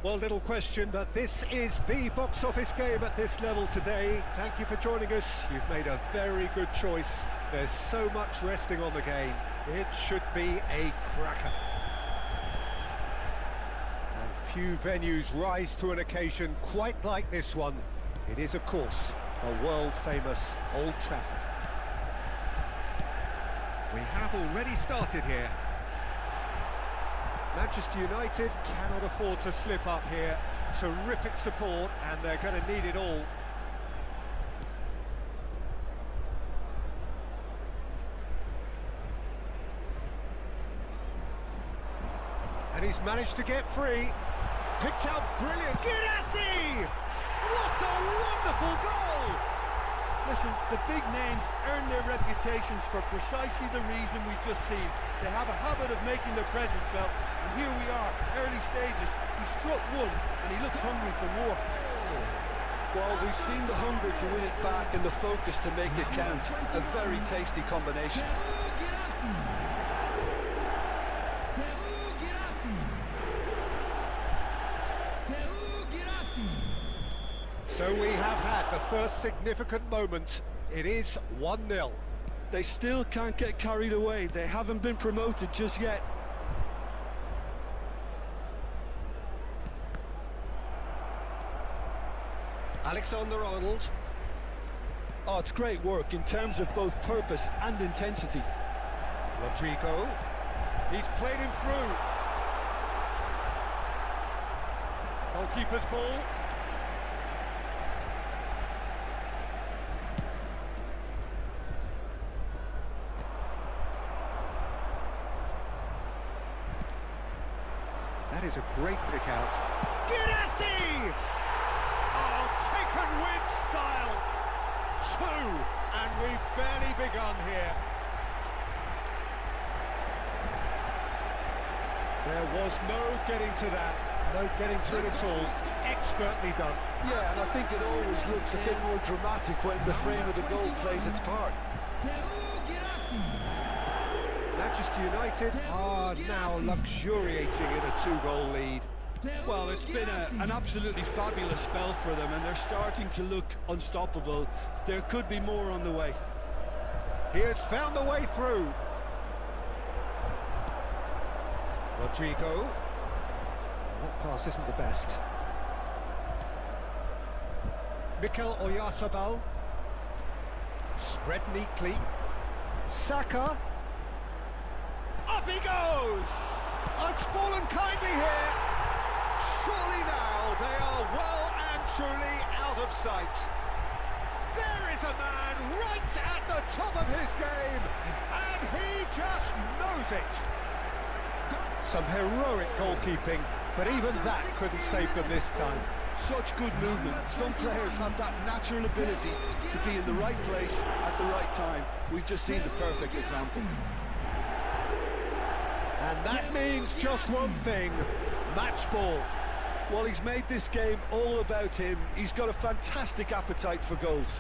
Well, little question, but this is the box office game at this level today. Thank you for joining us. You've made a very good choice. There's so much resting on the game. It should be a cracker. And few venues rise to an occasion quite like this one. It is, of course, a world-famous Old Trafford. We have already started here. Manchester United cannot afford to slip up here. Terrific support, and they're going to need it all. And he's managed to get free. Picked out brilliant. Girassi! What a wonderful goal! Listen, the big names earn their reputations for precisely the reason we've just seen. They have a habit of making their presence felt, and here we are, early stages. He struck one, and he looks hungry for more. Well, we've seen the hunger to win it back and the focus to make it count. A very tasty combination. So we have had the first significant moment. It is 1-0. They still can't get carried away. They haven't been promoted just yet. Alexander-Arnold. Oh, it's great work in terms of both purpose and intensity. Rodrigo. He's played him through. Goalkeeper's ball. That is a great pick out. Girassi! Oh, taken with style. 2, and we've barely begun here. There was no getting to that, no getting to it at all. Expertly done. Yeah, and I think it always looks a bit more dramatic when the frame of the goal plays its part. Manchester United are now luxuriating in a 2-goal lead. Well, it's been an absolutely fabulous spell for them, and they're starting to look unstoppable. There could be more on the way. He has found the way through. Rodrigo. That pass isn't the best. Mikel Oyarzabal. Spread neatly. Saka. Up he goes! Oh, it's fallen kindly here. Surely now they are well and truly out of sight. There is a man right at the top of his game, and he just knows it. Some heroic goalkeeping, but even that couldn't save them this time. Such good movement. Some players have that natural ability to be in the right place at the right time. We've just seen the perfect example. And that means just one thing, match ball. Well, he's made this game all about him. He's got a fantastic appetite for goals.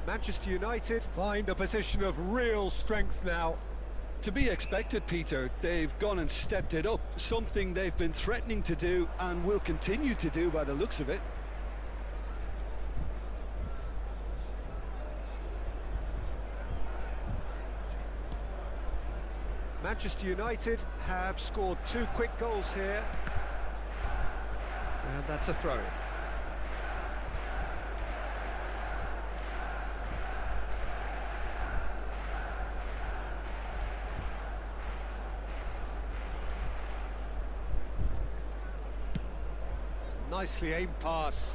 Manchester United find a position of real strength now. To be expected, Peter. They've gone and stepped it up, something they've been threatening to do and will continue to do by the looks of it. Manchester United have scored 2 quick goals here. And that's a throw-in. Nicely aimed pass.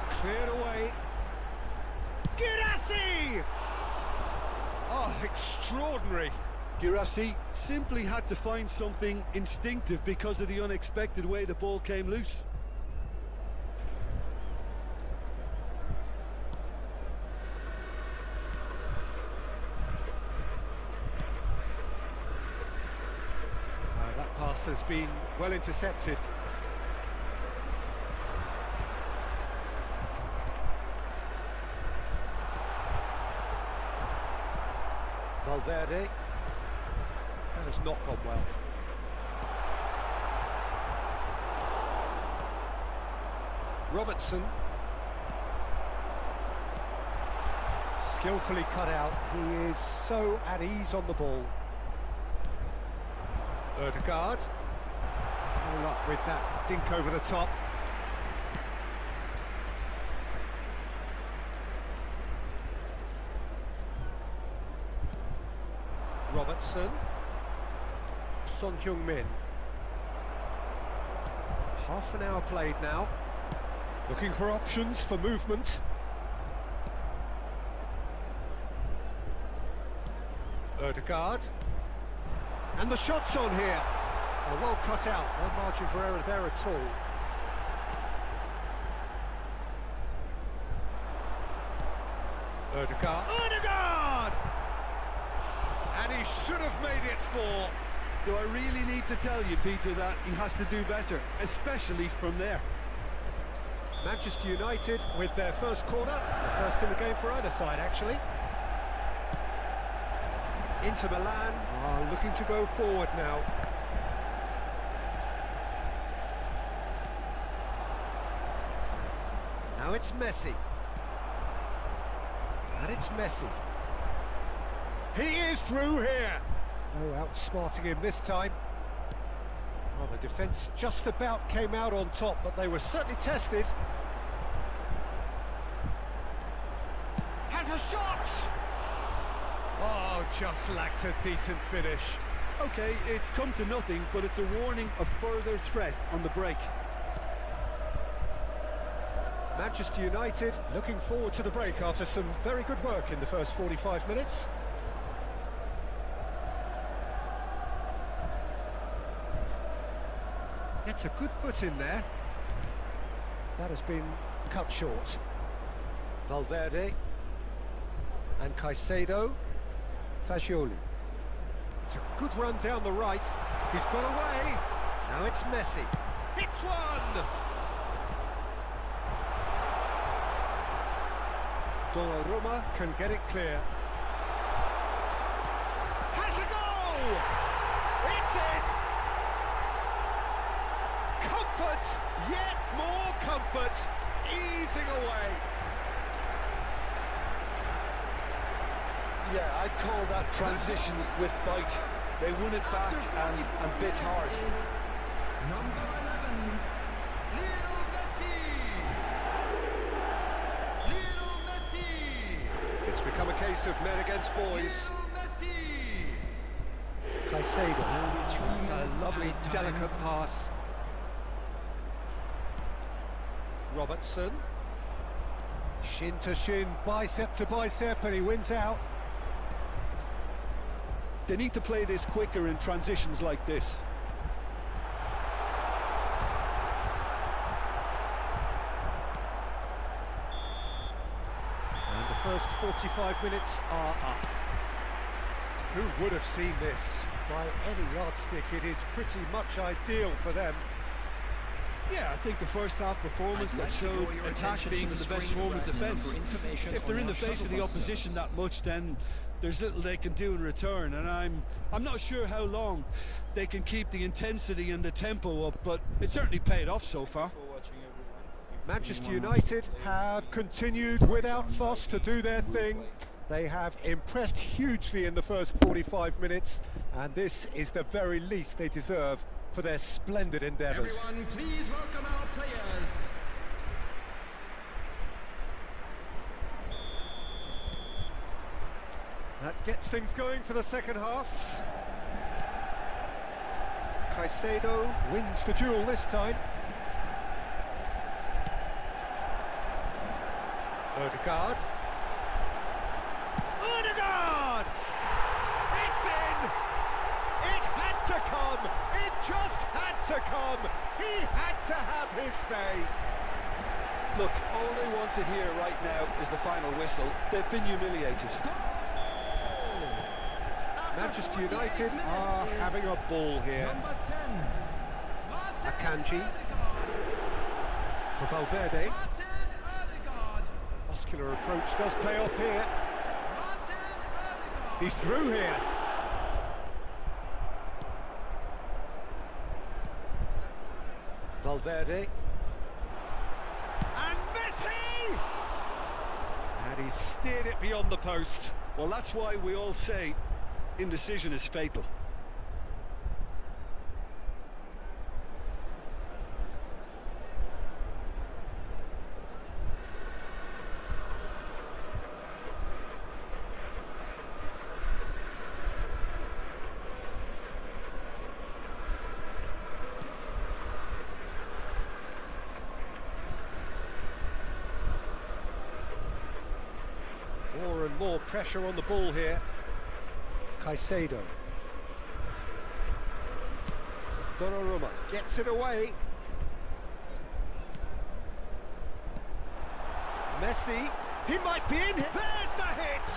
Cleared away. Girassi! Oh, extraordinary. Girassi simply had to find something instinctive because of the unexpected way the ball came loose. pass has been well intercepted. Valverde. That has not gone well. Robertson. Skillfully cut out. He is so at ease on the ball. Ødegaard. No luck with that dink over the top. Robertson. Son Heung-min. Half an hour played now. Looking for options for movement. Ødegaard. And the shot's on here. Oh, well cut out. No margin for error there at all. Ødegaard. Ødegaard! And he should have made it 4. Do I really need to tell you, Peter, that he has to do better, especially from there? Manchester United with their first corner, the first in the game for either side, actually. Inter Milan are looking to go forward now. Now it's Messi. And it's Messi. He is through here. No outsmarting him this time. Well, the defence just about came out on top, but they were certainly tested. Has a shot! Oh, just lacked a decent finish. Okay, it's come to nothing, but it's a warning of further threat on the break. Manchester United looking forward to the break after some very good work in the first 45 minutes. Gets a good foot in there. That has been cut short. Valverde. And Caicedo. Fagioli. It's a good run down the right. He's got away. Now it's Messi. Hits one! Donnarumma can get it clear. Has a goal! It's in! Comfort! Yet more comfort! Easing away. Yeah, I'd call that transition with bite. They won it back and bit hard. Number 11, Lionel Messi. It's become a case of men against boys. Caicedo. It's a lovely, delicate pass. Robertson. Shin to shin, bicep to bicep, and he wins out. They need to play this quicker in transitions like this. And the first 45 minutes are up. Who would have seen this? By any yardstick, it is pretty much ideal for them. Yeah, I think the first half performance that showed attack being in the best form of defence. If they're in the face of the opposition that much, then there's little they can do in return, and I'm not sure how long they can keep the intensity and the tempo up, but it certainly paid off so far. Manchester United have continued without fuss to do their thing. They have impressed hugely in the first 45 minutes, and this is the very least they deserve for their splendid endeavours. Everyone, please welcome our players. That gets things going for the second half. Caicedo wins the duel this time. Ødegaard. Ødegaard! It's in! It had to come! It just had to come! He had to have his say! Look, all they want to hear right now is the final whistle. They've been humiliated. Manchester United are having a ball here. Number 10. Akanji. For Valverde. Muscular approach does pay off here. He's through here. Valverde. And Messi! And he steered it beyond the post. Well, that's why we all say indecision is fatal. More and more pressure on the ball here. Caicedo. Donnarumma gets it away. Messi, he might be in. There's the hit!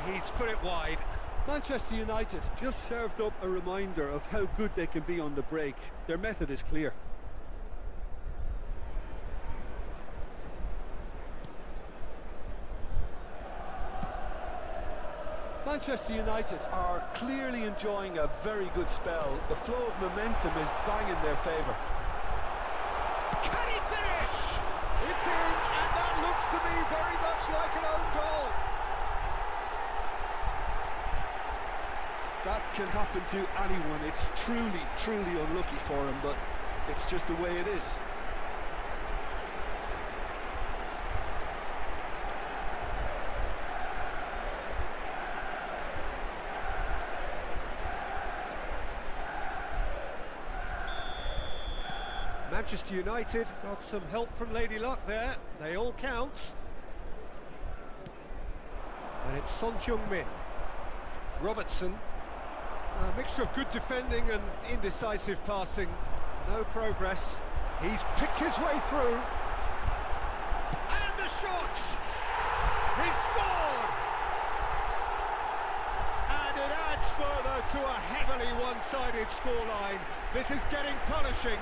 He's put it wide. Manchester United just served up a reminder of how good they can be on the break. Their method is clear. Manchester United are clearly enjoying a very good spell. The flow of momentum is bang in their favour. Can he finish? It's in, and that looks to me very much like an own goal. That can happen to anyone. It's truly unlucky for him, but it's just the way it is. Manchester United got some help from Lady Luck there. They all count. And it's Son Heung-min. Robertson. A mixture of good defending and indecisive passing. No progress. He's picked his way through. And the shot! He scored! And it adds further to a heavily one-sided scoreline. This is getting punishing.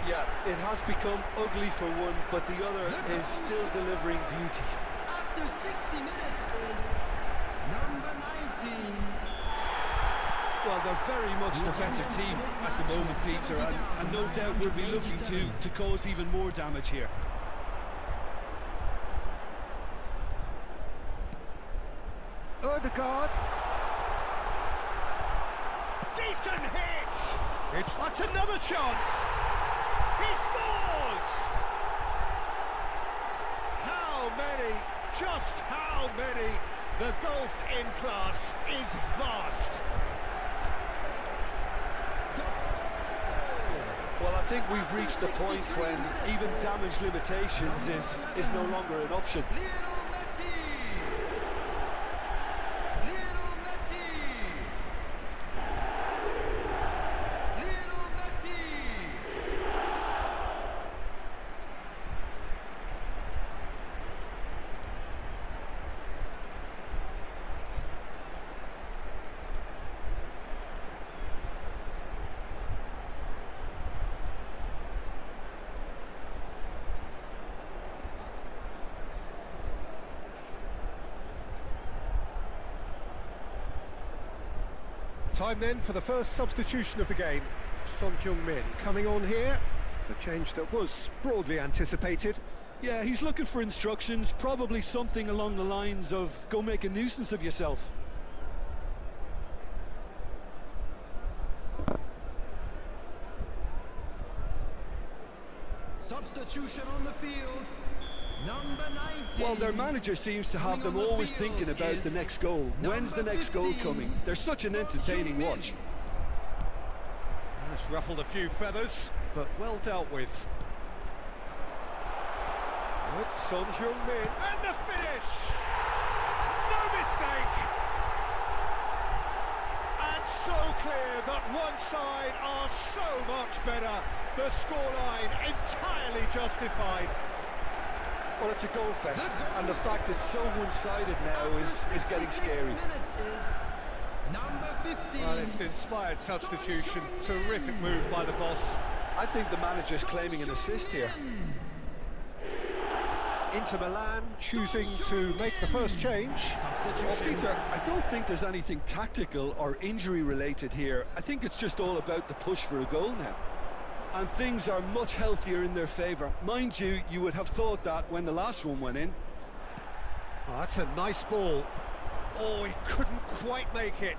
Yeah, it has become ugly for one, but the other is still delivering beauty. After 60 minutes is number 19. Well, they're very much the better team at the moment, Peter, and no doubt will be looking to cause even more damage here. Odegaard. Decent hit! That's another chance! He scores! How many, just how many? The gulf in class is vast. Well, I think we've reached the point when even damage limitations is no longer an option. Time then for the first substitution of the game. Son Heung-min coming on here. A change that was broadly anticipated. Yeah, he's looking for instructions, probably something along the lines of go make a nuisance of yourself. Substitution on the field. Number 19. Well, their manager seems to have them always thinking about the next goal. When's the next goal coming? They're such an entertaining watch. That's ruffled a few feathers, but well dealt with. Good Son Heung-min, and the finish! No mistake! And so clear that one side are so much better. The scoreline entirely justified. Well, it's a goal fest, and the fact it's so one-sided now is getting scary. Number 15. Well, it's an inspired substitution. Terrific move by the boss. I think the manager's claiming an assist here. Inter Milan choosing to make the first change. Well, Peter, I don't think there's anything tactical or injury-related here. I think it's just all about the push for a goal now. And things are much healthier in their favour. Mind you, you would have thought that when the last one went in. Oh, that's a nice ball. Oh, he couldn't quite make it.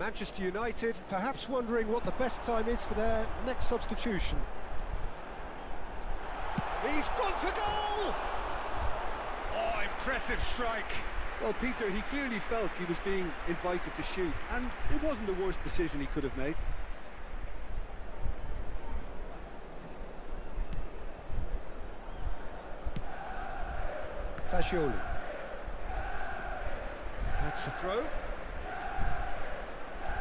Manchester United perhaps wondering what the best time is for their next substitution. He's gone for goal! Oh, impressive strike. Well, Peter, he clearly felt he was being invited to shoot, and it wasn't the worst decision he could have made. Fagioli. That's the throw.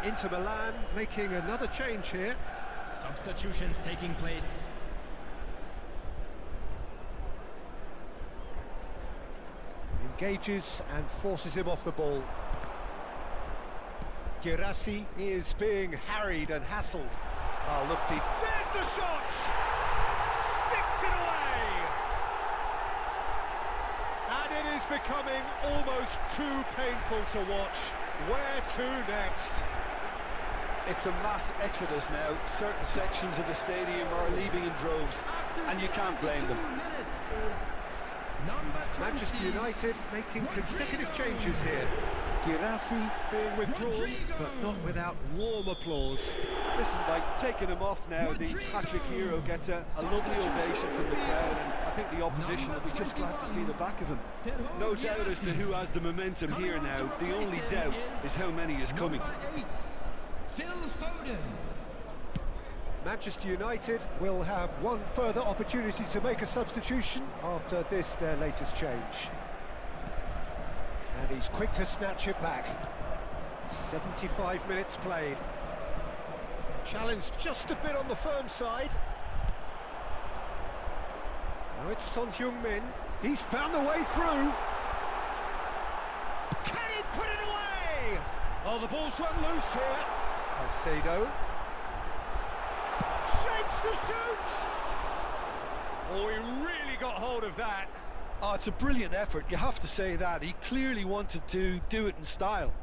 Inter Milan making another change here. Substitutions taking place. Engages and forces him off the ball. Girassi is being harried and hassled. Oh, look, Pete. There's the shot! Sticks it away! And it is becoming almost too painful to watch. Where to next? It's a mass exodus now. Certain sections of the stadium are leaving in droves, and you can't blame them. Manchester United making consecutive changes here. Girassi being withdrawn, but not without warm applause. Listen, by taking him off now, the hat-trick hero gets a lovely ovation from the crowd, and I think the opposition will be just glad to see the back of him. No doubt as to who has the momentum here now. The only doubt is how many is coming. Manchester United will have one further opportunity to make a substitution after this, their latest change. And he's quick to snatch it back. 75 minutes played. Challenge just a bit on the firm side. Now it's Son Heung-min. He's found the way through. Can he put it away? Oh, the ball's run loose here. Caicedo. Shapes to shoot! Oh, he really got hold of that. Oh, it's a brilliant effort, you have to say that. He clearly wanted to do it in style.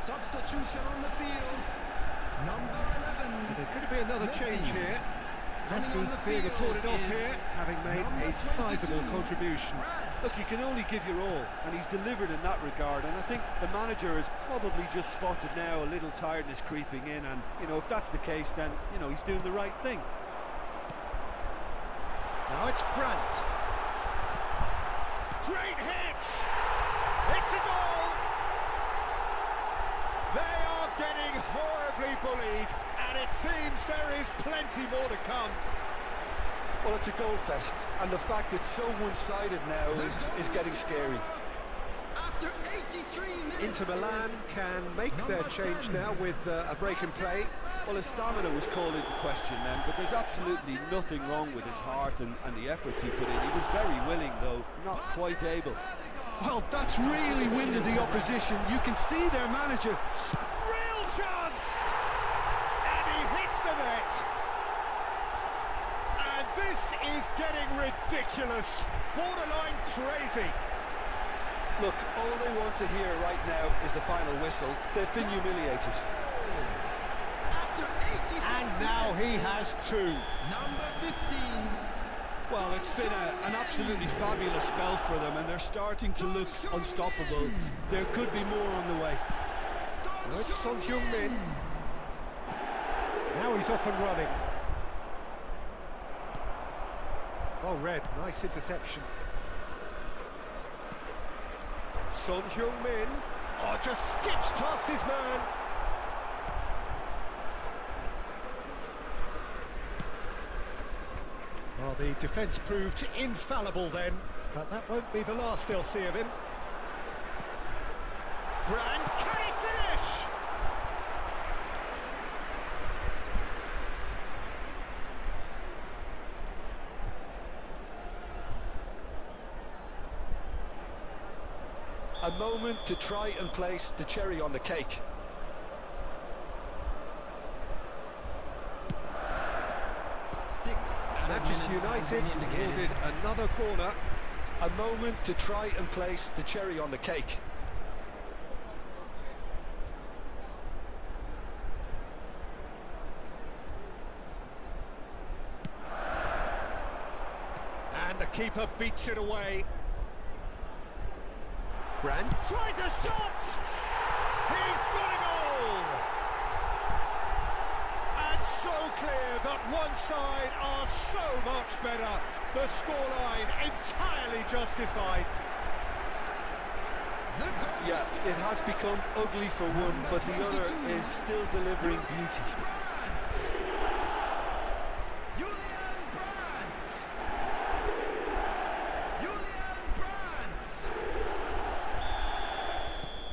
Substitution on the field. Number 11. So there's going to be another change here. Messi being applauded off here, having made a sizable contribution. Look, you can only give your all, and he's delivered in that regard, and I think the manager has probably just spotted now a little tiredness creeping in, and, you know, if that's the case, then, you know, he's doing the right thing. Now it's Brandt. Great hit! It's a goal! They are getting horribly bullied, and it seems there is plenty more to come. Well, it's a goal fest, and the fact it's so one-sided now is getting scary. After 83 minutes. Inter Milan can make their change now with a break in play. Well, his stamina was called into question then, but there's absolutely nothing wrong with his heart and the efforts he put in. He was very willing, though, not quite able. Well, that's really winded the opposition. You can see their manager. Real chance! And he hits the net. And this is getting ridiculous. Borderline crazy. Look, all they want to hear right now is the final whistle. They've been humiliated. After 84 And now he has two. Number 15. Well, it's been an absolutely fabulous spell for them, and they're starting to look unstoppable. There could be more on the way. Well, it's Son Heung-min. Now he's off and running. Oh, Red, nice interception. Son Heung-min. Oh, just skips past his man. Well, the defence proved infallible then, but that won't be the last they'll see of him. Brand, can he finish? A moment to try and place the cherry on the cake. Manchester United awarded another corner. A moment to try and place the cherry on the cake. And the keeper beats it away. Brandt tries a shot! He's got a goal! And so clear that one side are so much better. The scoreline entirely justified. Yeah, it has become ugly for one, but the other is still delivering beauty.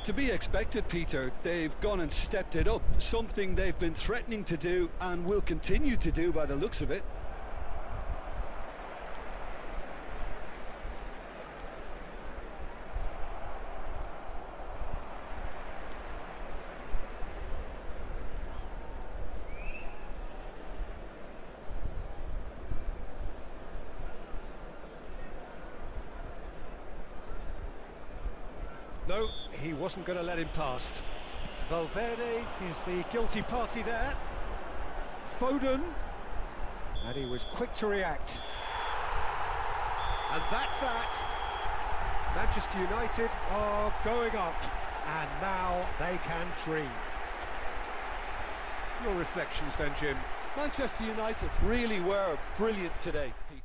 To be expected, Peter. They've gone and stepped it up, something they've been threatening to do and will continue to do by the looks of it. No, he wasn't going to let him past. Valverde is the guilty party there. Foden, and he was quick to react. And that's that. Manchester United are going up, and now they can dream. Your reflections then, Jim? Manchester United really were brilliant today, Pete.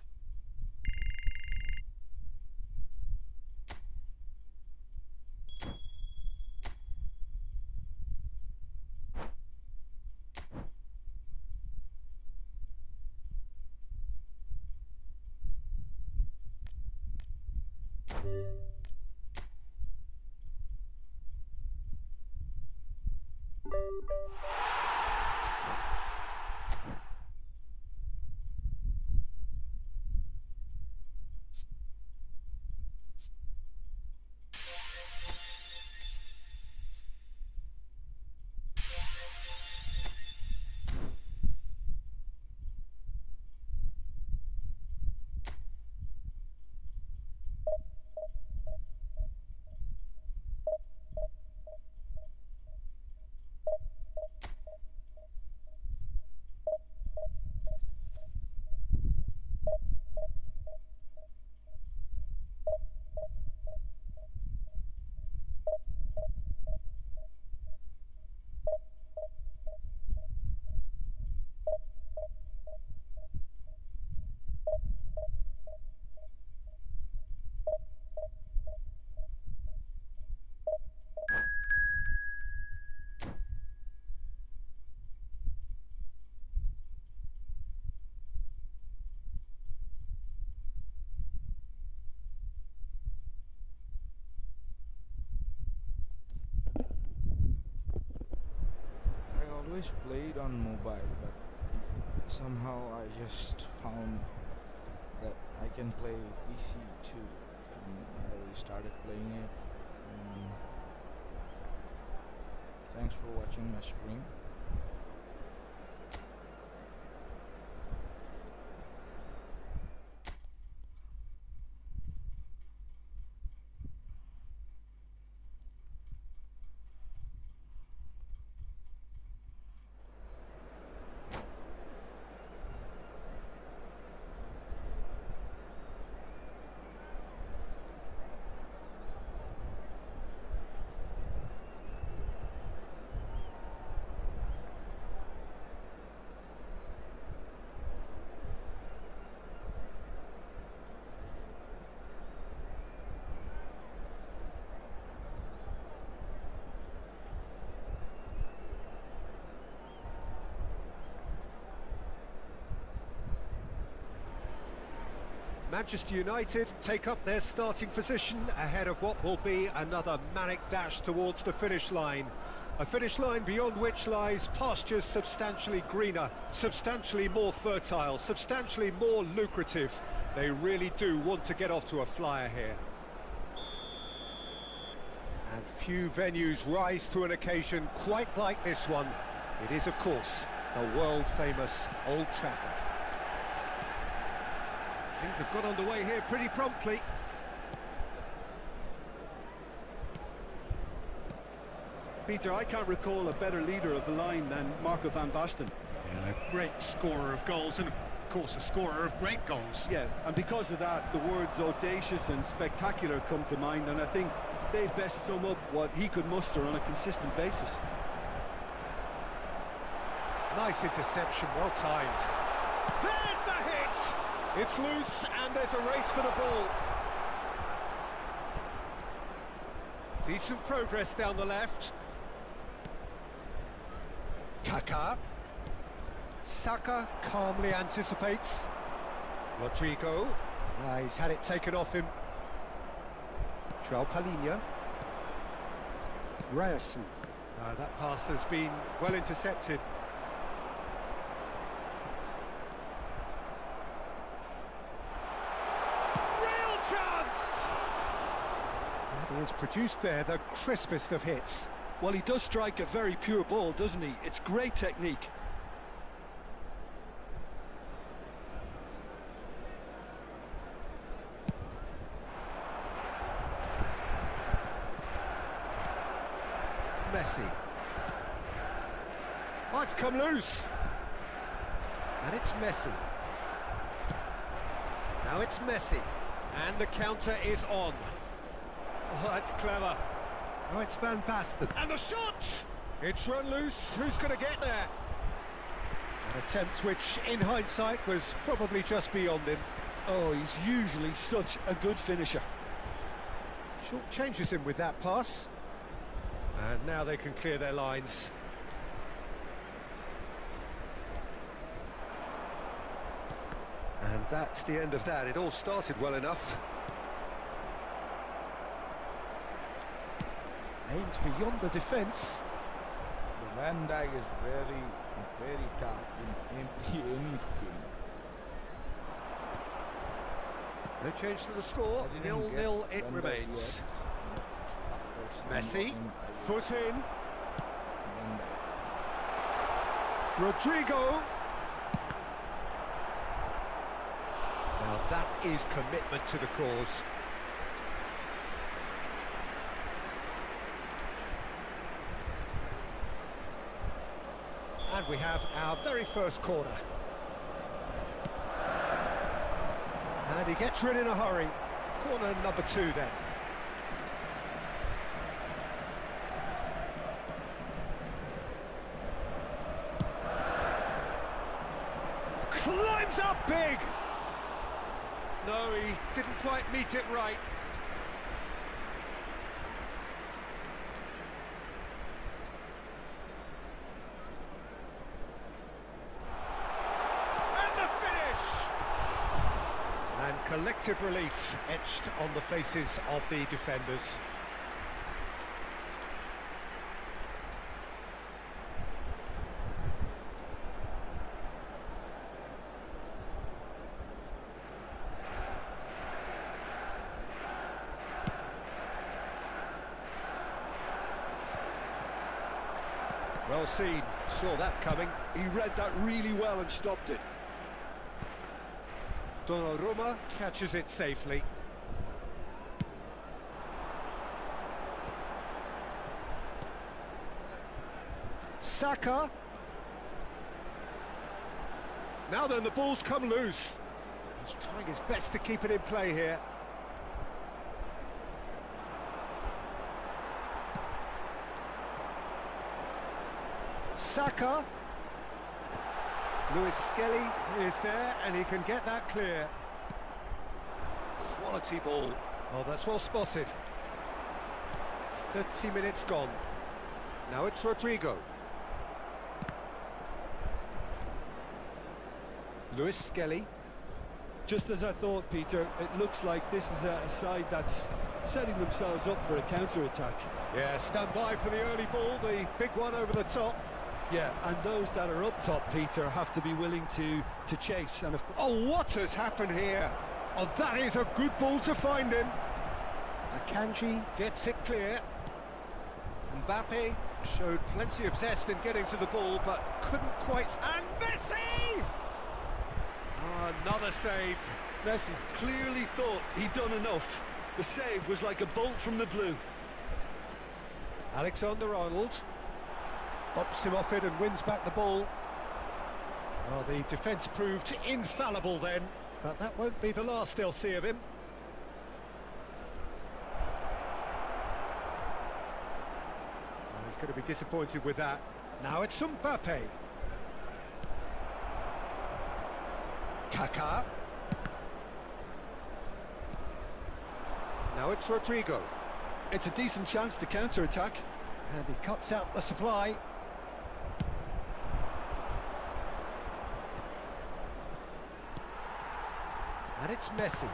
Always played on mobile, but somehow I just found that I can play PC too, and I started playing it, and thanks for watching my stream. Manchester United take up their starting position ahead of what will be another manic dash towards the finish line. A finish line beyond which lies pastures substantially greener, substantially more fertile, substantially more lucrative. They really do want to get off to a flyer here. And few venues rise to an occasion quite like this one. It is, of course, the world-famous Old Trafford. Things have got underway here pretty promptly. Peter, I can't recall a better leader of the line than Marco van Basten. Yeah, a great scorer of goals and, of course, a scorer of great goals. Yeah, and because of that, the words audacious and spectacular come to mind, and I think they best sum up what he could muster on a consistent basis. Nice interception, well timed. There's the hit! It's loose and there's a race for the ball. Decent progress down the left. Kaká. Saka calmly anticipates. Rodrigo. He's had it taken off him. João Palhinha. Ryerson. That pass has been well intercepted. Real chance! That is produced there, the crispest of hits. Well, he does strike a very pure ball, doesn't he? It's great technique. Messi. Oh, it's come loose. And it's Messi. Now it's Messi. And the counter is on. Oh, that's clever. Oh, it's Van Basten. And the shot! It's run loose. Who's going to get there? An attempt which, in hindsight, was probably just beyond him. Oh, he's usually such a good finisher. Short changes him with that pass. And now they can clear their lines. And that's the end of that. It all started well enough. Aimed beyond the defence. Van Dijk is very, very tough in any scheme. No change to the score. 0-0 it remains. Messi, foot in. Rodrigo. Now that is commitment to the cause. And we have our very first corner. And he gets rid in a hurry. Corner number 2 then. Climbs up big! No, he didn't quite meet it right. And the finish! And collective relief etched on the faces of the defenders. Well seen, saw that coming. He read that really well and stopped it. Donnarumma catches it safely. Saka. Now then, the ball's come loose. He's trying his best to keep it in play here. Saka. Lewis Skelly is there and he can get that clear. Quality ball. Oh, that's well spotted. 30 minutes gone. Now it's Rodrigo. Lewis Skelly. Just as I thought, Peter, it looks like this is a side that's setting themselves up for a counter-attack. Yeah, stand by for the early ball, the big one over the top. Yeah, and those that are up top, Peter, have to be willing to chase. And oh, what has happened here? Oh, that is a good ball to find him. Akanji gets it clear. Mbappe showed plenty of zest in getting to the ball, but couldn't quite... And Messi! Oh, another save. Messi clearly thought he'd done enough. The save was like a bolt from the blue. Alexander-Arnold bops him off it and wins back the ball. Well, the defence proved infallible then, but that won't be the last they'll see of him. Well, he's going to be disappointed with that. Now it's Mbappe. Kaká. Now it's Rodrigo. It's a decent chance to counter-attack. And he cuts out the supply. And it's Messi.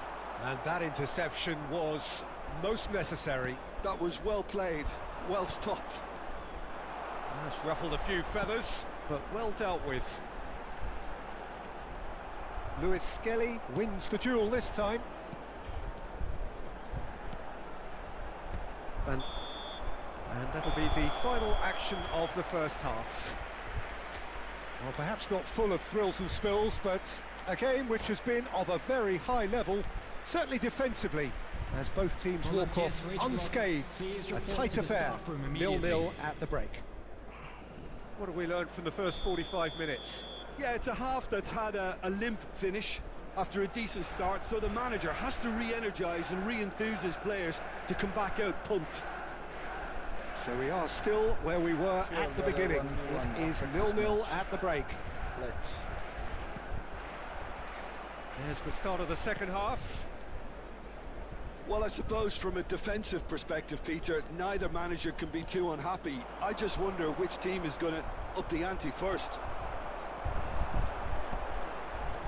And that interception was most necessary. That was well played, well stopped. That's ruffled a few feathers, but well dealt with. Lewis Skelly wins the duel this time. And that'll be the final action of the first half. Well, perhaps not full of thrills and spills, but a game which has been of a very high level, certainly defensively, as both teams walk off unscathed. A tight affair, 0-0 at the break. What have we learned from the first 45 minutes? Yeah, it's a half that's had a limp finish after a decent start, so the manager has to re-energise and re-enthuse his players to come back out pumped. So we are still where we were at the beginning. It is 0-0 at the break. Flex. There's the start of the second half. Well, I suppose from a defensive perspective, Peter, neither manager can be too unhappy. I just wonder which team is going to up the ante first.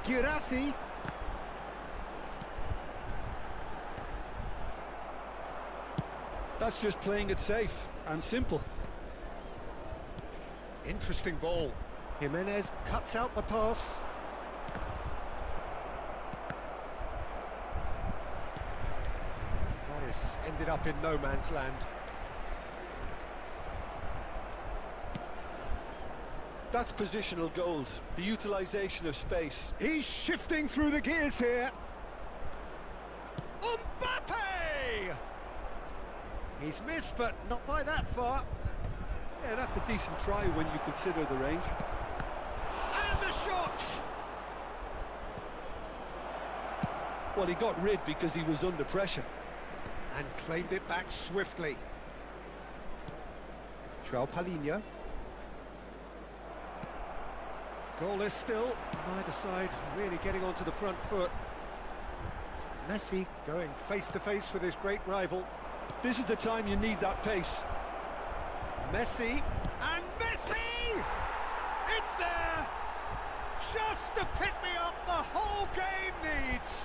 Girassi. That's just playing it safe and simple. Interesting ball. Jimenez cuts out the pass. That is ended up in no man's land. That's positional gold, the utilisation of space. He's shifting through the gears here. Mbappe! He's missed, but not by that far. Yeah, that's a decent try when you consider the range. And the shot! Well, he got rid because he was under pressure. And claimed it back swiftly. João Palhinha. Goalless still, neither side really getting onto the front foot. Messi going face-to-face with his great rival. This is the time you need that pace. Messi, and Messi! It's there! Just the pick-me-up the whole game needs!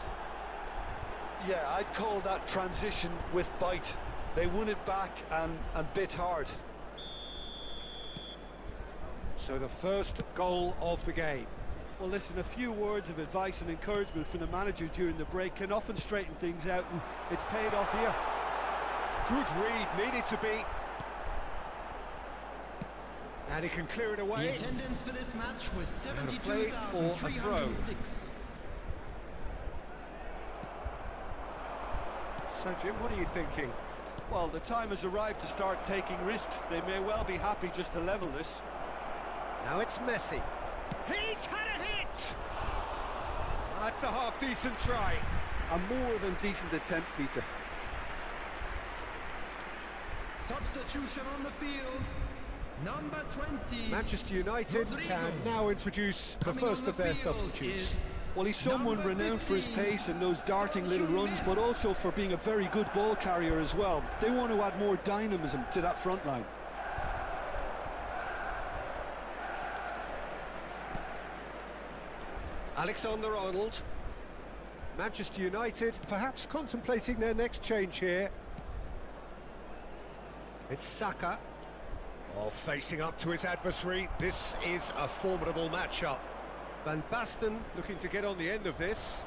Yeah, I'd call that transition with bite. They won it back and bit hard. So the first goal of the game. Well, listen, a few words of advice and encouragement from the manager during the break can often straighten things out, and it's paid off here. Good read, needed to be. And he can clear it away. The attendance for this match was And a play for a throw. 72,306. So, Jim, what are you thinking? Well, the time has arrived to start taking risks. They may well be happy just to level this. Now it's Messi. He's had a hit! That's a half-decent try. A more than decent attempt, Peter. Substitution on the field. Number 20. Manchester United Rodrigo. can now introduce the Coming first on of the their field substitutes. is Well, he's someone Number renowned for his 15. pace and those darting little runs, but also for being a very good ball carrier as well. They want to add more dynamism to that front line. Alexander-Arnold. Manchester United perhaps contemplating their next change here. It's Saka. Oh, facing up to his adversary. This is a formidable matchup. Van Basten looking to get on the end of this.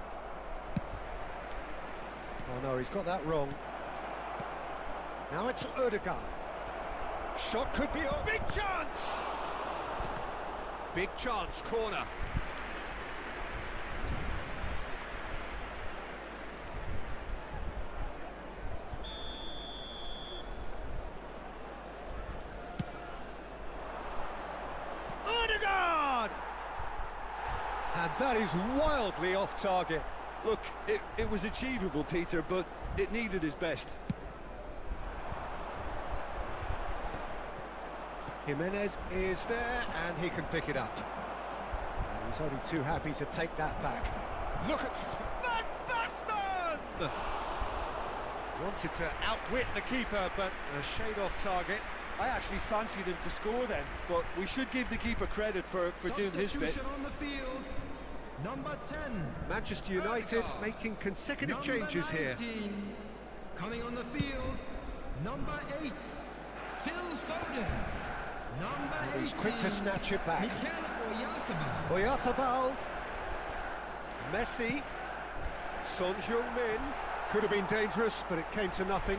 Oh no, he's got that wrong. Now it's Ødegaard. Shot could be on. Big chance! Big chance, corner. Odegaard! And that is wildly off target. Look, it was achievable, Peter, but it needed his best. Jimenez is there, and he can pick it up. And he's only too happy to take that back. Look at Van Basten! Wanted to outwit the keeper, but a shade off target. I actually fancied him to score then, but we should give the keeper credit for doing his bit. Substitution on the field. Number 10. Manchester United Odegaard. making consecutive Number changes here. 19. Coming on the field. Number 8. Phil Foden. Number 18. He's quick to snatch it back. Mikel Oyarzabal. Oyarzabal. Messi. Son Heung-min. Could have been dangerous, but it came to nothing.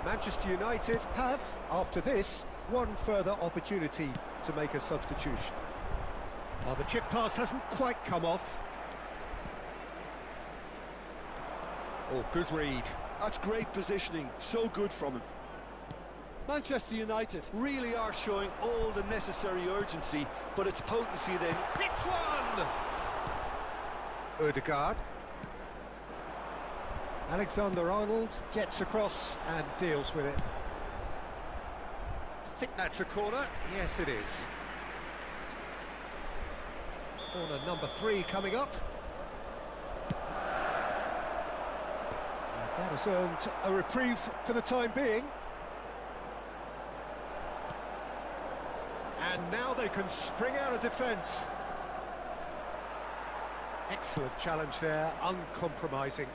Manchester United have, after this, one further opportunity to make a substitution. Well, the chip pass hasn't quite come off. Oh, good read. That's great positioning, so good from him. Manchester United really are showing all the necessary urgency, but it's potency then. Hits one! Odegaard. Alexander-Arnold gets across and deals with it. I think that's a corner. Yes, it is. Corner number 3 coming up. And that has earned a reprieve for the time being. And now they can spring out of defence. Excellent challenge there, uncompromising.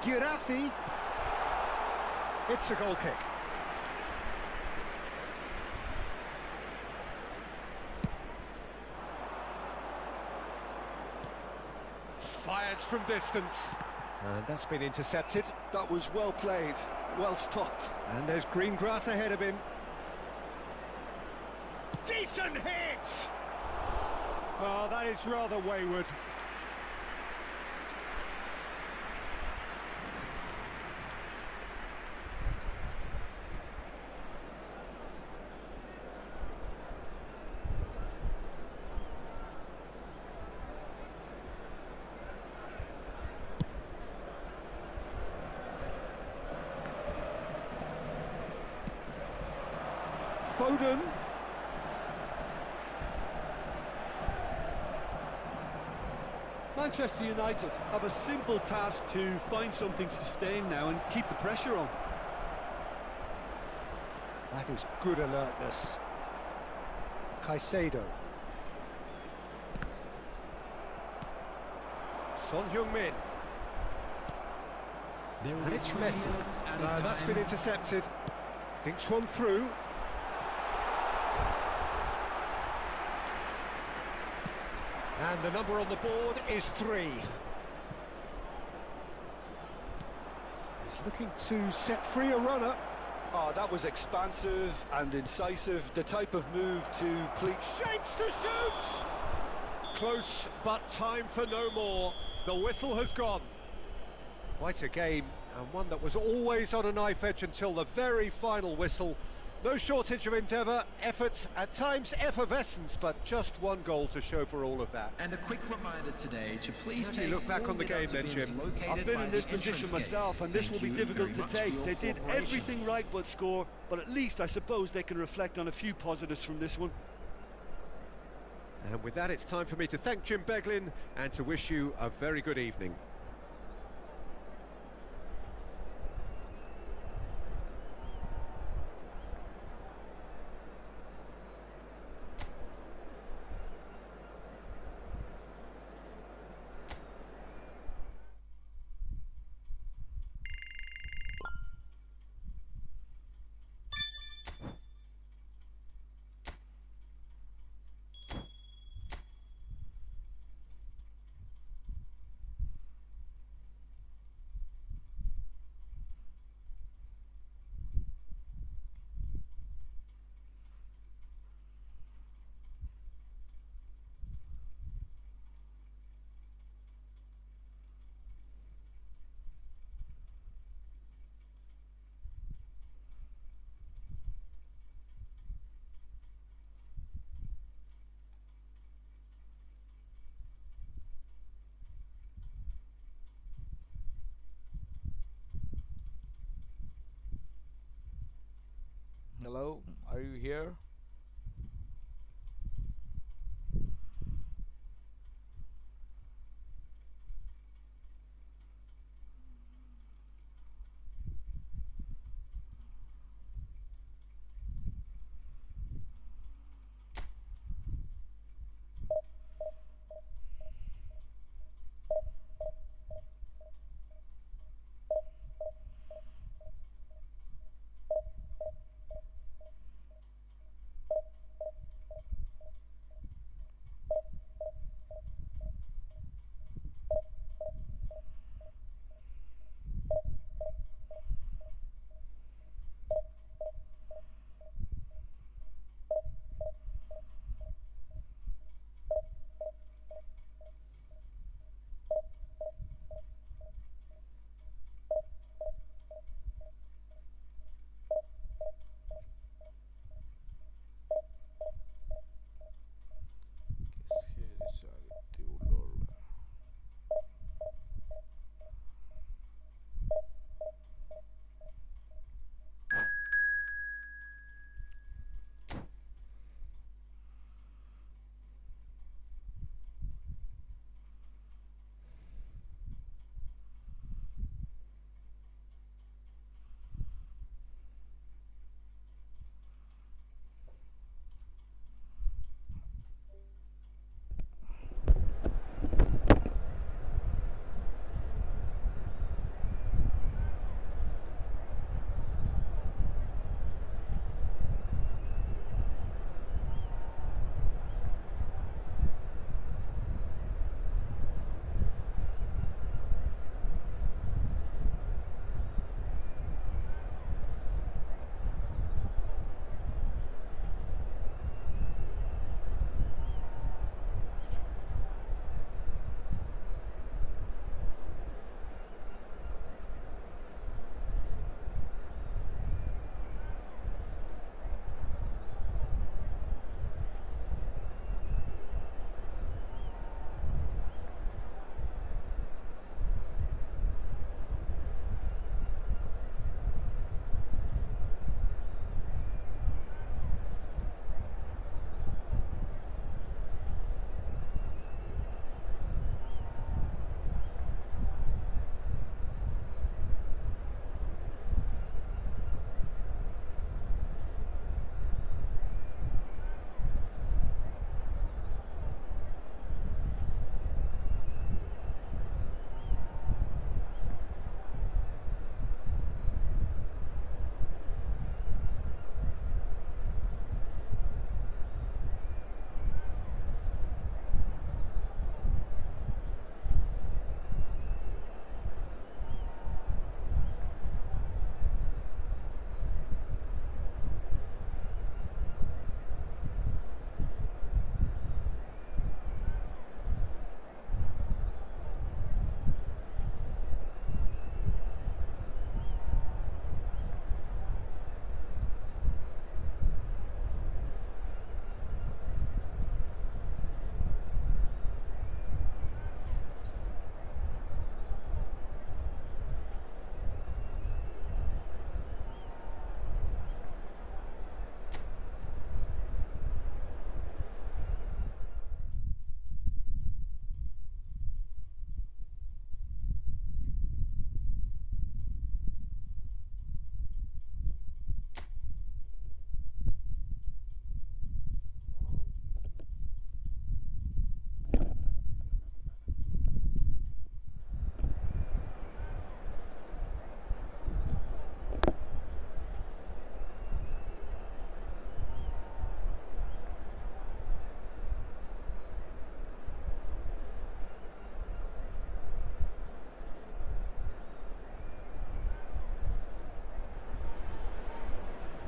Guirassy. It's a goal kick. Fires from distance. And that's been intercepted. That was well played, well stopped. And there's green grass ahead of him. Decent hit! Oh, that is rather wayward. Foden. Manchester United have a simple task to find something sustained now and keep the pressure on. That is good alertness. Caicedo. Son Heung-min. And it's Messi. That's been intercepted. Thinks one through. And the number on the board is 3. He's looking to set free a runner. Oh, that was expansive and incisive, the type of move to please. Shapes to shoot! Close, but time for no more. The whistle has gone. Quite a game, and one that was always on a knife edge until the very final whistle. No shortage of endeavour, effort, at times effervescence, but just one goal to show for all of that. And a quick reminder today to please How do you look back on the game then, Jim? I've been in this position myself, and this will be difficult to take. They did everything right but score, but at least I suppose they can reflect on a few positives from this one. And with that, it's time for me to thank Jim Beglin and to wish you a very good evening. Hello, are you here?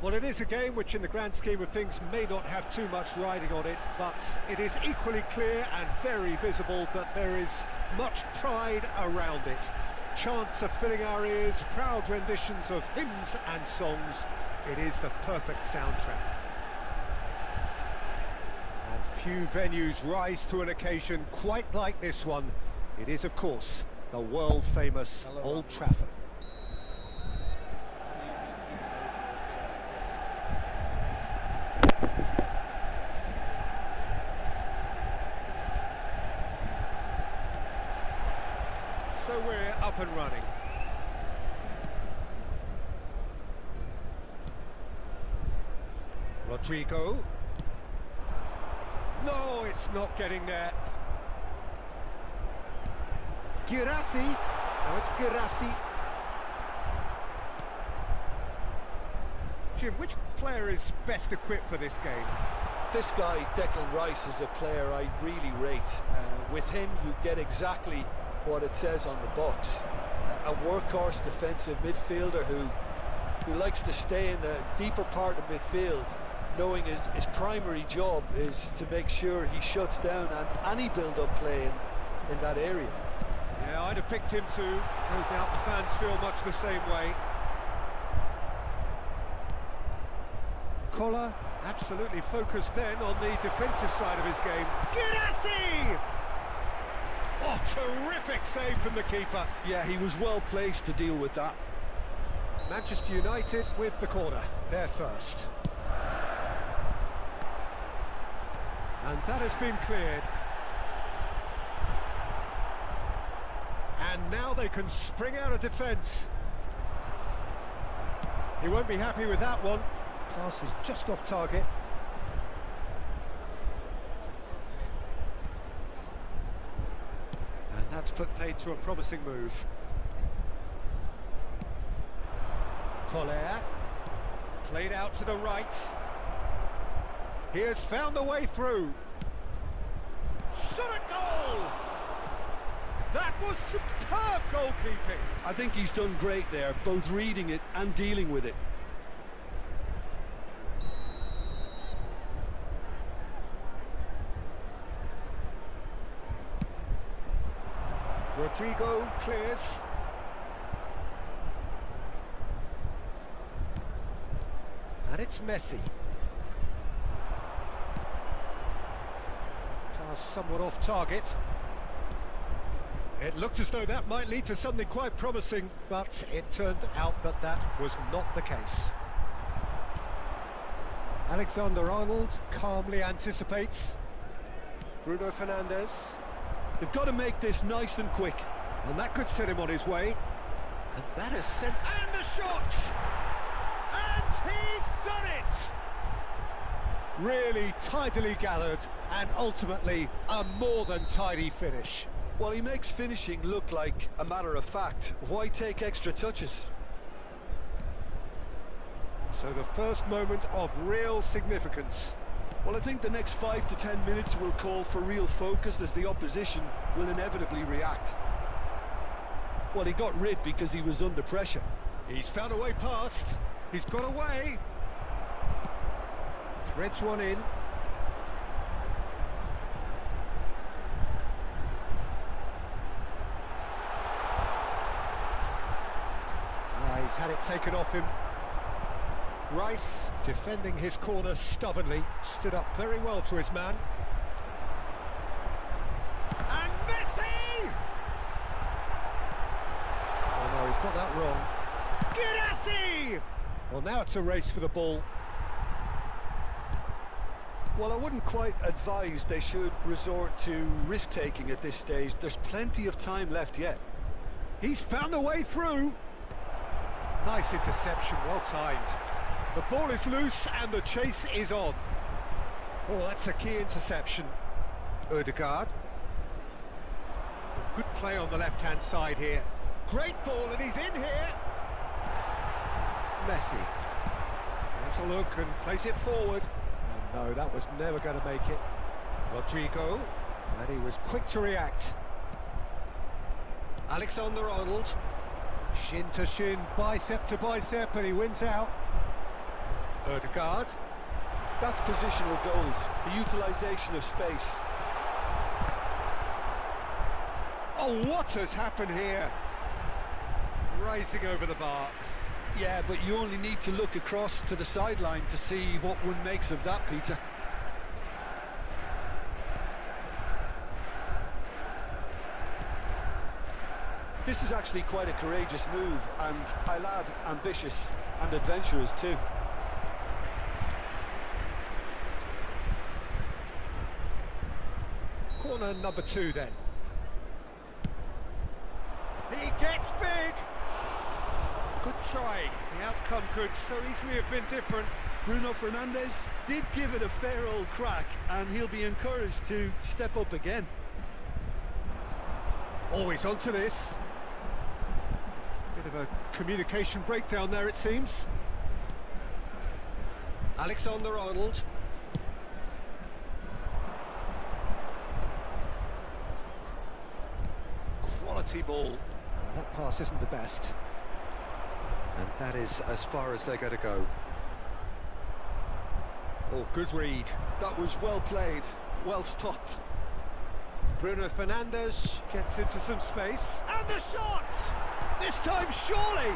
Well, it is a game which in the grand scheme of things may not have too much riding on it, but it is equally clear and very visible that there is much pride around it. Chants are filling our ears, proud renditions of hymns and songs. It is the perfect soundtrack. And few venues rise to an occasion quite like this one. It is, of course, the world-famous Old Trafford. So we're up and running. Rodrigo. No, it's not getting there. Girassi. Now it's Girassi. Jim, which player is best equipped for this game? This guy, Declan Rice, is a player I really rate. With him, you get exactly what it says on the box. A workhorse defensive midfielder who likes to stay in the deeper part of midfield, knowing his primary job is to make sure he shuts down any build-up play in that area. Yeah, I'd have picked him too. No doubt the fans feel much the same way. Collar absolutely focused then on the defensive side of his game. Girassi! Oh, terrific save from the keeper. Yeah, he was well placed to deal with that. Manchester United with the corner. They're first. And that has been cleared. And now they can spring out of defence. He won't be happy with that one. Pass is just off target. And that's put paid to a promising move. Collier. Played out to the right. He has found the way through. Shot a goal! That was superb goalkeeping. I think he's done great there, both reading it and dealing with it. Rodrigo clears. And it's Messi. Pass somewhat off target. It looked as though that might lead to something quite promising, but it turned out that that was not the case. Alexander-Arnold calmly anticipates. Bruno Fernandes. They've got to make this nice and quick. And that could set him on his way. And that has sent... And the shot! And he's done it! Really tidily gathered, and ultimately a more than tidy finish. Well, he makes finishing look like a matter of fact. Why take extra touches? So the first moment of real significance. Well, I think the next 5 to 10 minutes will call for real focus as the opposition will inevitably react. Well, he got rid because he was under pressure. He's found a way past. He's got away. Threads one in. He's had it taken off him. Rice, defending his corner stubbornly, stood up very well to his man. And Messi! Oh no, he's got that wrong. Girassi! Well, now it's a race for the ball. Well, I wouldn't quite advise they should resort to risk-taking at this stage. There's plenty of time left yet. He's found a way through. Nice interception, well timed. The ball is loose and the chase is on. Oh, that's a key interception. Odegaard. Good play on the left-hand side here. Great ball and he's in here. Messi. Has a look and plays it forward. And no, that was never going to make it. Rodrigo. And he was quick to react. Alexander-Arnold. Shin to shin, bicep to bicep, and he wins out. Odegaard. That's positional goals, the utilisation of space. Oh, what has happened here? Rising over the bar. Yeah, but you only need to look across to the sideline to see what one makes of that, Peter. This is actually quite a courageous move, and I'll add ambitious and adventurous too. Corner number 2 then. gets big. Good try. The outcome could so easily have been different. Bruno Fernandes did give it a fair old crack, and he'll be encouraged to step up again. Always onto this. Bit of a communication breakdown there, it seems. Alexander-Arnold. Quality ball. That pass isn't the best. And that is as far as they're going to go. Oh, good read. That was well played, well stopped. Bruno Fernandes gets into some space. And the shot! This time, surely!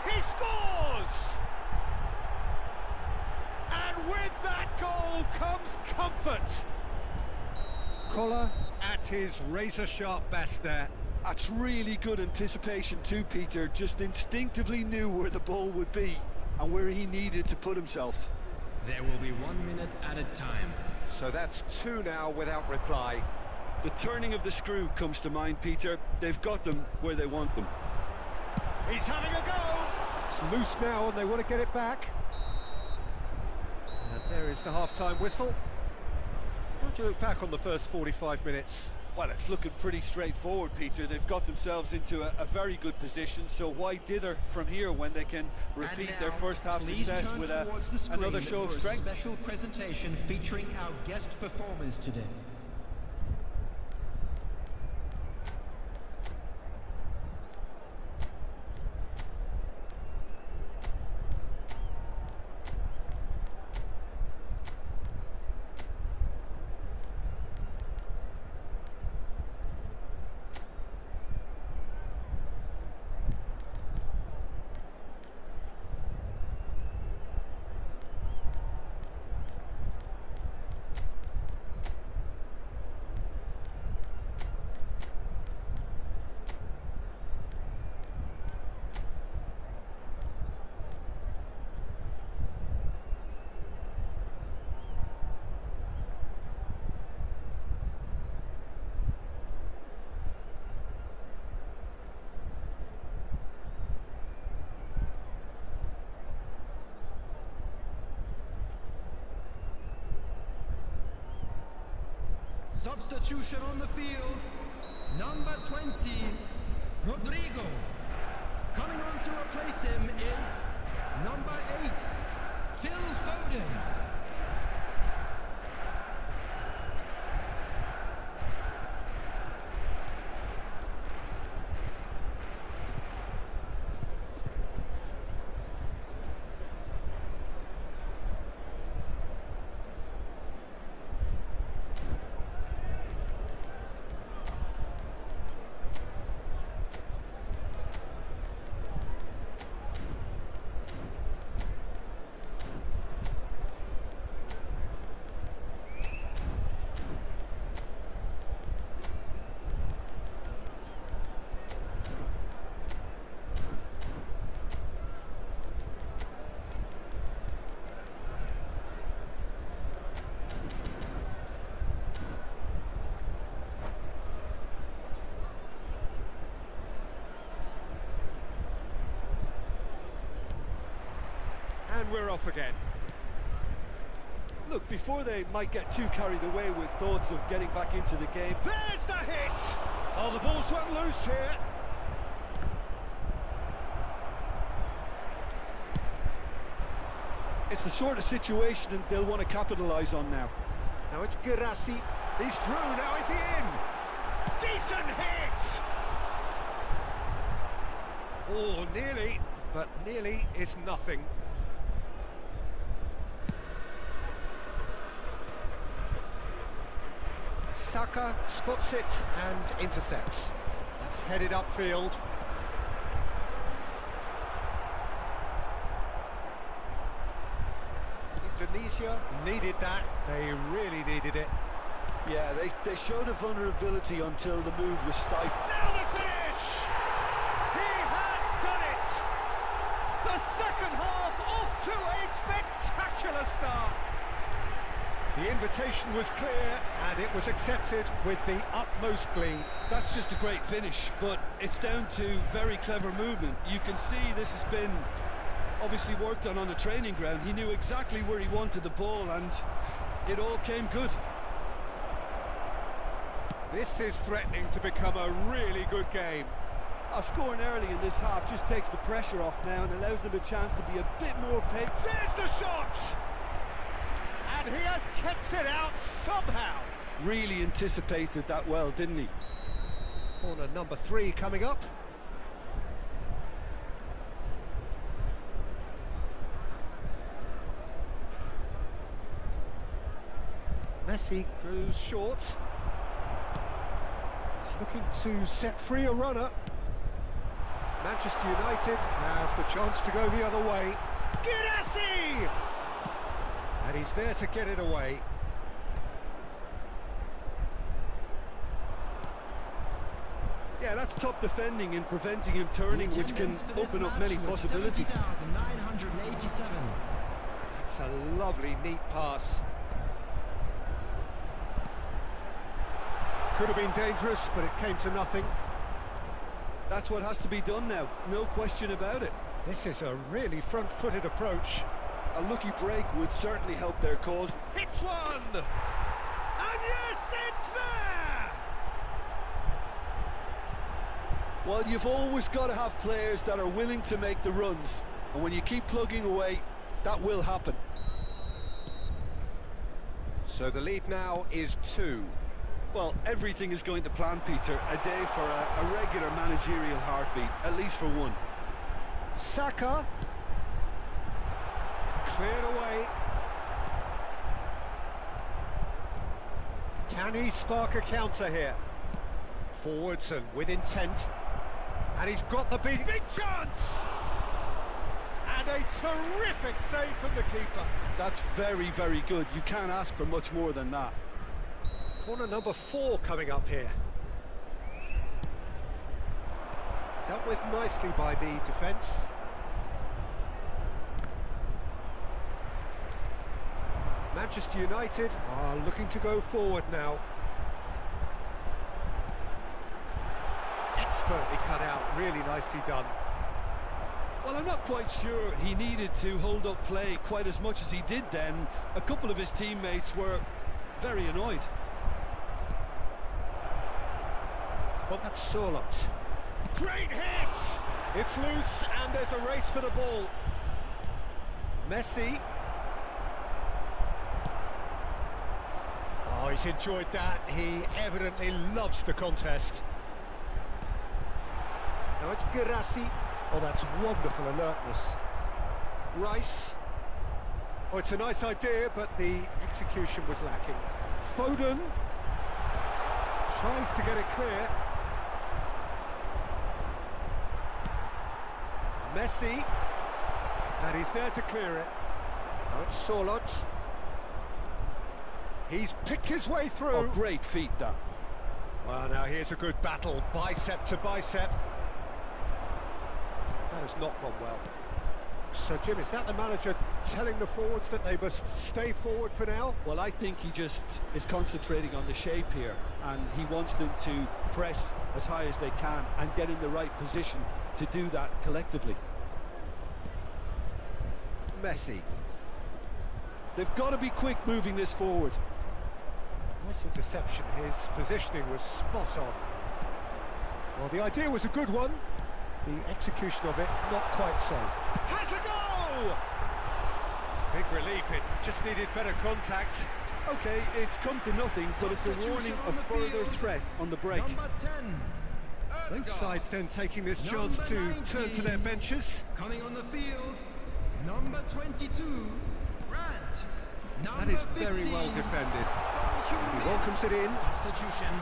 He scores! And with that goal comes comfort. Collar at his razor-sharp best there. That's really good anticipation too, Peter. Just instinctively knew where the ball would be and where he needed to put himself. There will be 1 minute at a time. So that's two now without reply. The turning of the screw comes to mind, Peter. They've got them where they want them. He's having a go! It's loose now and they want to get it back. And there is the half-time whistle. How do you look back on the first 45 minutes? Well, it's looking pretty straightforward, Peter. They've got themselves into a very good position, so why dither from here when they can repeat their first half success with another show of strength? Special presentation featuring our guest performers today. Substitution on the field, number 20, Rodrigo. Coming on to replace him is number 8, Phil Foden. And we're off again. Look, before they might get too carried away with thoughts of getting back into the game. There's the hit! Oh, the ball's run loose here. It's the sort of situation that they'll want to capitalise on now. Now it's Girassi. He's through, now is he in? Decent hit! Oh, nearly, but nearly is nothing. Saka spots it and intercepts. It's headed upfield. Indonesia needed that. They really needed it. Yeah, they showed a vulnerability until the move was stifled. Now the finish! He has done it! The second half off to a spectacular start. The invitation was clear, and it was accepted with the utmost glee. That's just a great finish, but it's down to very clever movement. You can see this has been obviously worked on the training ground. He knew exactly where he wanted the ball, and it all came good. This is threatening to become a really good game. Scoring early in this half just takes the pressure off now and allows them a chance to be a bit more patient. There's the shot! And he has kept it out somehow. Really anticipated that well, didn't he? Corner number 3 coming up. Messi goes short. He's looking to set free a runner. Manchester United have the chance to go the other way. Girassi! And he's there to get it away. Yeah, that's top defending and preventing him turning, which can open up many possibilities. 987. That's a lovely, neat pass. Could have been dangerous, but it came to nothing. That's what has to be done now, no question about it. This is a really front-footed approach. A lucky break would certainly help their cause. Hits one! And yes, it's there! Well, you've always got to have players that are willing to make the runs, and when you keep plugging away, that will happen. So the lead now is 2. Well, everything is going to plan, Peter. A day for a regular managerial heartbeat, at least for one. Saka. Cleared away. Can he spark a counter here? Forwards and with intent. And he's got the big chance! And a terrific save from the keeper. That's very, very good. You can't ask for much more than that. Corner number 4 coming up here. Dealt with nicely by the defence. Manchester United are looking to go forward now. Expertly cut out, really nicely done. Well, I'm not quite sure he needed to hold up play quite as much as he did then. A couple of his teammates were very annoyed. Well, that's Sorlot. Great hit! It's loose and there's a race for the ball. Messi. Oh, he's enjoyed that. He evidently loves the contest. Now it's Girassi. Oh, that's wonderful alertness. Rice. Oh, it's a nice idea, but the execution was lacking. Foden tries to get it clear. Messi, and he's there to clear it. Now it's Sorlot. He's picked his way through. Oh, great feat, that. Well, now here's a good battle, bicep to bicep. That has not gone well. So, Jim, is that the manager telling the forwards that they must stay forward for now? Well, I think he just is concentrating on the shape here, and he wants them to press as high as they can and get in the right position to do that collectively. Messi. They've got to be quick moving this forward. Nice interception. His positioning was spot on. Well, the idea was a good one. The execution of it, not quite so. Has a go! Big relief, it just needed better contact. Okay, it's come to nothing, but it's a warning of further threat on the break. Number 10. Both sides then taking this chance Number to 19. turn to their benches. Coming on the field, number 22, Grant. That is very well defended. He welcomes it in. Substitution.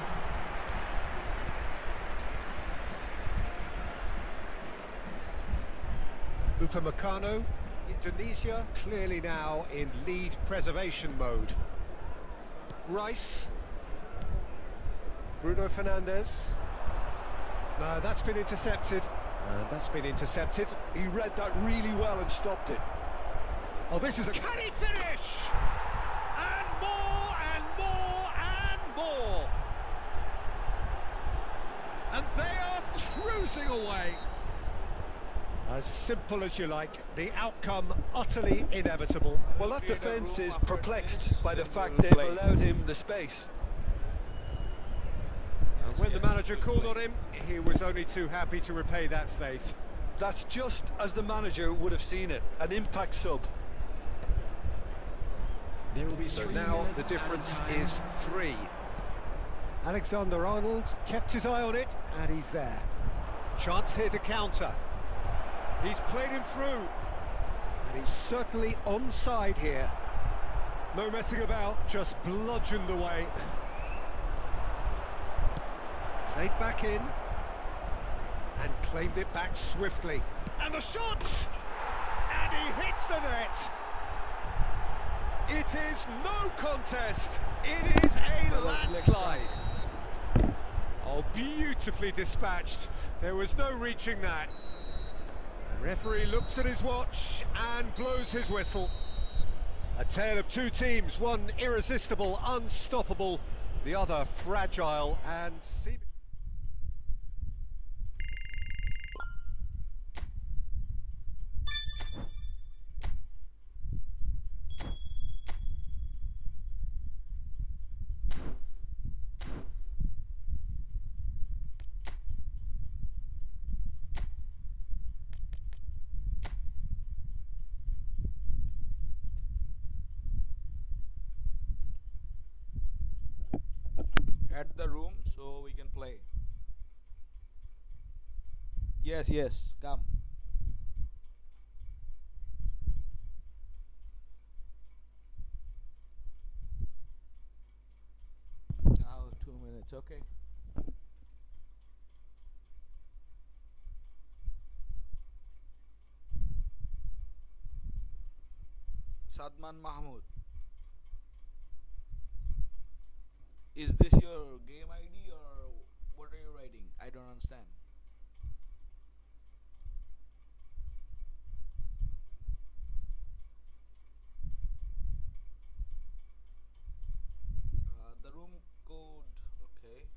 Upamecano, Indonesia, clearly now in lead preservation mode. Rice. Bruno Fernandes. No, that's been intercepted. That's been intercepted. He read that really well and stopped it. Oh, this is a... Can he finish? And more! And they are cruising away. As simple as you like, the outcome utterly inevitable. Well, that Create a defence room is after perplexed this, by the then fact we'll they've play. allowed him the space. And when the manager we'll called play. on him, he was only too happy to repay that faith. That's just as the manager would have seen it, an impact sub. There will be So 3 now minutes the difference added time. is 3. Alexander-Arnold kept his eye on it, and he's there. Chance here to counter. He's played him through. And he's certainly onside here. No messing about, just bludgeoned away. Played back in. And claimed it back swiftly. And the shot! And he hits the net! It is no contest. It is a landslide. Oh, beautifully dispatched. There was no reaching that. The referee looks at his watch and blows his whistle. A tale of two teams, one irresistible, unstoppable, the other fragile and seemingly... At the room so we can play. Yes, yes, come. Now 2 minutes, okay. Sadman Mahmood. Is this your game ID or what are you writing? I don't understand. The room code, okay.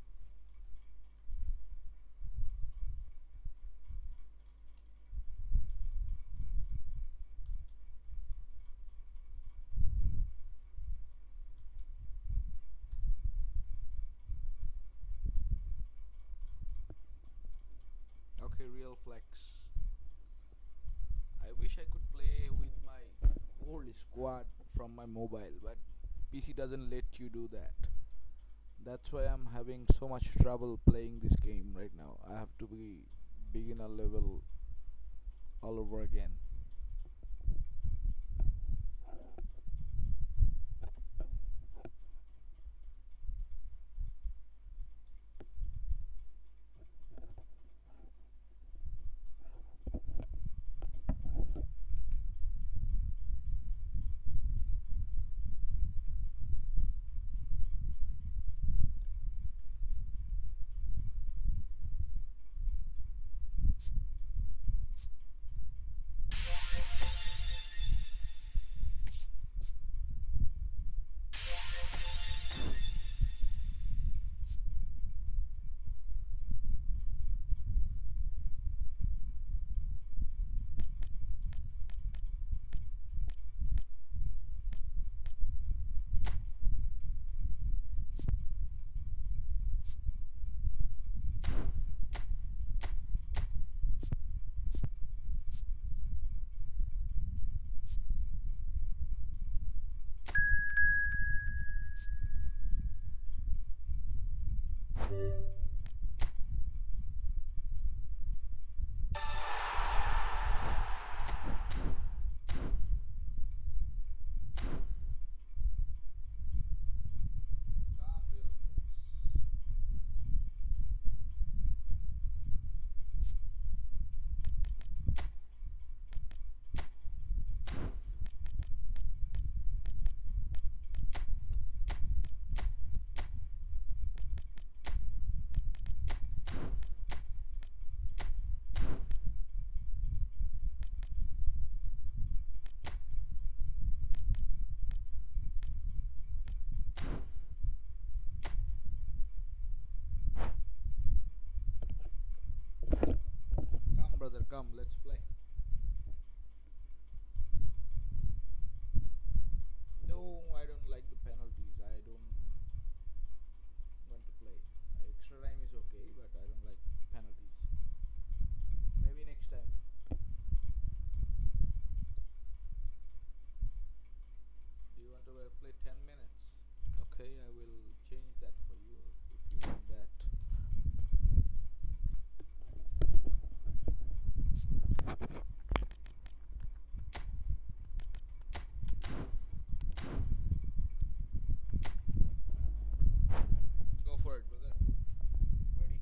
Okay, real flex. I wish I could play with my whole squad from my mobile, but PC doesn't let you do that. That's why I'm having so much trouble playing this game right now. I have to be beginner level all over again. Come, let's play. No, I don't like the penalties. I don't want to play. Extra time is okay, but I don't like penalties. Maybe next time. Do you want to play 10 minutes? Okay, I will change that for you if you want that. Go for it, brother. Ready?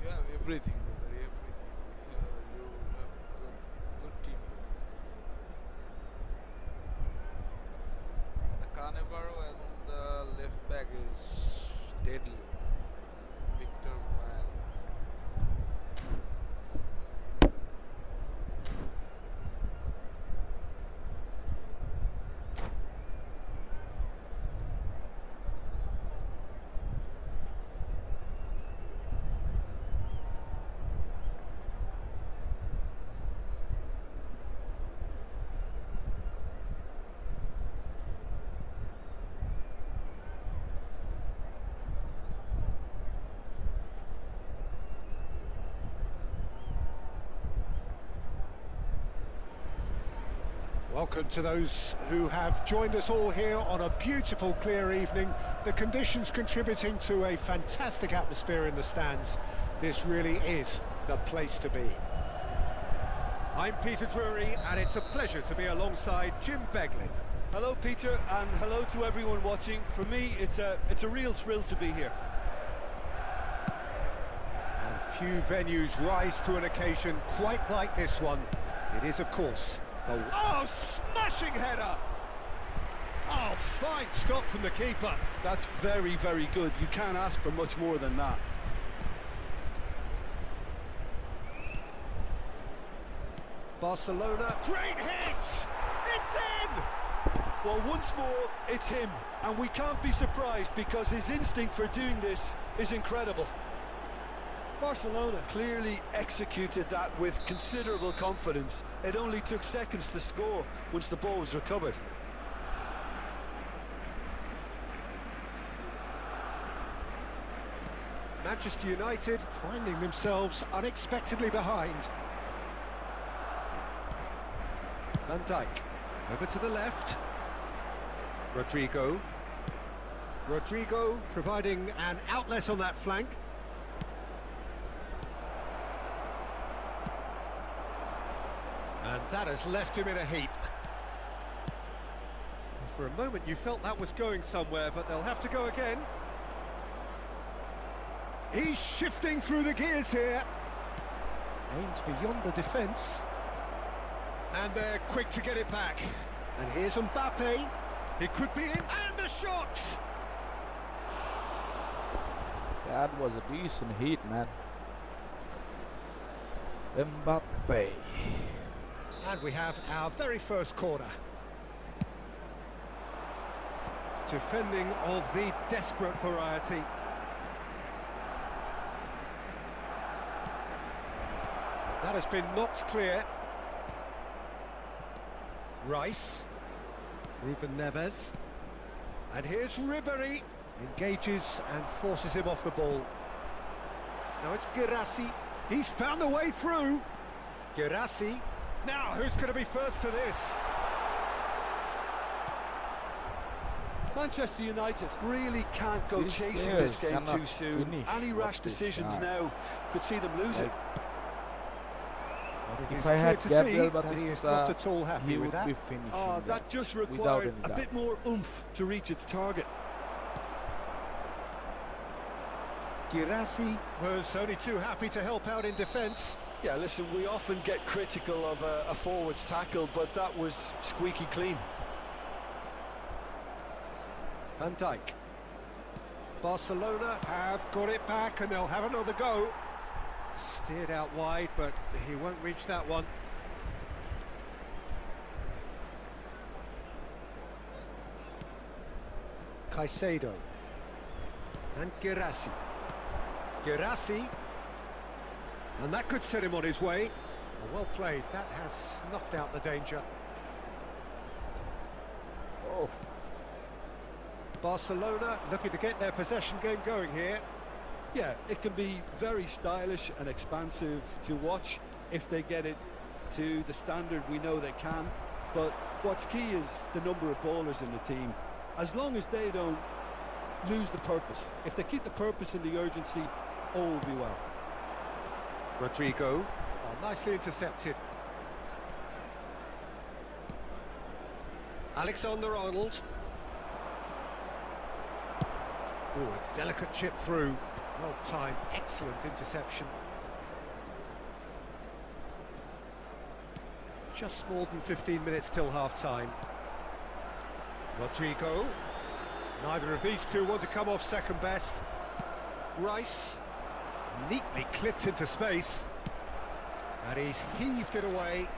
You have everything, brother. Everything. You have good team here. The Carnivoro and the left back is deadly. Victor Vile. Welcome to those who have joined us all here on a beautiful, clear evening. The conditions contributing to a fantastic atmosphere in the stands. This really is the place to be. I'm Peter Drury, and it's a pleasure to be alongside Jim Beglin. Hello, Peter, and hello to everyone watching. For me, it's a real thrill to be here. And few venues rise to an occasion quite like this one. It is, of course, the... Oh, smashing header! Oh, fine stop from the keeper. That's very, very good. You can't ask for much more than that. Barcelona, great hit! It's in! Well, once more, it's him, and we can't be surprised because his instinct for doing this is incredible. Barcelona clearly executed that with considerable confidence. It only took seconds to score once the ball was recovered. Manchester United finding themselves unexpectedly behind. Van Dijk, over to the left. Rodrigo providing an outlet on that flank. And that has left him in a heap. For a moment you felt that was going somewhere, but they'll have to go again. He's shifting through the gears here. Aims beyond the defence. And they're quick to get it back. And here's Mbappe. It could be in, and a shot! That was a decent hit, man. Mbappe. And we have our very first corner. Defending of the desperate variety. That has been knocked clear. Rice. Ruben Neves. And here's Ribéry. Engages and forces him off the ball. Now it's Guirassy. He's found a way through. Guirassy. Now, who's going to be first to this? Manchester United really can't go These chasing players this game cannot too soon. finish Any what rash they decisions start. now could see them lose it. But it If is I clear had to Gabriel see that he is not Batistuta, at all happy he with would that. be finishing Oh, that just required without any a bit doubt. more oomph to reach its target. Guirassy was only too happy to help out in defence. Yeah, listen, we often get critical of a forward's tackle, but that was squeaky clean. Van Dijk. Barcelona have got it back and they'll have another go. Steered out wide, but he won't reach that one. Caicedo. And Guirassy. Guirassy. And that could set him on his way. Well played, that has snuffed out the danger. Oh, Barcelona looking to get their possession game going here. Yeah, it can be very stylish and expansive to watch if they get it to the standard we know they can. But what's key is the number of ballers in the team. As long as they don't lose the purpose, if they keep the purpose and the urgency, all will be well. Rodrigo, nicely intercepted. Alexander-Arnold. Oh, a delicate chip through. Well timed, excellent interception. Just more than 15 minutes till half-time. Rodrigo. Neither of these two want to come off second best. Rice. Neatly clipped into space. And he's heaved it away.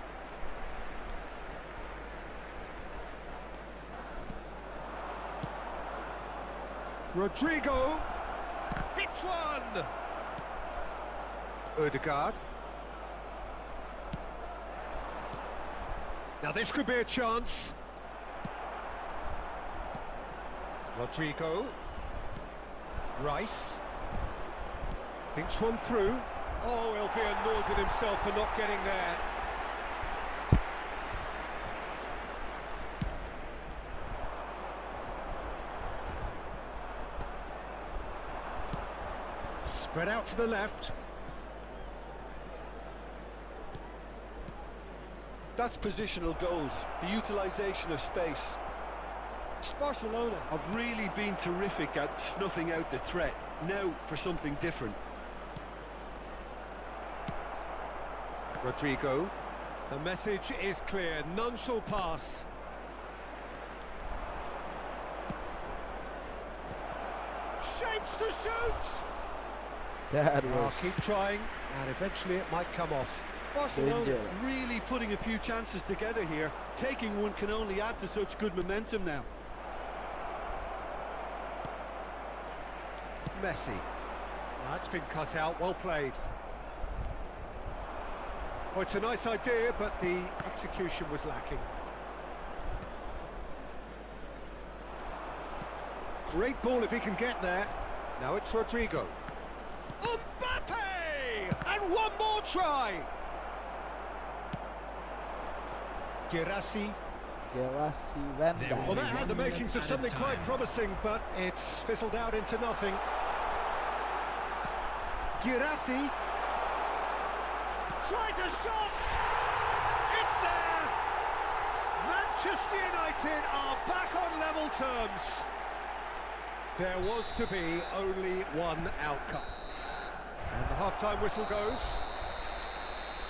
Rodrigo hits one! Ødegaard. Now this could be a chance. Rodrigo. Rice. Thinks one through. Oh, he'll be annoyed with himself for not getting there. Spread out to the left. That's positional gold, the utilisation of space. Barcelona have really been terrific at snuffing out the threat. Now for something different. Rodrigo. The message is clear, none shall pass. Shapes to shoot! that was Keep trying, and eventually it might come off. Barcelona Danger. really putting a few chances together here. Taking one can only add to such good momentum now. Messi. That's been cut out, well played. Oh, it's a nice idea, but the execution was lacking. Great ball if he can get there. Now it's Rodrigo. Mbappe! And one more try! Guirassy. Guirassy, Van Dijk. Well, that had the makings of something quite promising, but it's fizzled out into nothing. Guirassy tries a shot! It's there! Manchester United are back on level terms. There was to be only one outcome. And the half-time whistle goes.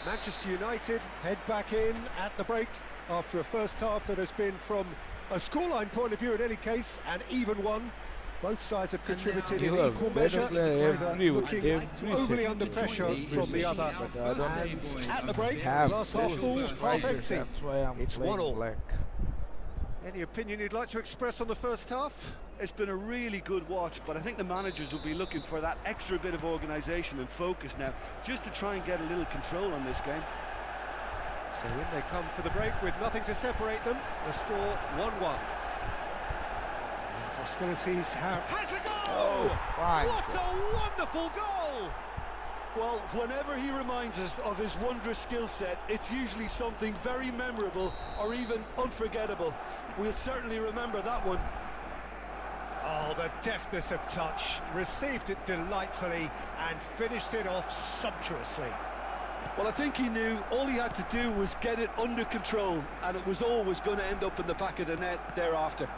Manchester United head back in at the break after a first half that has been, from a scoreline point of view in any case, an even one. Both sides have contributed in equal measure, neither looking overly under pressure from the other. And at the break, glass half full, half empty. That's why I'm It's playing 1-1. black. Any opinion you'd like to express on the first half? It's been a really good watch, but I think the managers will be looking for that extra bit of organisation and focus now, just to try and get a little control on this game. So in they come for the break with nothing to separate them. The score 1-1. Hostilities have... Has a goal! Oh, fine. What a wonderful goal! Well, whenever he reminds us of his wondrous skill set, it's usually something very memorable or even unforgettable. We'll certainly remember that one. Oh, the deftness of touch. Received it delightfully and finished it off sumptuously. Well, I think he knew all he had to do was get it under control, and it was always going to end up in the back of the net thereafter.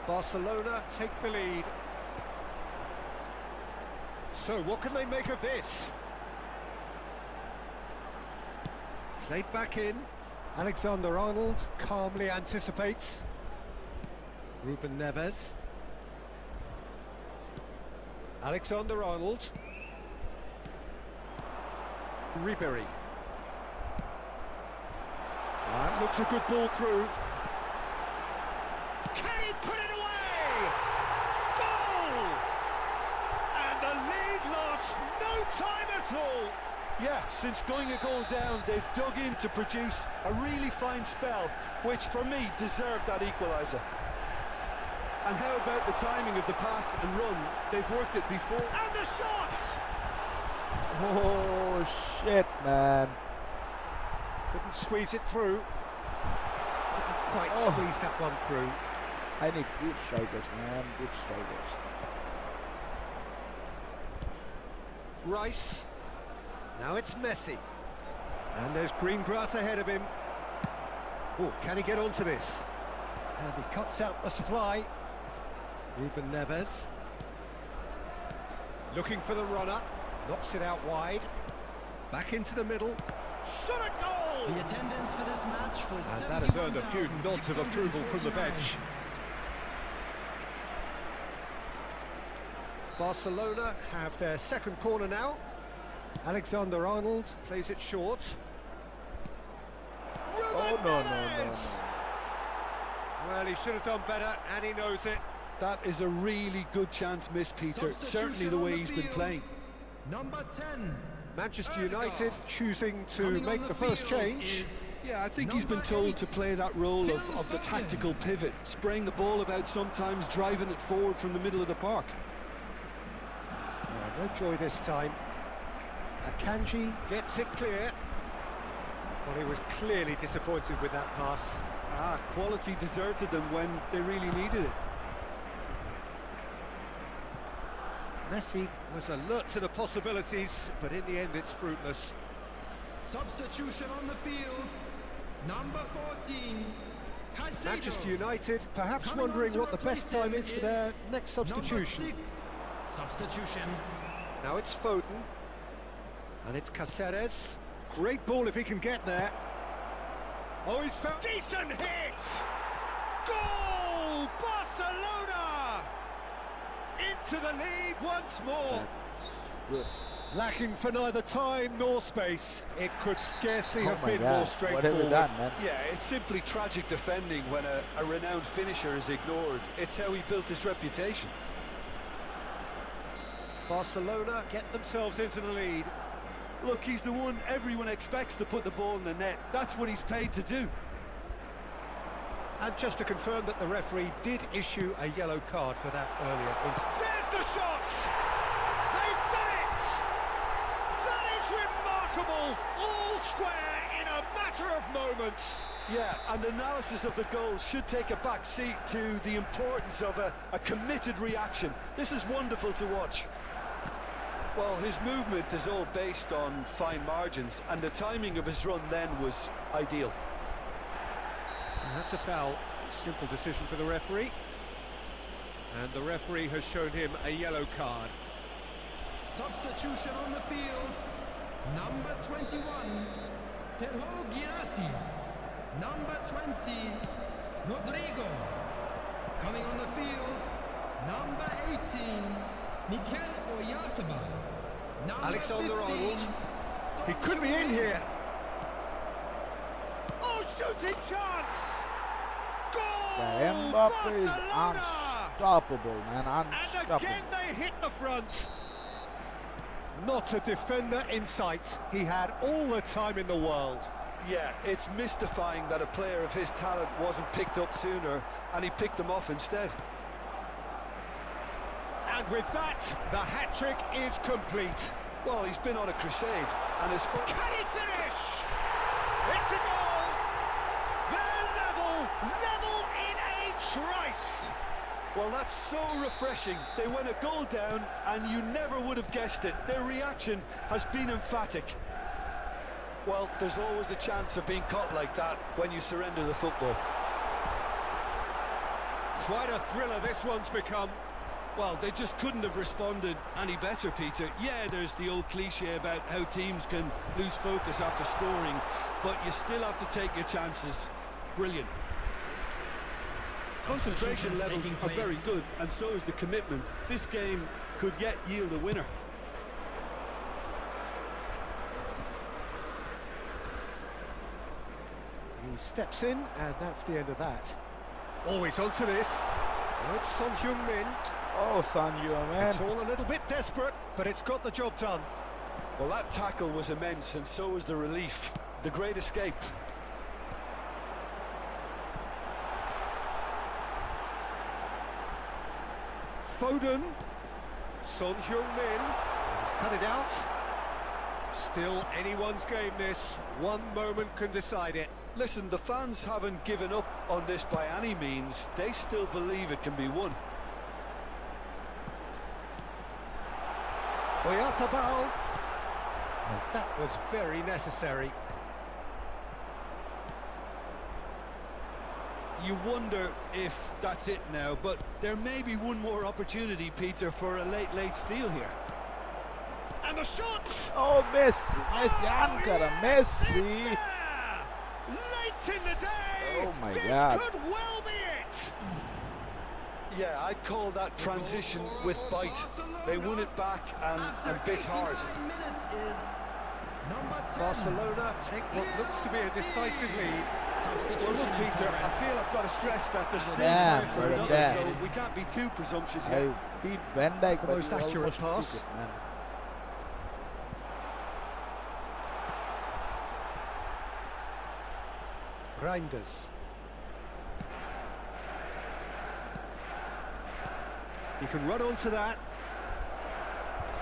Barcelona take the lead. So what can they make of this? Played back in. Alexander-Arnold calmly anticipates. Ruben Neves. Alexander-Arnold. Ribéry. That looks a good ball through. Can he put it away? Goal! And the lead lost no time at all. Yeah, since going a goal down, they've dug in to produce a really fine spell, which for me deserved that equaliser. And how about the timing of the pass and run? They've worked it before. And the shots! Oh shit, man. Couldn't squeeze it through. Couldn't quite squeeze that one through. I need good strikers, man. Good strikers. Rice. Now it's Messi. And there's green grass ahead of him. Oh, can he get onto this? And he cuts out the supply. Ruben Neves. Looking for the runner. Knocks it out wide. Back into the middle. Shot a goal! The attendance for this match was And that has earned a few nods of approval from the bench. Barcelona have their second corner now. Alexander-Arnold plays it short. Ruben Neves! Well, he should have done better, and he knows it. That is a really good chance missed, Peter. Certainly the way he's been playing. Number 10. Manchester United choosing to make the first change. Yeah, I think he's been told to play that role of the tactical pivot, spraying the ball about sometimes, driving it forward from the middle of the park. No joy this time. Akanji gets it clear. Well, he was clearly disappointed with that pass. Quality deserted them when they really needed it. Messi was alert to the possibilities, but in the end it's fruitless. Substitution on the field. Number 14. Caicedo. Manchester United perhaps wondering what the best time is for their next substitution. Number 6. Substitution. Now it's Foden. And it's Cáceres. Great ball if he can get there. Oh, he's found... Decent hit! Goal! Barcelona! Into the lead once more. Good. Lacking for neither time nor space. It could scarcely have my been God. more straightforward. What have you done, man? Yeah, it's simply tragic defending when a renowned finisher is ignored. It's how he built his reputation. Barcelona get themselves into the lead. Look, he's the one everyone expects to put the ball in the net. That's what he's paid to do. And just to confirm that the referee did issue a yellow card for that earlier incident. There's the shot! They've done it! That is remarkable! All square in a matter of moments. Yeah, and analysis of the goal should take a back seat to the importance of a committed reaction. This is wonderful to watch. Well, his movement is all based on fine margins, and the timing of his run then was ideal. And that's a foul. Simple decision for the referee. And the referee has shown him a yellow card. Substitution on the field. Number 21, Terho Girassi. Number 20, Rodrigo. Coming on the field, number 18, Mikel Oyarzabal. Number Alexander-Arnold. 15, He could be in here. Oh, shooting chance! Goal! Mbappe is Barcelona! unstoppable, man, And unstoppable. again they hit the front. Not a defender in sight. He had all the time in the world. Yeah, it's mystifying that a player of his talent wasn't picked up sooner, and he picked them off instead. And with that, the hat-trick is complete. Well, he's been on a crusade, and his... Can he finish? It's a goal! They're level in a trice. Well, that's so refreshing. They went a goal down, and you never would have guessed it. Their reaction has been emphatic. Well, there's always a chance of being caught like that when you surrender the football. Quite a thriller this one's become. Well, they just couldn't have responded any better, Peter. Yeah, there's the old cliche about how teams can lose focus after scoring, but you still have to take your chances. Brilliant. Concentration levels are very good, and so is the commitment. This game could yet yield a winner. He steps in, and that's the end of that. Always onto this. Oh, it's Son Heung-min. Oh, Son Heung-min. It's all a little bit desperate, but it's got the job done. Well, that tackle was immense, and so was the relief. The great escape. Foden. Son Heung-min. He's cut it out. Still anyone's game this. One moment can decide it. Listen, the fans haven't given up on this by any means. They still believe it can be won. Oyarzabal. And that was very necessary. You wonder if that's it now, but there may be one more opportunity, Peter, for a late steal here. And the shot! Oh, Messi, Ankara, Messi. It's there! Late in the day! Oh my this God. could well be it! Yeah, I'd call that transition with bite. They won it back and bit hard. minutes is number 10. Barcelona take what looks to be a decisive lead. Well, look, Peter, I feel I've got to stress that there's still Damn, time for brother, another, damn. so we can't be too presumptuous here. I beat Van Dijk, The but most you accurate almost pass. took it, man. Reinders. He can run onto that.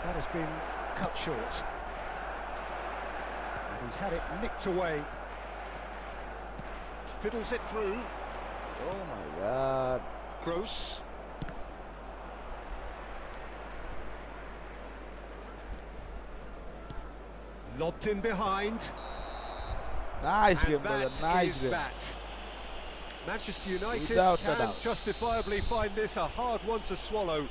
That has been cut short. And he's had it nicked away. Fiddles it through. Oh my God. Gross. Lobbed in behind. Nice And game, brother. that Nice is game. that. Manchester United Without a can doubt. justifiably find this a hard one to swallow.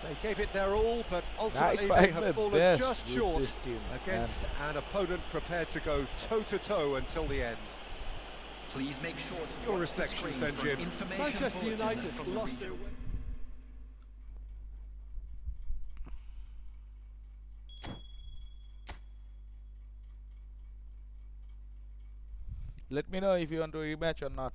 They gave it their all, but ultimately tried they my have fallen best just with short this team, against an opponent prepared to go toe-to-toe until the end. Please make sure to Your watch the reflections screen then, for an Jim. information Manchester bulletin United from the lost their region. way. Let me know if you want to rematch or not.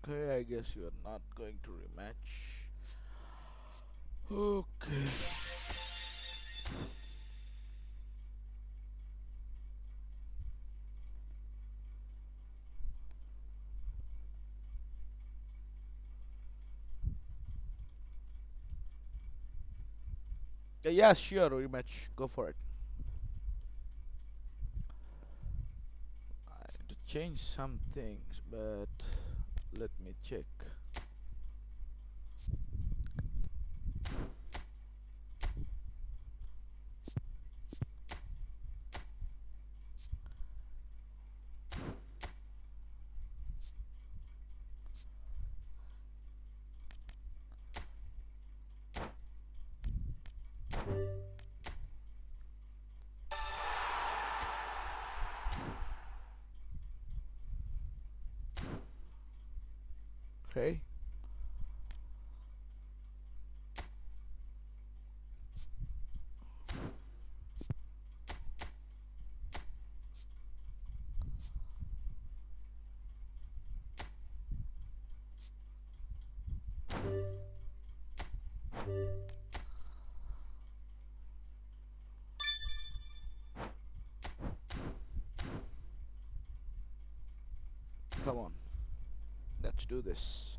Okay, I guess you are not going to rematch. Okay. Yeah, sure, rematch. Go for it. I need to change some things, but let me check. Okay. Come on, let's do this.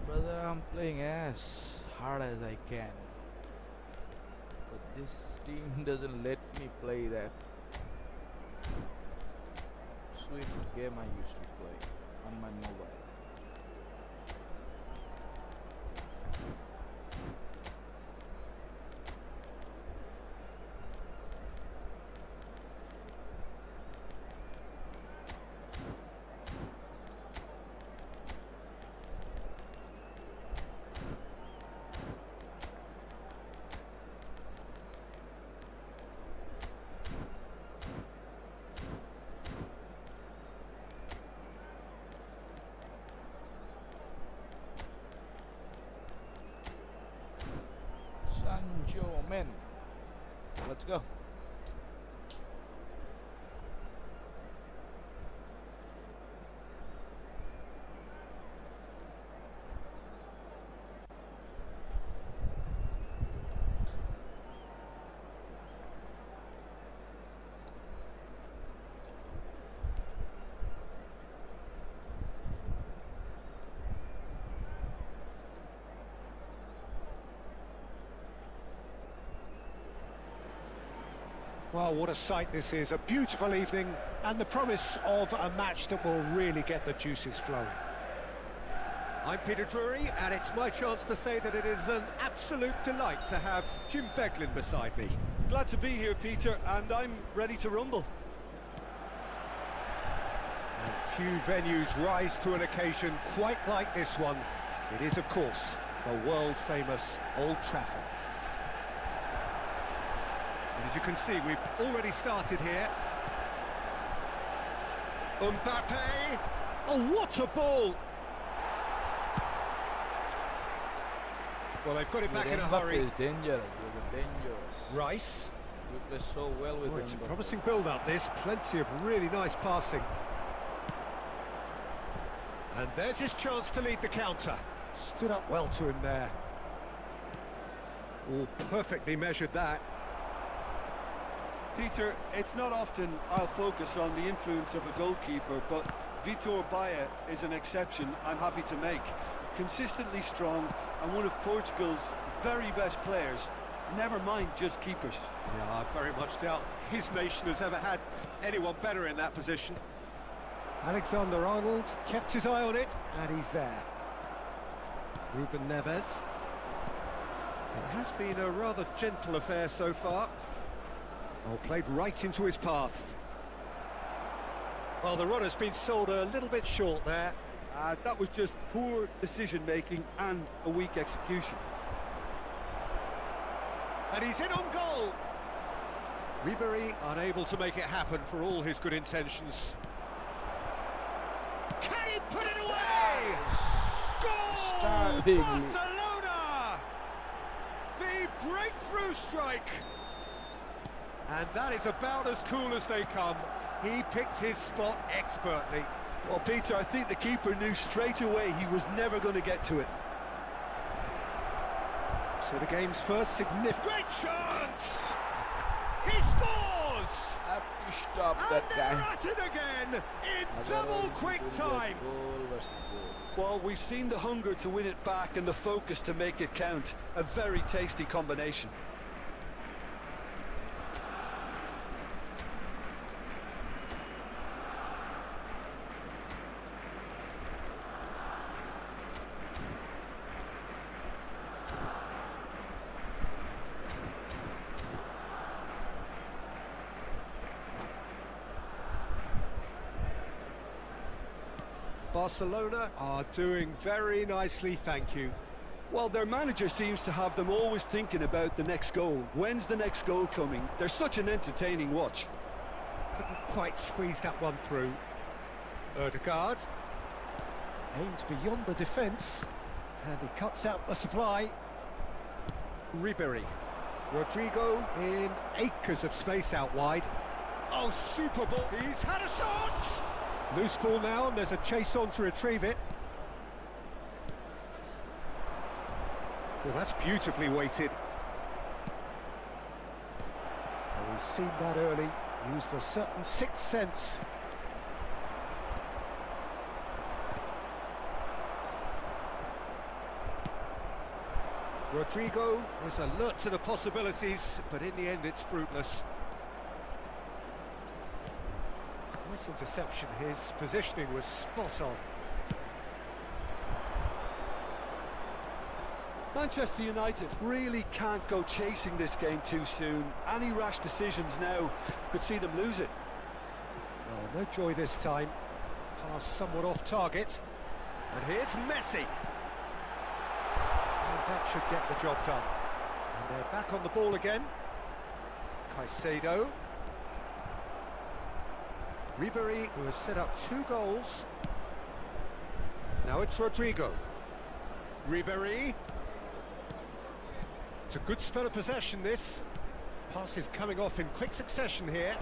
Brother, I'm playing as hard as I can, but this team doesn't let me play that swift game I used to play on my mobile. Men, let's go. Well, what a sight this is. A beautiful evening and the promise of a match that will really get the juices flowing. I'm Peter Drury, and it's my chance to say that it is an absolute delight to have Jim Beglin beside me. Glad to be here, Peter, and I'm ready to rumble. And few venues rise to an occasion quite like this one. It is, of course, the world-famous Old Trafford. And as you can see, we've already started here. Mbappe! Oh, what a ball! Well, they've got it back in a hurry. Is dangerous. Dangerous. Rice. You play so well with It's a promising build-up, this. Plenty of really nice passing. And there's his chance to lead the counter. Stood up well to him there. Oh, perfectly measured that. Peter, it's not often I'll focus on the influence of a goalkeeper, but Vitor Baia is an exception I'm happy to make. Consistently strong and one of Portugal's very best players. never mind just keepers. Yeah, I very much doubt his nation has ever had anyone better in that position. Alexander-Arnold kept his eye on it, and he's there. Ruben Neves. It has been a rather gentle affair so far. Oh, played right into his path. Well, the run has been sold a little bit short there. That was just poor decision-making and a weak execution. And he's in on goal. Ribéry unable to make it happen for all his good intentions. Can he put it away? Goal! Barcelona! The breakthrough strike. And that is about as cool as they come. He picked his spot expertly. Well, Peter, I think the keeper knew straight away he was never going to get to it. So the game's first significant... Great chance! He scores! Happy stop that and guy. they're at it again in double quick time. Goal versus goal. Well, we've seen the hunger to win it back and the focus to make it count. A very tasty combination. Barcelona are doing very nicely, thank you. Well, their manager seems to have them always thinking about the next goal. When's the next goal coming? They're such an entertaining watch. Couldn't quite squeeze that one through. Ødegaard aims beyond the defence, and he cuts out the supply. Ribéry. Rodrigo in acres of space out wide. Oh, super ball! He's had a shot! Loose ball now, and there's a chase on to retrieve it. Well, that's beautifully weighted. Well, he's seen that early, used a certain sixth sense. Rodrigo is alert to the possibilities, but in the end it's fruitless. Nice interception, his positioning was spot on. Manchester United really can't go chasing this game too soon. Any rash decisions now could see them lose it. Well, no joy this time. Pass somewhat off target. And here's Messi. And that should get the job done. And they're back on the ball again. Caicedo. Ribéry, who has set up 2 goals. Now it's Rodrigo. Ribéry. It's a good spell of possession, this. Pass is coming off in quick succession here.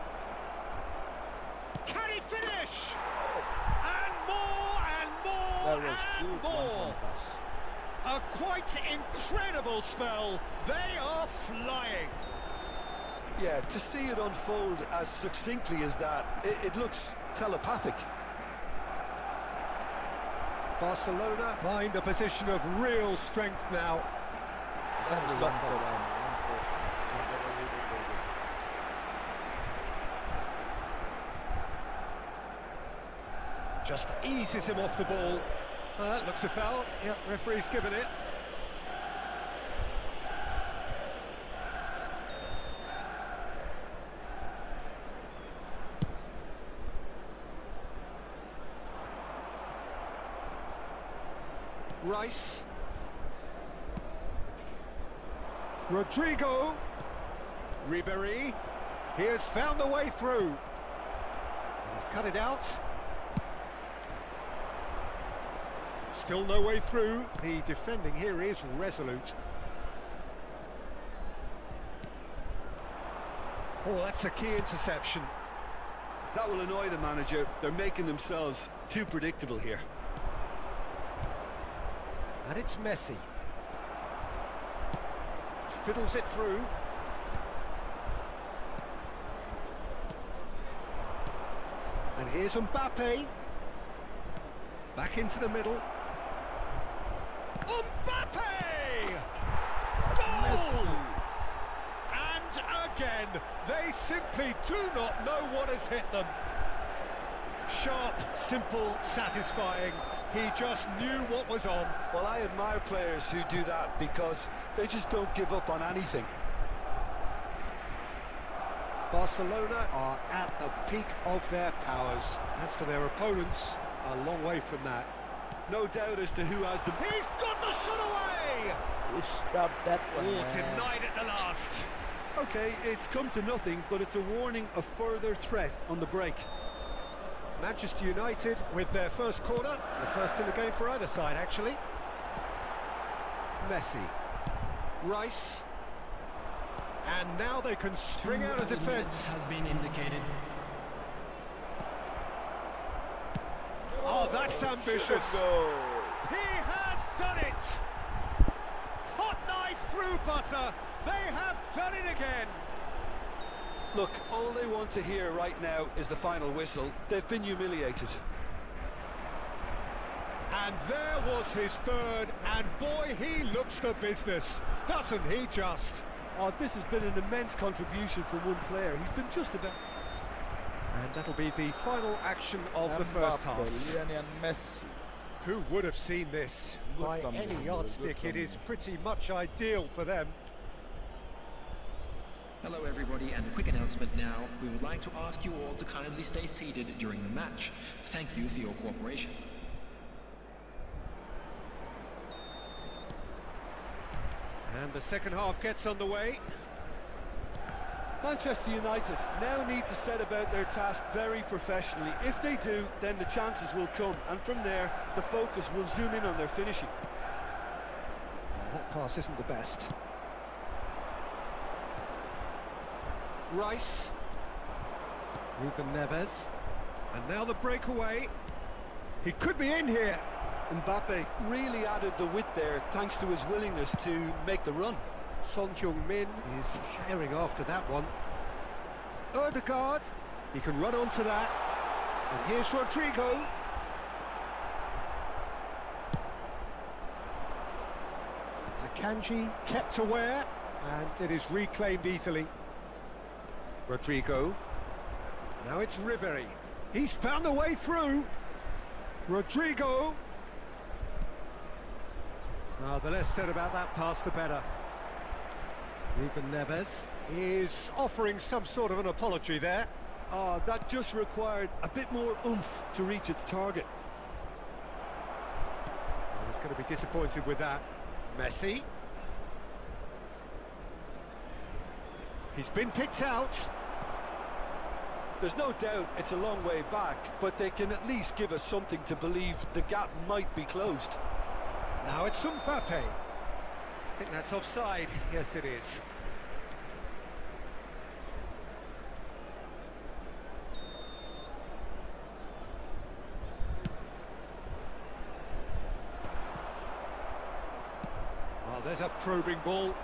Can he finish? And more, and more, That was and good more. pass. A quite incredible spell. They are flying. Yeah, to see it unfold as succinctly as that, it looks telepathic. Barcelona find a position of real strength now. That was done for them. Just eases him off the ball. That looks a foul. Yep, referee's given it. Rice. Rodrigo. Ribéry. He has found the way through. He's cut it out. Still no way through. The defending here is resolute. Oh, that's a key interception. That will annoy the manager. They're making themselves too predictable here. And it's Messi. Fiddles it through. And here's Mbappe. Back into the middle. Mbappe! Goal! again. They simply do not know what has hit them. Sharp, simple, satisfying. He just knew what was on. Well, I admire players who do that because they just don't give up on anything. Barcelona are at the peak of their powers. As for their opponents, a long way from that. No doubt as to who has the... He's got the shot away! You stopped that one, Oh, man. denied at the last. Okay, it's come to nothing, but it's a warning of further threat on the break. Manchester United with their first corner, the first in the game for either side, actually. Messi. Rice. And now they can spring out of defence. Has been indicated. Oh, that's ambitious. He has done it. Hot knife through butter. They have done it again. Look, all they want to hear right now is the final whistle. They've been humiliated. And there was his third, and boy, he looks the business, doesn't he just? Oh, this has been an immense contribution from one player. He's been just about... And that'll be the final action of the first half. Lionel Messi. Who would have seen this? Good By comeback, any yardstick, good it is comeback. pretty much ideal for them. Hello everybody, and a quick announcement now. We would like to ask you all to kindly stay seated during the match. Thank you for your cooperation. And the second half gets underway. Manchester United now need to set about their task very professionally. If they do, then the chances will come, and from there, the focus will zoom in on their finishing. That pass isn't the best. Rice. Ruben Neves. And now the breakaway. He could be in here. Mbappe really added the width there thanks to his willingness to make the run. Son Heung-min is herring after that one. Ødegaard, he can run onto that. And here's Rodrigo. Akanji kept aware, and it is reclaimed easily. Rodrigo. Now it's Ribery. He's found a way through. Rodrigo. The less said about that pass, the better. Ruben Neves is offering some sort of an apology there. That just required a bit more oomph to reach its target. He's going to be disappointed with that. Messi. He's been picked out. There's no doubt it's a long way back, but they can at least give us something to believe the gap might be closed. Now it's Mbappe. I think that's offside. Yes, it is. Well, there's a probing ball.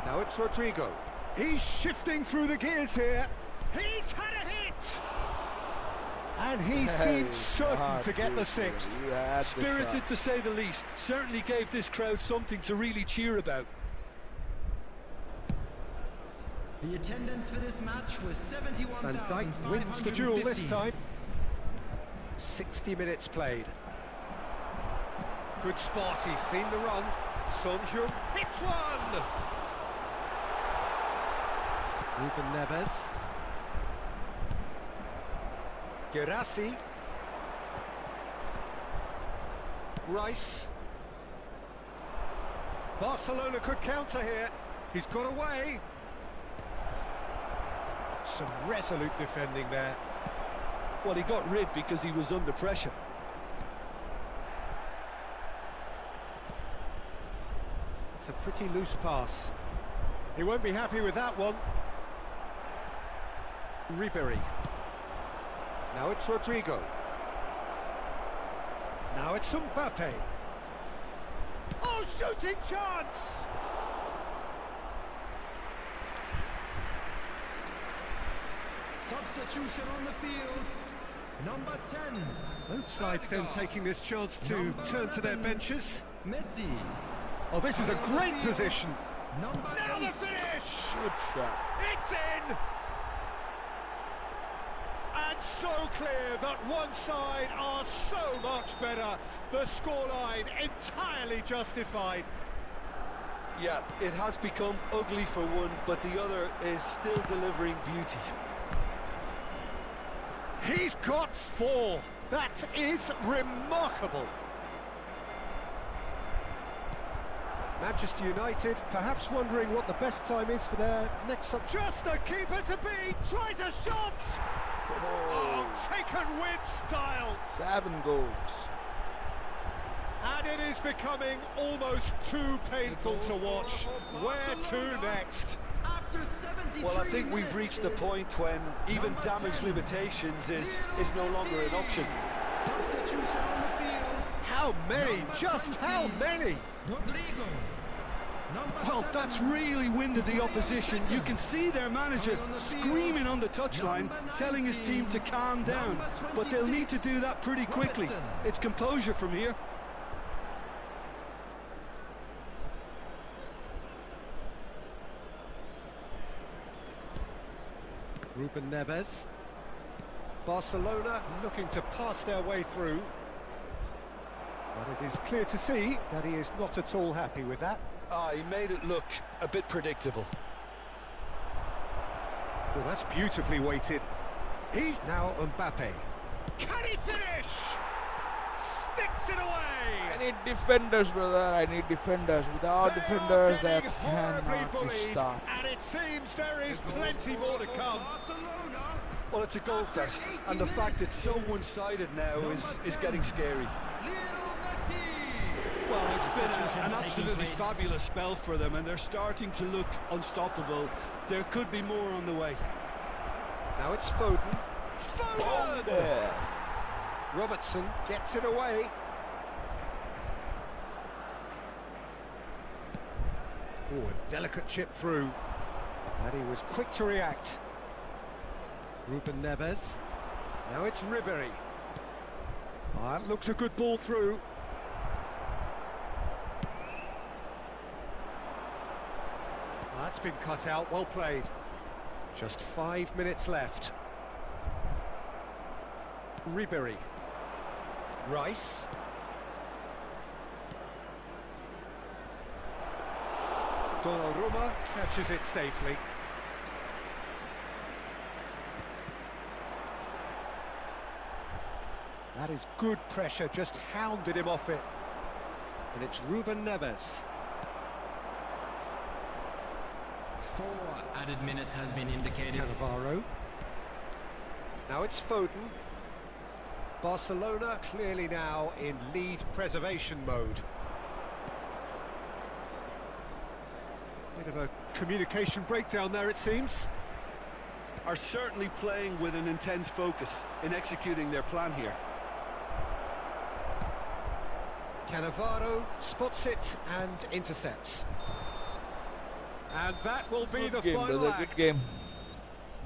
Now it's Rodrigo. He's shifting through the gears here. He's had a hit! And he seemed certain to get the sixth. Spirited to say the least. Certainly gave this crowd something to really cheer about. The attendance for this match was 71,550. Van Dijk wins the duel this time. 60 minutes played. Good spot, he's seen the run. Son Heung hits one! Ruben Neves. Gerassi. Rice. Barcelona could counter here. He's got away. Some resolute defending there. Well, he got rid because he was under pressure. It's a pretty loose pass. He won't be happy with that one. Ribery. Now it's Rodrigo. Now it's Mbappe. Oh, shooting chance! Substitution on the field. Number 10. Both sides then taking this chance to turn to their benches. Messi. Oh, this is a great position. Now the finish! Good shot. It's in! And so clear that one side are so much better. The scoreline entirely justified. Yeah, it has become ugly for one, but the other is still delivering beauty. He's got 4. That is remarkable. Manchester United perhaps wondering what the best time is for their next sub. Just the keeper to beat. Tries a shot. Oh, taken with style. 7 goals. And it is becoming almost too painful to watch. Where to next? Well, I think we've reached the point when even damage limitations is no longer an option. How many? Just how many? Well, that's really winded the opposition. You can see their manager screaming on the touchline, telling his team to calm down. But they'll need to do that pretty quickly. It's composure from here. Ruben Neves. Barcelona looking to pass their way through. But it is clear to see that he is not at all happy with that. He made it look a bit predictable. Well, that's beautifully weighted. He's now Mbappe. Can he finish? Sticks it away! I need defenders, brother. I need defenders. Without defenders, that cannot be stopped. And it seems there is plenty more to come. Well, it's a goal fest, and the fact it's so one-sided now is getting scary. Well, it's been an absolutely fabulous spell for them, and they're starting to look unstoppable. There could be more on the way. Now it's Foden. Foden! Robertson gets it away. Oh, a delicate chip through. And he was quick to react. Ruben Neves. Now it's Ribery. That looks a good ball through. That's been cut out, well played. Just 5 minutes left. Ribery. Rice. Donnarumma catches it safely. That is good pressure, just hounded him off it. And it's Ruben Neves. 4 added minutes has been indicated. Cannavaro. Now it's Foden. Barcelona clearly now in lead preservation mode. Bit of a communication breakdown there, it seems. Are certainly playing with an intense focus in executing their plan here. Cannavaro spots it and intercepts. And that will be the final act. Good game.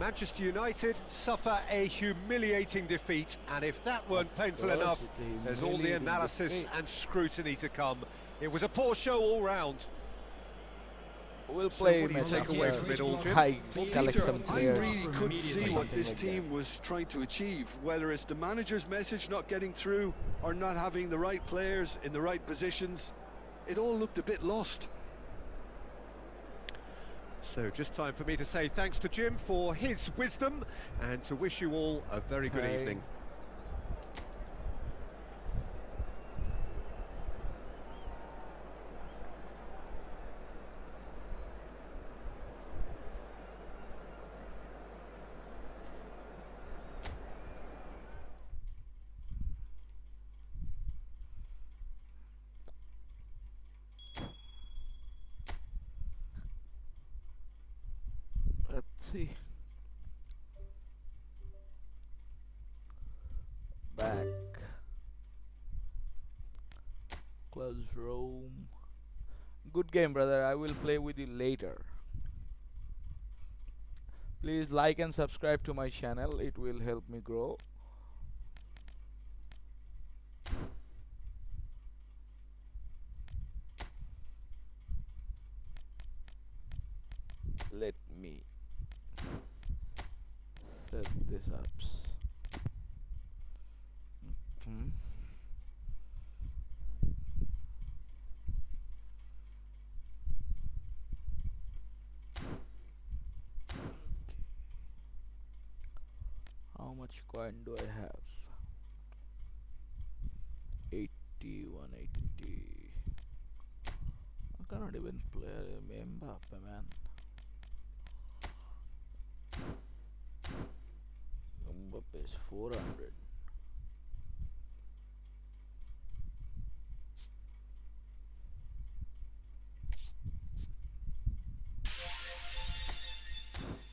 Manchester United suffer a humiliating defeat, and if that weren't painful enough, there's all the analysis and scrutiny to come. It was a poor show all round. We'll play what do you take away from it all, Jim? High Well, collect Peter, some I players. really couldn't see what this like team was trying to achieve, whether it's the manager's message not getting through or not having the right players in the right positions. It all looked a bit lost. So just time for me to say thanks to Jim for his wisdom and to wish you all a very good evening. Let's see. Back. Close room. Good game, brother. I will play with you later. Please like and subscribe to my channel. It will help me grow. Let me set this up. Hmm. How much coin do I have? 80, 180. I cannot even play Mbappe, man. Mbappe is 400.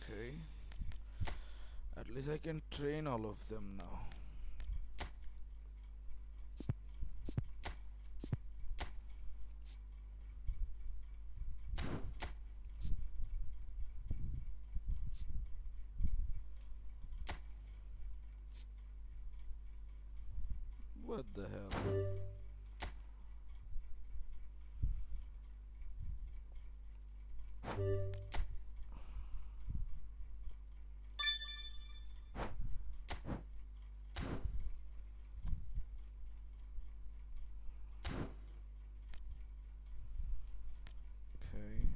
Okay. At least I can train all of them now. What the hell? Okay.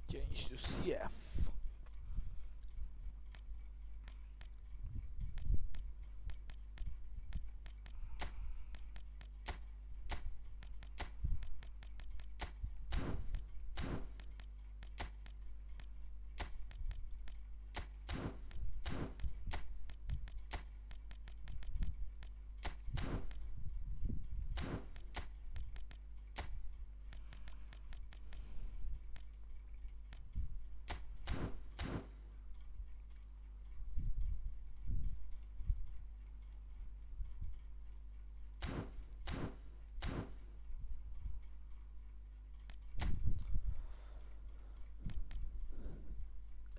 Change to CF.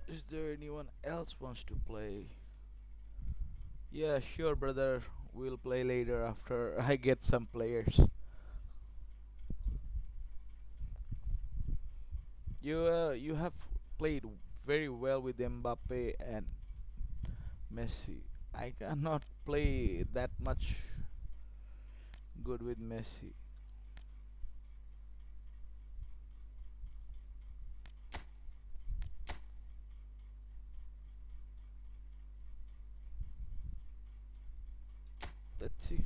Is there anyone else wants to play? Yeah, sure, brother. We'll play later after I get some players. You have played very well with Mbappe and Messi. I cannot play that much good with Messi. Let's see.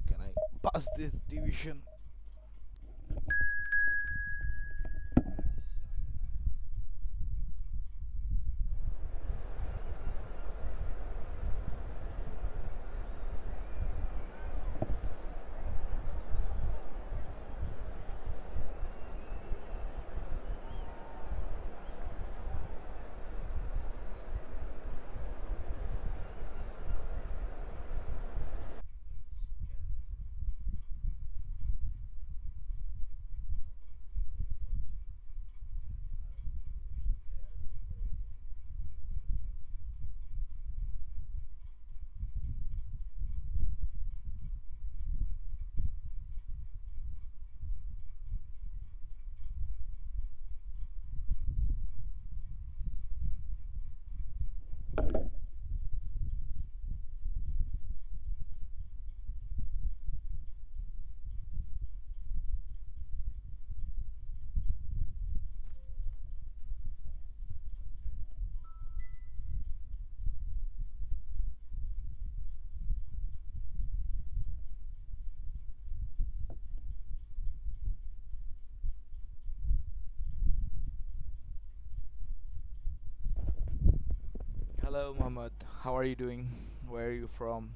Can I pass this division? Hello, Mohammed. How are you doing? Where are you from?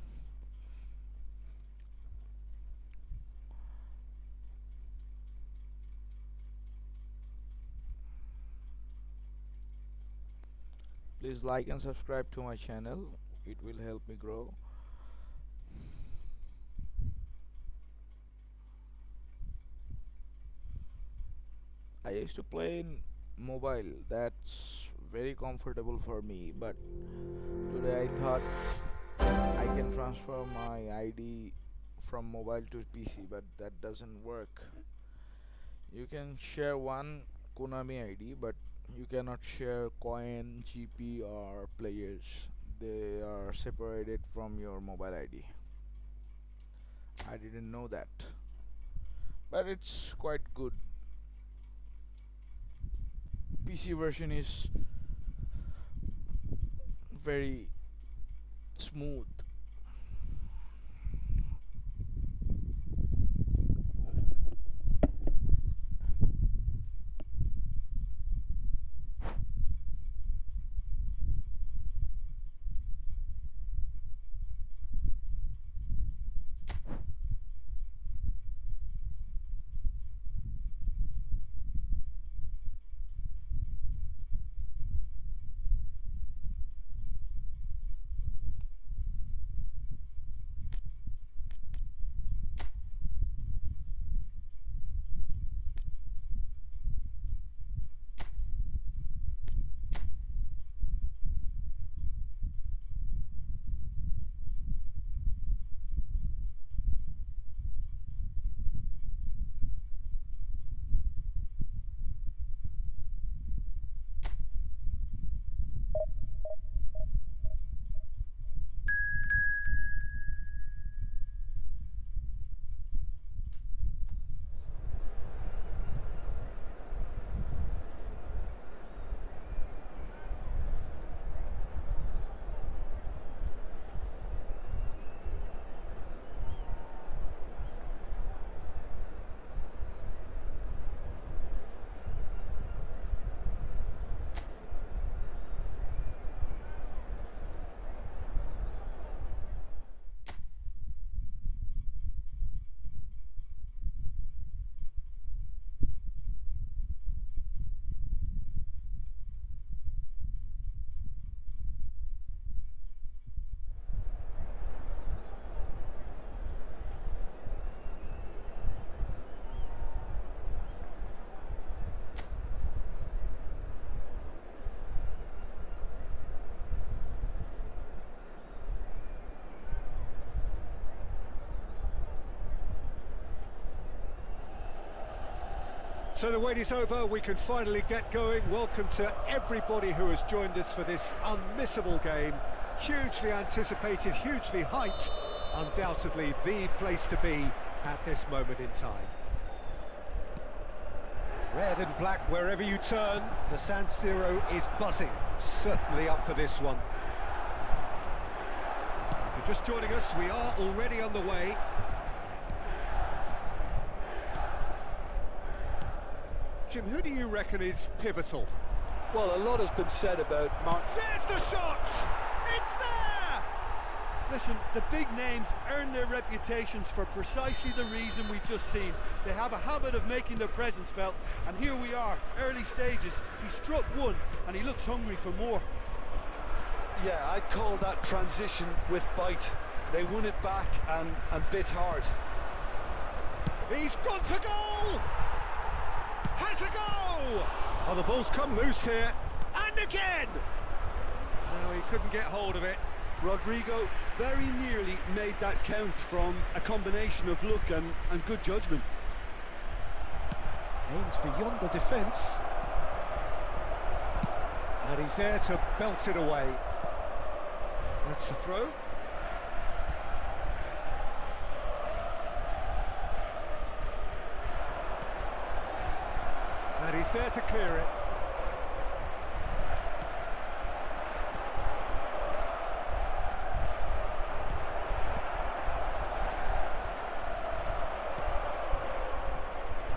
Please like and subscribe to my channel. It will help me grow. I used to play in mobile. That's very comfortable for me. But today I thought I can transfer my ID from mobile to PC, but that doesn't work. You can share one Konami ID, but you cannot share coin, GP, or players. They are separated from your mobile ID. I didn't know that, but it's quite good. PC version is very smooth. So the wait is over, we can finally get going. Welcome to everybody who has joined us for this unmissable game. Hugely anticipated, hugely hyped, undoubtedly the place to be at this moment in time. Red and black wherever you turn, the San Siro is buzzing, certainly up for this one. If you're just joining us, we are already on the way. Jim, who do you reckon is pivotal? Well, a lot has been said about Mark. There's the shot! It's there! Listen, the big names earn their reputations for precisely the reason we've just seen. They have a habit of making their presence felt, and here we are, early stages. He struck one, and he looks hungry for more. Yeah, I'd call that transition with bite. They won it back and bit hard. He's gone for goal! Has a go! Oh, the ball's come loose here, and again! No, he couldn't get hold of it. Rodrigo very nearly made that count from a combination of luck and good judgment. Aims beyond the defence. And he's there to belt it away. That's the throw. And he's there to clear it.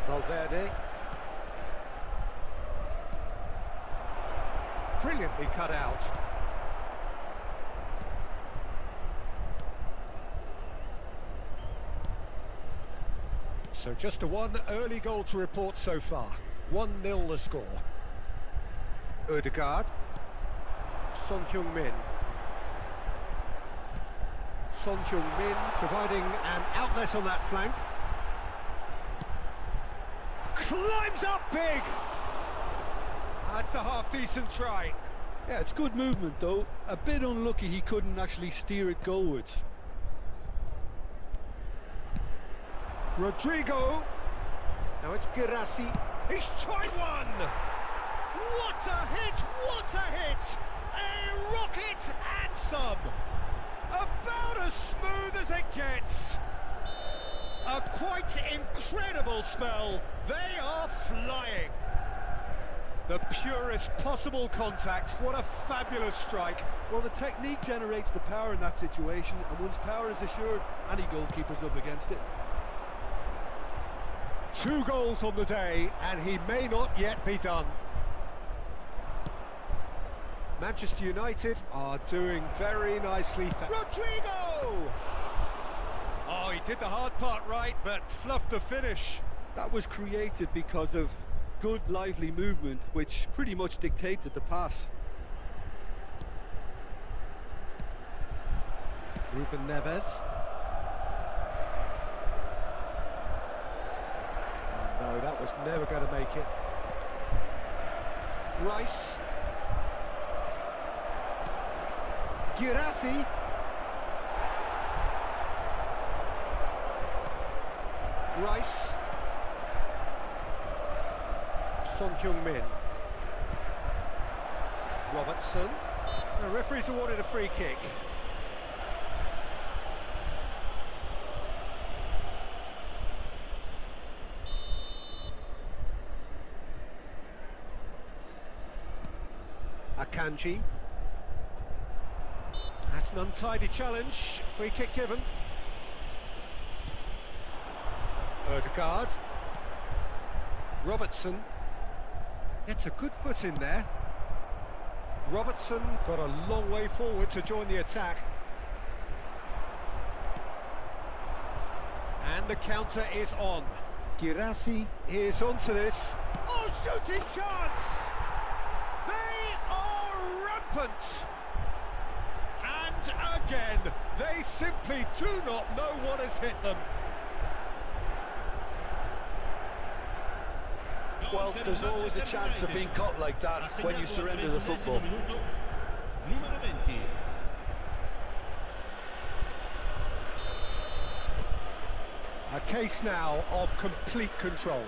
Valverde. Brilliantly cut out. So just a one early goal to report so far. 1-0 the score. Ødegaard. Son Heung-min. Son Heung-min providing an outlet on that flank. Climbs up big! That's a half-decent try. Yeah, it's good movement though. A bit unlucky he couldn't actually steer it goalwards. Rodrigo. Now it's Girassi. He's tried one! What a hit! What a hit! A rocket and some! About as smooth as it gets. A quite incredible spell. They are flying. The purest possible contact. What a fabulous strike. Well, the technique generates the power in that situation, and once power is assured, any goalkeeper's up against it. 2 goals on the day, and he may not yet be done. Manchester United are doing very nicely. Rodrigo! Oh, he did the hard part right, but fluffed the finish. That was created because of good, lively movement, which pretty much dictated the pass. Ruben Neves. Oh, no, that was never going to make it. Rice. Girassi. Rice. Son Heung-min. Robertson. The referee's awarded a free kick. Akanji. That's an untidy challenge. Free kick given. Ødegaard. Robertson. Gets a good foot in there. Robertson got a long way forward to join the attack. And the counter is on. Girassi is onto this. Oh, shooting chance! They are rampant! And again, they simply do not know what has hit them. Well, there's always a chance of being caught like that when you surrender the football. A case now of complete control.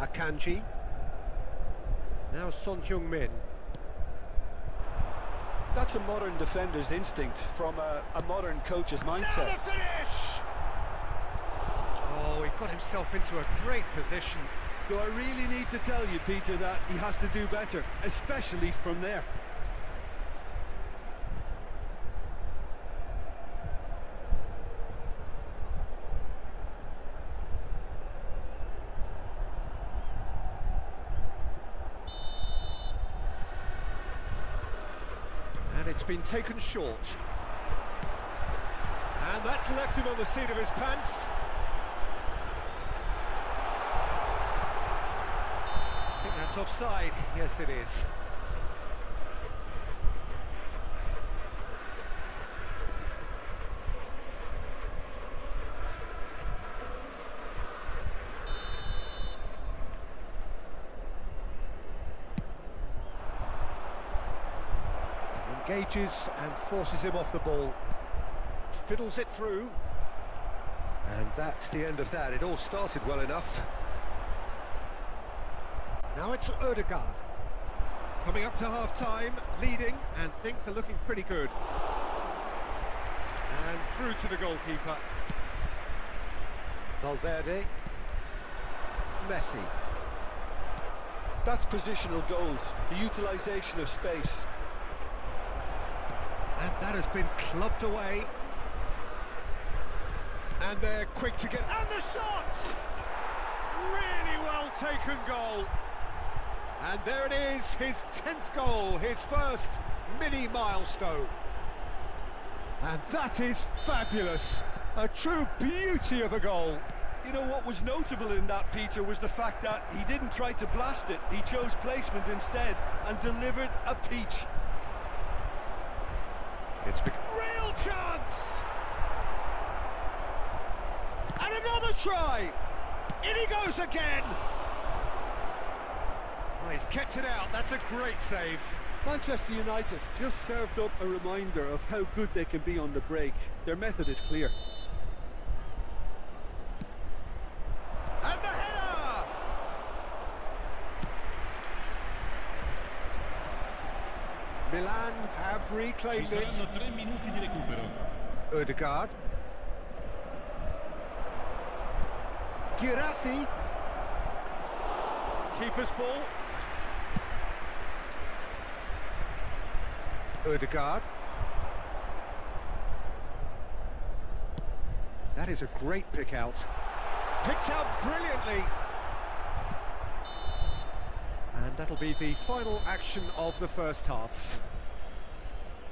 Akanji. Now Son Heung-min. That's a modern defender's instinct from a modern coach's mindset. Now the finish! Oh, he got himself into a great position. Do I really need to tell you, Peter, that he has to do better, especially from there? It's been taken short. And that's left him on the seat of his pants. I think that's offside. Yes, it is. Engages and forces him off the ball. Fiddles it through. And that's the end of that. It all started well enough. Now it's Ødegaard. Coming up to half-time, leading, and things are looking pretty good. And through to the goalkeeper. Valverde. Messi. That's positional goals, the utilisation of space. And that has been clubbed away. And they're quick to get... And the shot! Really well taken goal. And there it is, his 10th goal, his first mini milestone. And that is fabulous. A true beauty of a goal. You know what was notable in that, Peter, was the fact that he didn't try to blast it. He chose placement instead and delivered a peach. It's real chance! And another try! In he goes again! Oh, he's kept it out, that's a great save. Manchester United just served up a reminder of how good they can be on the break. Their method is clear. And the header! Milan have reclaimed it. 3 minuti di recupero. Ødegaard. Girassi. Keeper's ball. Ødegaard. That is a great pick out. Picked out brilliantly. And that'll be the final action of the first half.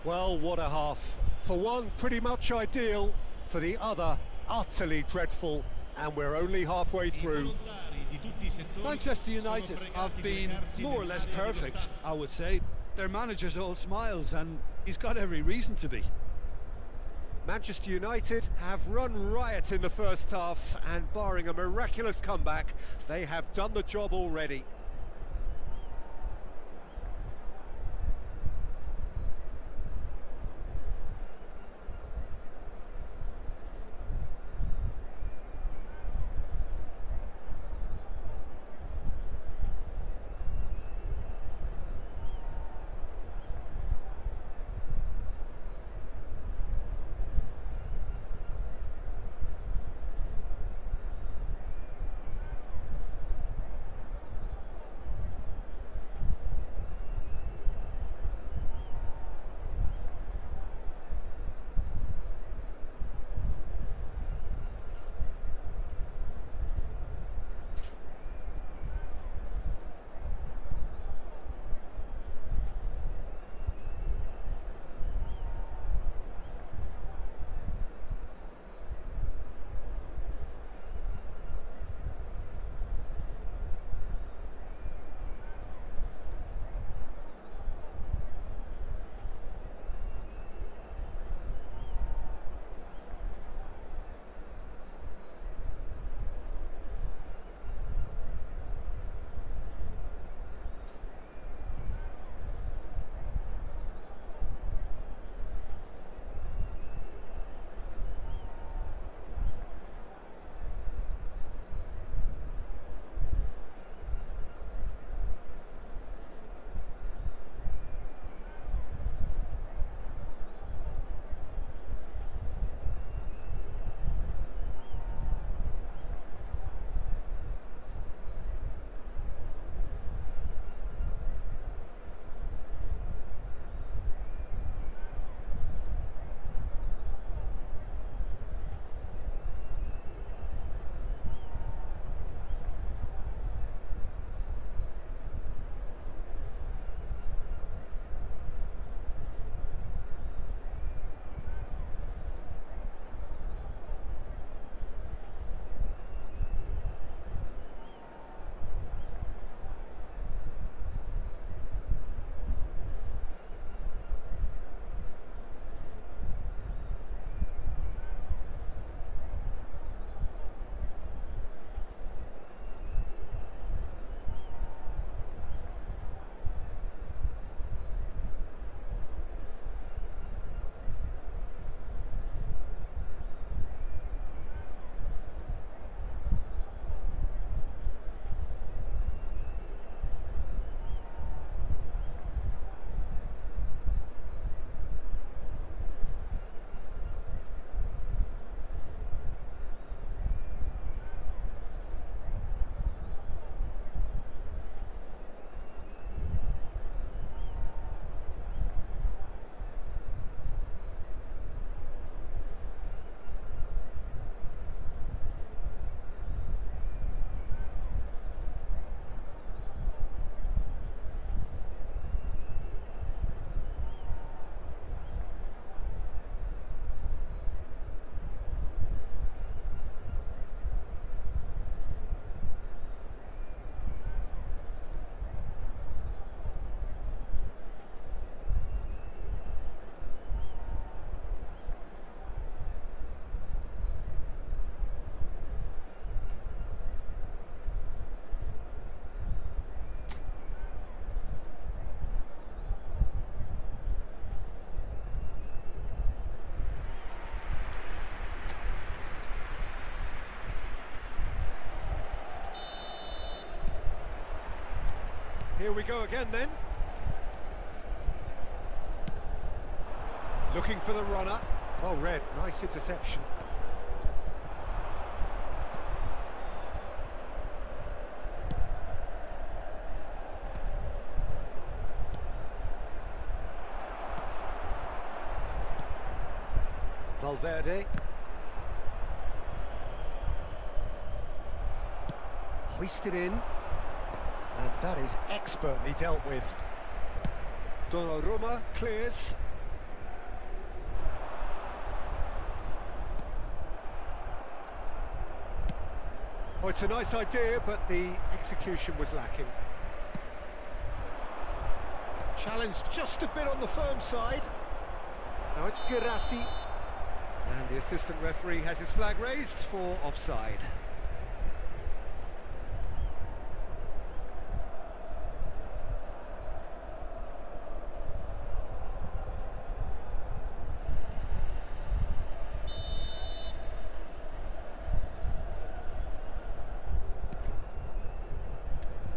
Well, what a half. For one, pretty much ideal. For the other, utterly dreadful. And we're only halfway through. Manchester United have been more or less perfect, I would say. Their manager's all smiles, and he's got every reason to be. Manchester United have run riot in the first half, and barring a miraculous comeback, they have done the job already. Here we go again then. Looking for the runner. Well read, nice interception. Valverde. Hoisted in. And that is expertly dealt with. Donnarumma clears. Oh, it's a nice idea, but the execution was lacking. Challenge just a bit on the firm side. Now it's Girassi. And the assistant referee has his flag raised for offside.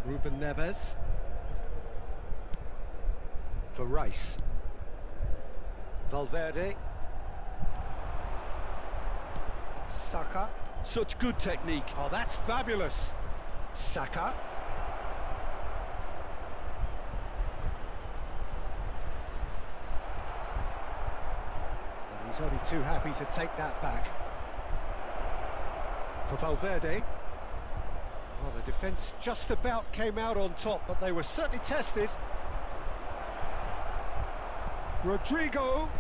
Ruben Neves for Rice. Valverde. Saka. Such good technique. Oh, that's fabulous. Saka. And he's only too happy to take that back. For Valverde. Well, the defence just about came out on top, but they were certainly tested. Rodrigo.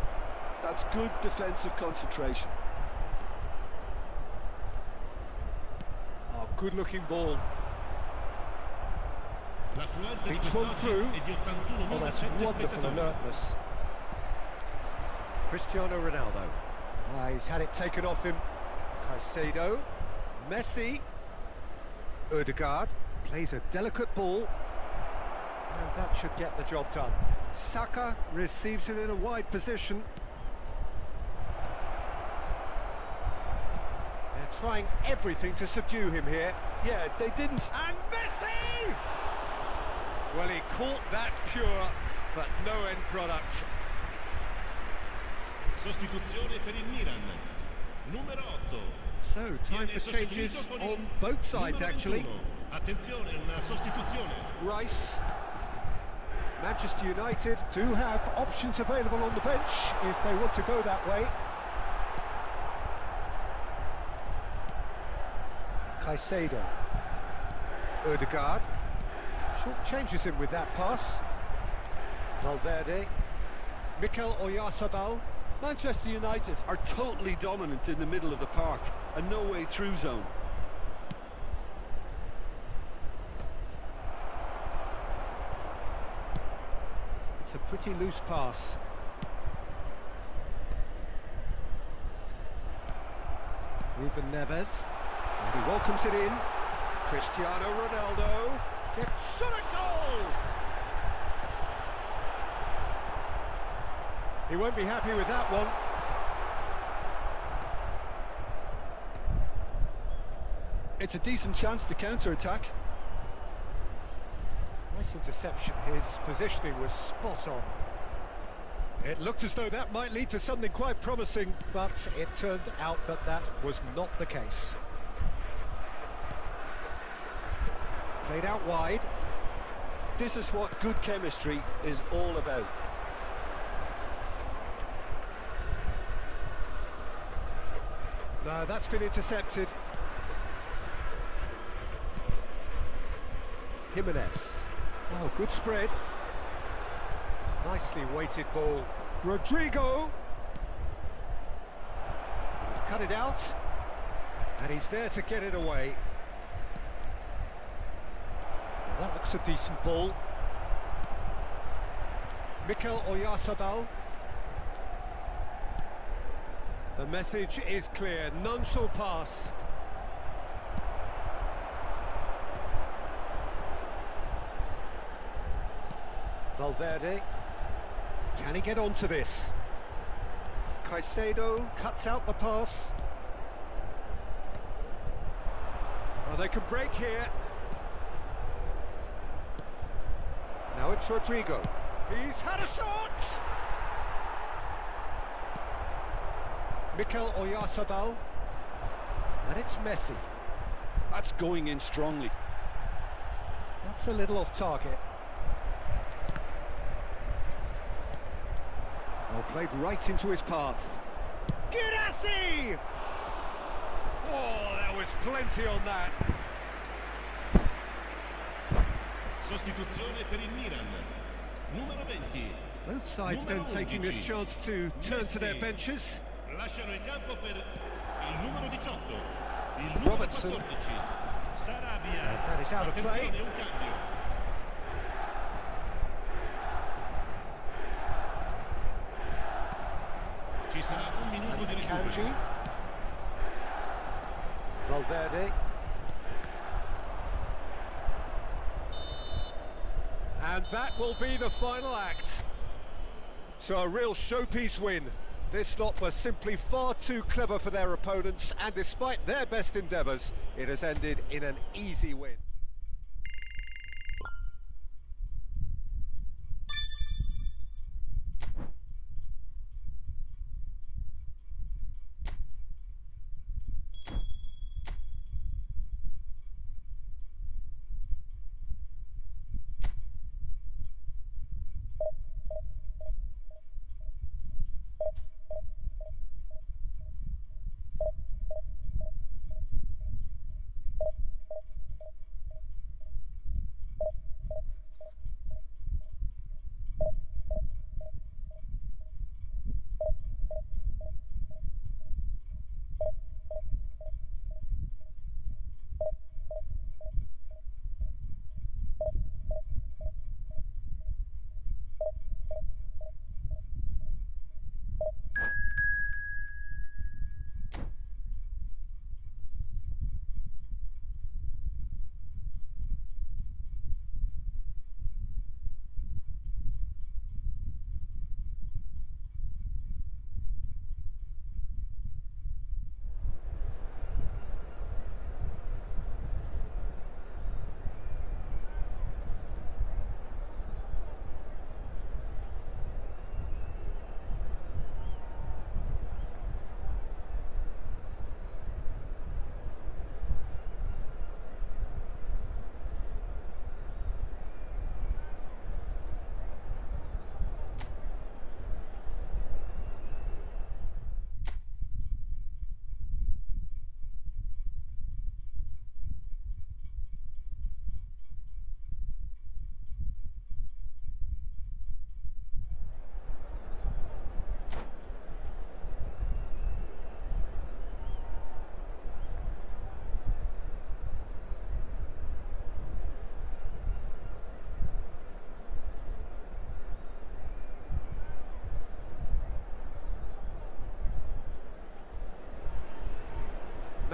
That's good defensive concentration. Oh, good-looking ball. Beats one through. Oh, that's wonderful alertness. Cristiano Ronaldo. Ah, he's had it taken off him. Caicedo. Messi. Odegaard plays a delicate ball, and that should get the job done. Saka receives it in a wide position. They're trying everything to subdue him here. Yeah, they didn't. And Messi! Well, he caught that pure, but no end product. Sostituzione per il Milan. Numero 8. So, time for changes on both sides, actually. Attenzione, una sostituzione. Rice. Manchester United do have options available on the bench if they want to go that way. Caicedo. Odegaard. Short changes him with that pass. Valverde. Mikel Oyarzabal. Manchester United are totally dominant in the middle of the park, a no-way-through zone. It's a pretty loose pass. Ruben Neves. And he welcomes it in. Cristiano Ronaldo gets shot at goal! He won't be happy with that one. It's a decent chance to counter-attack. Nice interception. His positioning was spot on. It looked as though that might lead to something quite promising, but it turned out that that was not the case. Played out wide. This is what good chemistry is all about. No, that's been intercepted. Jimenez. Oh, good spread. Nicely weighted ball. Rodrigo. He's cut it out. And he's there to get it away. Now that looks a decent ball. Mikel Oyarzabal. The message is clear, none shall pass. Valverde. Can he get onto this? Caicedo cuts out the pass. Oh, they can break here. Now it's Rodrigo. He's had a shot! Mikel Oyarzabal. And it's Messi. That's going in strongly. That's a little off target. Oh, played right into his path. Girassi! Oh, there was plenty on that. Sostituzione per il Milan. Numero 20. Both sides then taking this chance to turn to their benches. Lasciano il campo per il numero 18. Il numero Robertson. 14. Sarabia. And that is out of play. Attenzione, un cambio. Ci sarà un minuto di Kanji. recupero. Valverde. And that will be the final act. So a real showpiece win. This lot were simply far too clever for their opponents, and despite their best endeavours, it has ended in an easy win.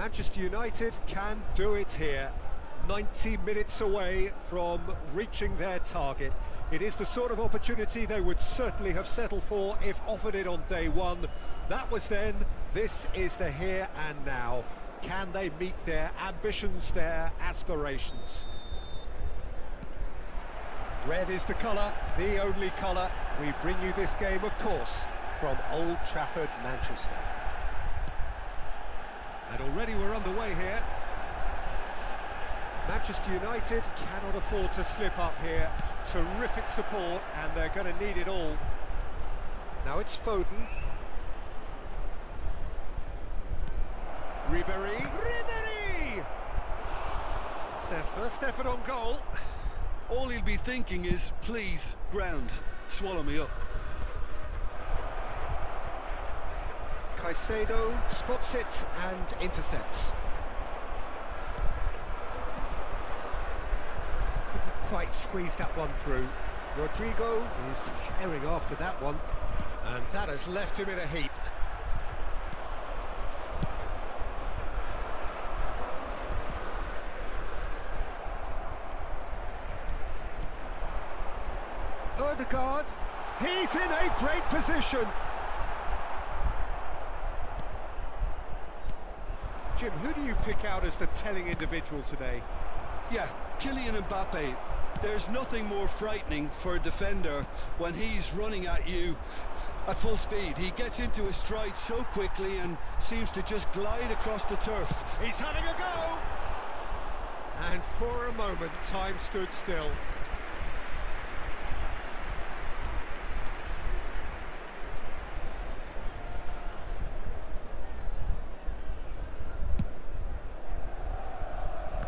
Manchester United can do it here. 90 minutes away from reaching their target. It is the sort of opportunity they would certainly have settled for if offered it on day one. That was then, this is the here and now. Can they meet their ambitions, their aspirations? Red is the colour, the only colour. We bring you this game, of course, from Old Trafford, Manchester. And already we're underway here. Manchester United cannot afford to slip up here. Terrific support, and they're going to need it all. Now it's Foden. Ribéry. Ribéry! It's their first effort on goal. All he'll be thinking is, please, ground, swallow me up. Caicedo spots it and intercepts. Couldn't quite squeeze that one through. Rodrigo is herring after that one, and that has left him in a heap. Odegaard, he's in a great position. Jim, who do you pick out as the telling individual today? Yeah, Kylian Mbappe. There's nothing more frightening for a defender when he's running at you at full speed. He gets into his stride so quickly and seems to just glide across the turf. He's having a go! And for a moment, time stood still.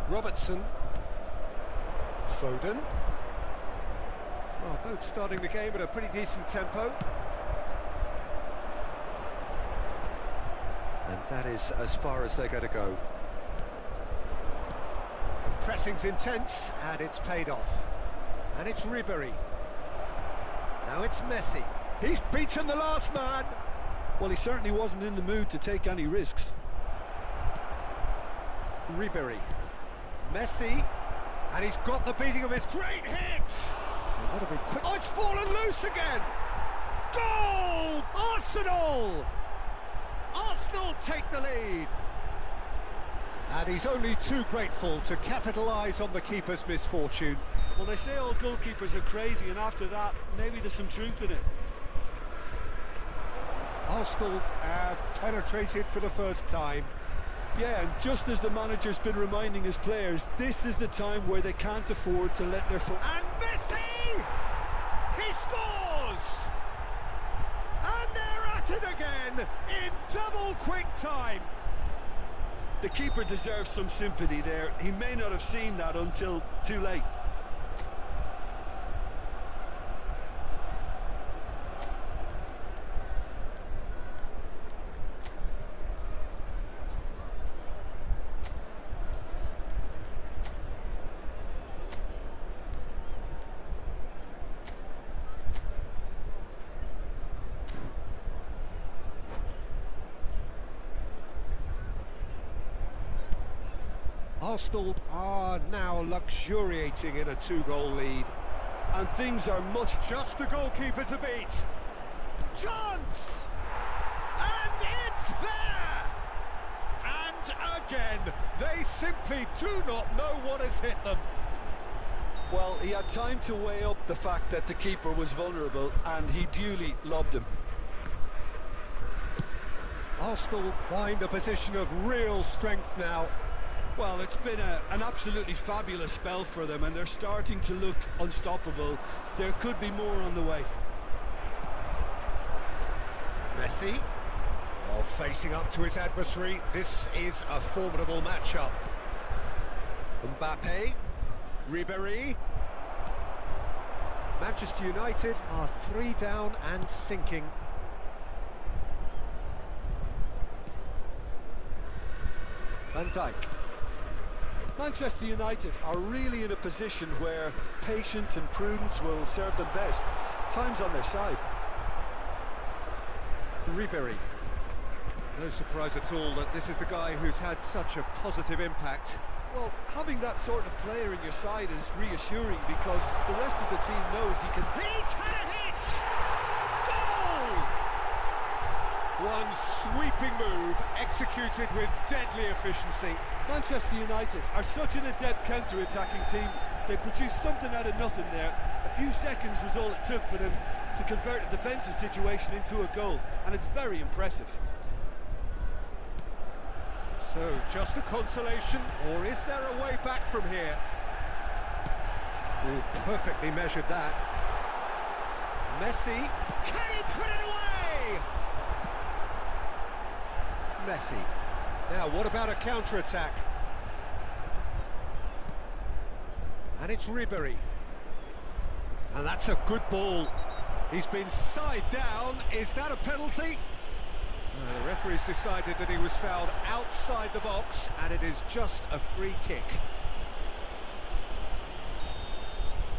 Robertson. Foden. Well, both starting the game at a pretty decent tempo. And that is as far as they're going to go. The pressing's intense, and it's paid off. And it's Ribéry. Now it's Messi. He's beaten the last man. Well, he certainly wasn't in the mood to take any risks. Ribéry. Messi. And he's got the beating of his great hit. What a big quick. Oh, it's fallen loose again. Goal! Arsenal! Arsenal take the lead. And he's only too grateful to capitalise on the keeper's misfortune. Well, they say all goalkeepers are crazy, and after that, maybe there's some truth in it. Arsenal have penetrated for the first time. Yeah, and just as the manager's been reminding his players, this is the time where they can't afford to let their foot... And Messi! He scores! And they're at it again in double quick time. The keeper deserves some sympathy there. He may not have seen that until too late. Arsenal are now luxuriating in a two-goal lead. And things are much... Just the goalkeeper to beat. Chance! And it's there! And again, they simply do not know what has hit them. Well, he had time to weigh up the fact that the keeper was vulnerable, and he duly lobbed him. Arsenal find a position of real strength now. Well, it's been an absolutely fabulous spell for them, and they're starting to look unstoppable. There could be more on the way. Messi, facing up to his adversary. This is a formidable matchup. Mbappe, Ribéry. Manchester United are 3 down and sinking. Van Dijk. Manchester United are really in a position where patience and prudence will serve them best. Time's on their side. Ribéry. No surprise at all that this is the guy who's had such a positive impact. Well, having that sort of player in your side is reassuring because the rest of the team knows he can... He's had a hit! Goal! One sweeping move, executed with deadly efficiency. Manchester United are such an adept counter-attacking team. They produced something out of nothing there. A few seconds was all it took for them to convert a defensive situation into a goal, and it's very impressive. So, just a consolation, or is there a way back from here? Oh, perfectly measured that. Messi, can he put it away? Messi. Now, what about a counter-attack? And it's Ribéry. And that's a good ball. He's been side down. Is that a penalty? The referee's decided that he was fouled outside the box, and it is just a free kick.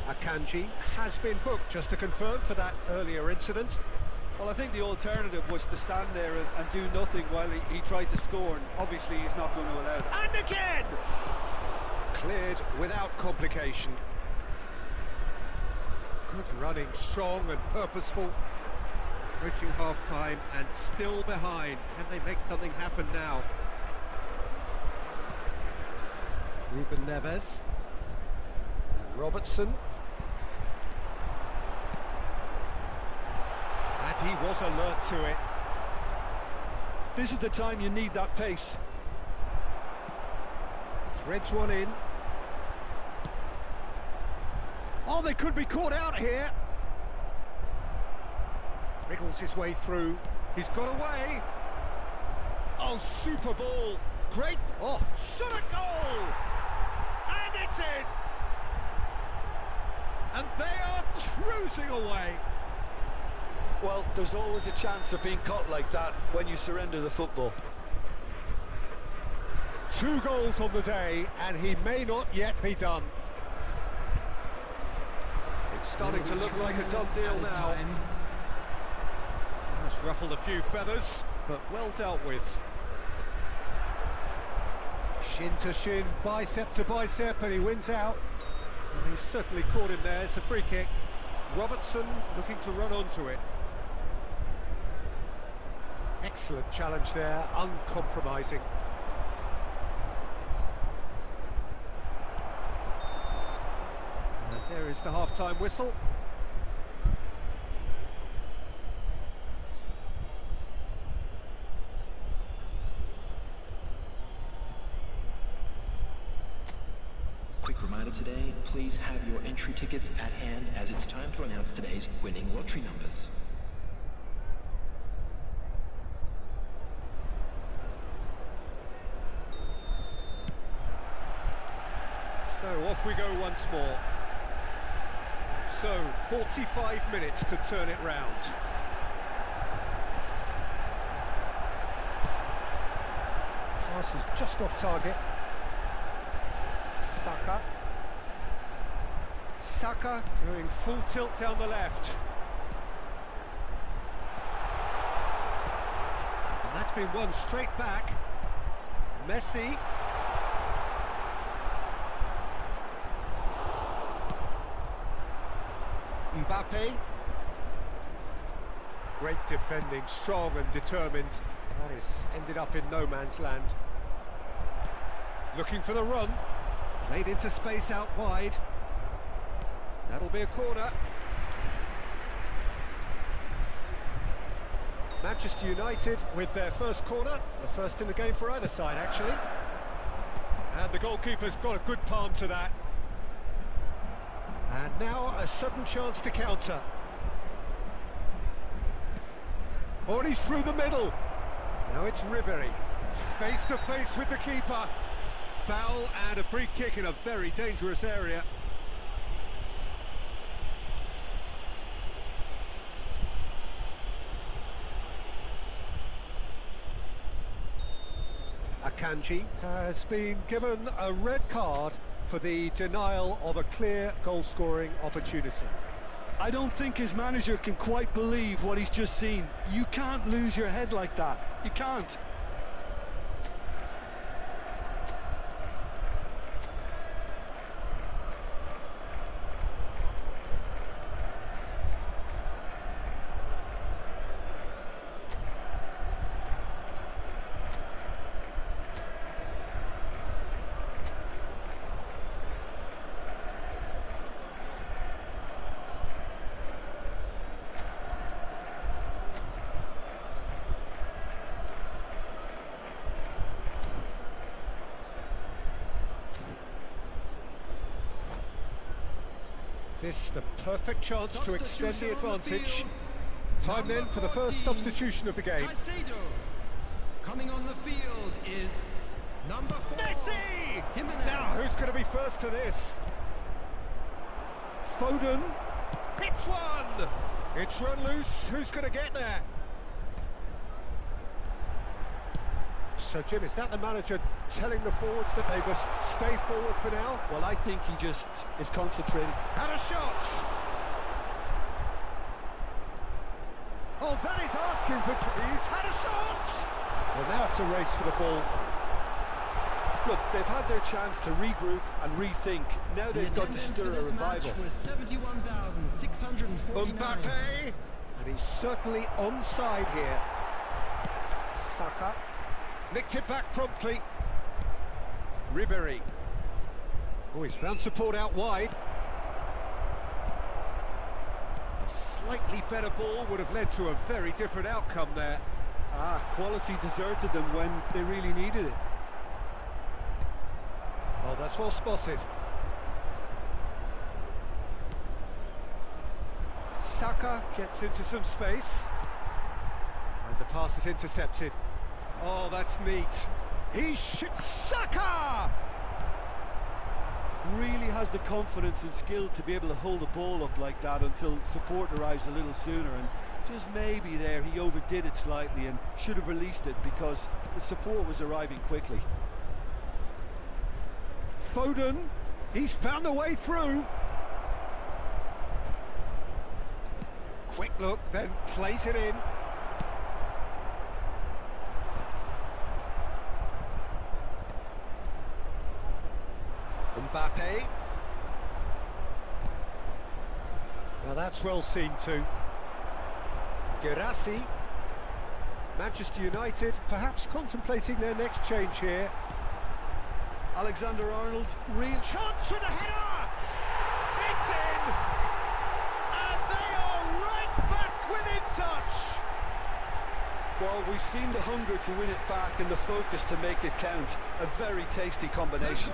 Akanji has been booked, just to confirm, for that earlier incident. Well, I think the alternative was to stand there and do nothing while he tried to score, and obviously he's not going to allow that. And again! Cleared without complication. Good running, strong and purposeful. Reaching half-time and still behind. Can they make something happen now? Ruben Neves. And Robertson. And he was alert to it. This is the time you need that pace. Threads one in. Oh, they could be caught out here. Wriggles his way through. He's got away. Oh, super ball. Great. Oh, shot a goal. And it's in. And they are cruising away. Well, there's always a chance of being caught like that when you surrender the football. 2 goals on the day, and he may not yet be done. It's starting to look like a done deal now. It's ruffled a few feathers, but well dealt with. Shin to shin, bicep to bicep, and he wins out. And he's certainly caught him there. It's a free kick. Robertson looking to run onto it. Excellent challenge there, uncompromising. And there is the half-time whistle. Quick reminder today, please have your entry tickets at hand as it's time to announce today's winning lottery numbers. So off we go once more. So 45 minutes to turn it round. Pass is just off target. Saka going full tilt down the left. And that's been won straight back. Messi. Mbappe. Great defending, strong and determined. That has ended up in no man's land. Looking for the run. Played into space out wide. That'll be a corner. Manchester United with their first corner. The first in the game for either side, actually. And the goalkeeper's got a good palm to that. And now a sudden chance to counter. Oh, and he's through the middle. Now it's Ribery. Face to face with the keeper. Foul and a free kick in a very dangerous area. Akanji has been given a red card for the denial of a clear goal-scoring opportunity. I don't think his manager can quite believe what he's just seen. You can't lose your head like that. You can't. This the perfect chance to extend the advantage. Time then for the first substitution of the game. Coming on the field is number 4. Messi! Jimenez. Now who's going to be first to this? Foden hits one. It's run loose. Who's going to get there? So Jim, is that the manager telling the forwards that they must stay forward for now? Well, I think he just is concentrating. And a shot! Oh, that is asking for trees. Had a shot! Well, now it's a race for the ball. Look, they've had their chance to regroup and rethink. Now they've got to stir a revival. Was 71,649. Mbappe! And he's certainly onside here. Saka. Nicked it back promptly. Ribery. Oh, he's found support out wide. slightly better ball would have led to a very different outcome there. Quality deserted them when they really needed it. Oh, that's well spotted. Saka gets into some space. And the pass is intercepted. Oh, that's neat. Saka! Really has the confidence and skill to be able to hold the ball up like that until support arrives a little sooner, and just maybe there he overdid it slightly and should have released it because the support was arriving quickly. Foden, he's found a way through. Quick look, then plays it in. Mbappe. Now that's well seen too. Gerassi. Manchester United perhaps contemplating their next change here. Alexander-Arnold, real Chance with a header! It's in! And they are right back within touch! Well, we've seen the hunger to win it back and the focus to make it count. A very tasty combination.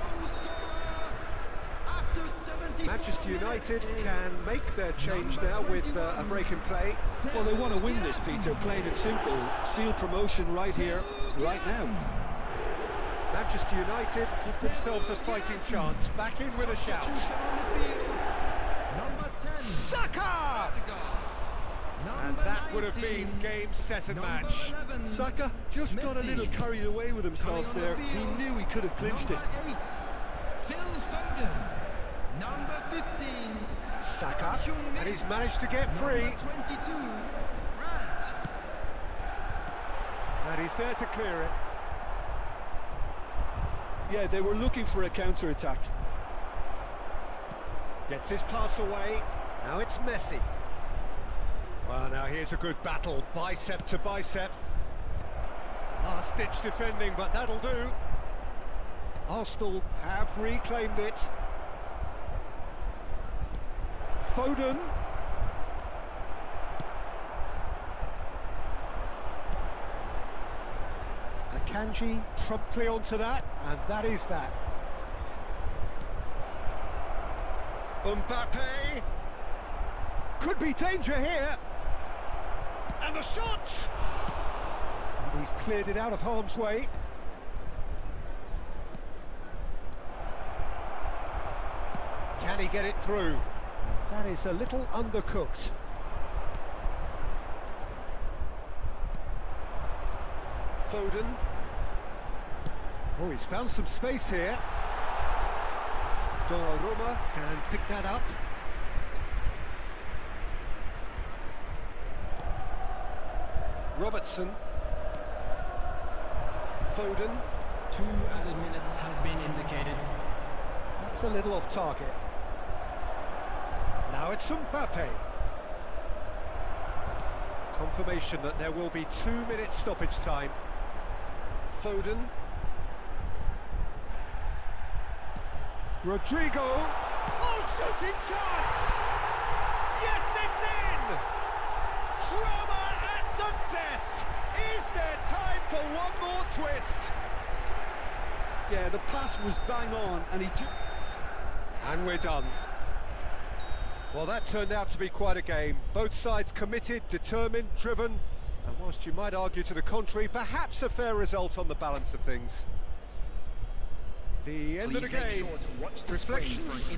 Manchester United can make their change now with a break in play. Well, they want to win this, Peter, plain and simple. Seal promotion right here, right now. Manchester United give themselves a fighting chance. Back in with a shout. Saka! And that would have been game, set and match. Saka just got a little carried away with himself there. He knew he could have clinched it. Number 15. Saka, and he's managed to get free. Number 22. Grant. And he's there to clear it. Yeah, they were looking for a counter-attack. Gets his pass away. Now it's Messi. Well, now here's a good battle, bicep to bicep. Last-ditch defending, but that'll do. Arsenal have reclaimed it. Foden. Akanji promptly onto that, and that is that. Mbappe. Could be danger here. And the shot! And he's cleared it out of harm's way. Can he get it through? That is a little undercooked. Foden. Oh, he's found some space here. Donnarumma can pick that up. Robertson. Foden. 2 added minutes has been indicated. That's a little off target. Now it's Mbappe. Confirmation that there will be 2-minute stoppage time. Foden. Rodrigo. Oh, shooting chance! Yes, it's in! Drama at the death! Is there time for one more twist? Yeah, the pass was bang on, and And we're done. Well, that turned out to be quite a game. Both sides committed, determined, driven, and whilst you might argue to the contrary, perhaps a fair result on the balance of things. The end of the game. Reflections.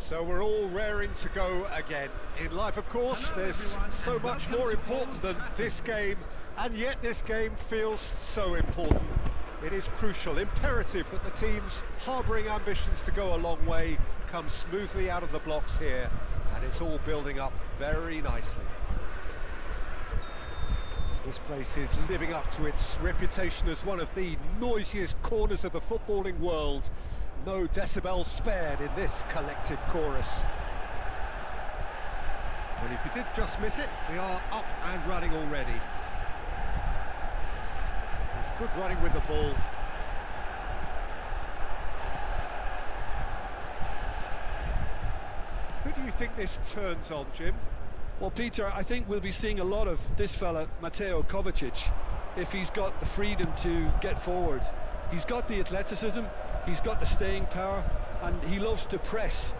So we're all raring to go again. In life, of course, there's so much more important than this game, and yet this game feels so important. It is crucial, imperative that the teams harbouring ambitions to go a long way come smoothly out of the blocks here, and it's all building up very nicely. This place is living up to its reputation as one of the noisiest corners of the footballing world. No decibels spared in this collective chorus. But if you did just miss it, we are up and running already. It's good running with the ball. Who do you think this turns on, Jim? Well, Peter, I think we'll be seeing a lot of this fella, Mateo Kovacic, if he's got the freedom to get forward. He's got the athleticism, he's got the staying power, and he loves to press.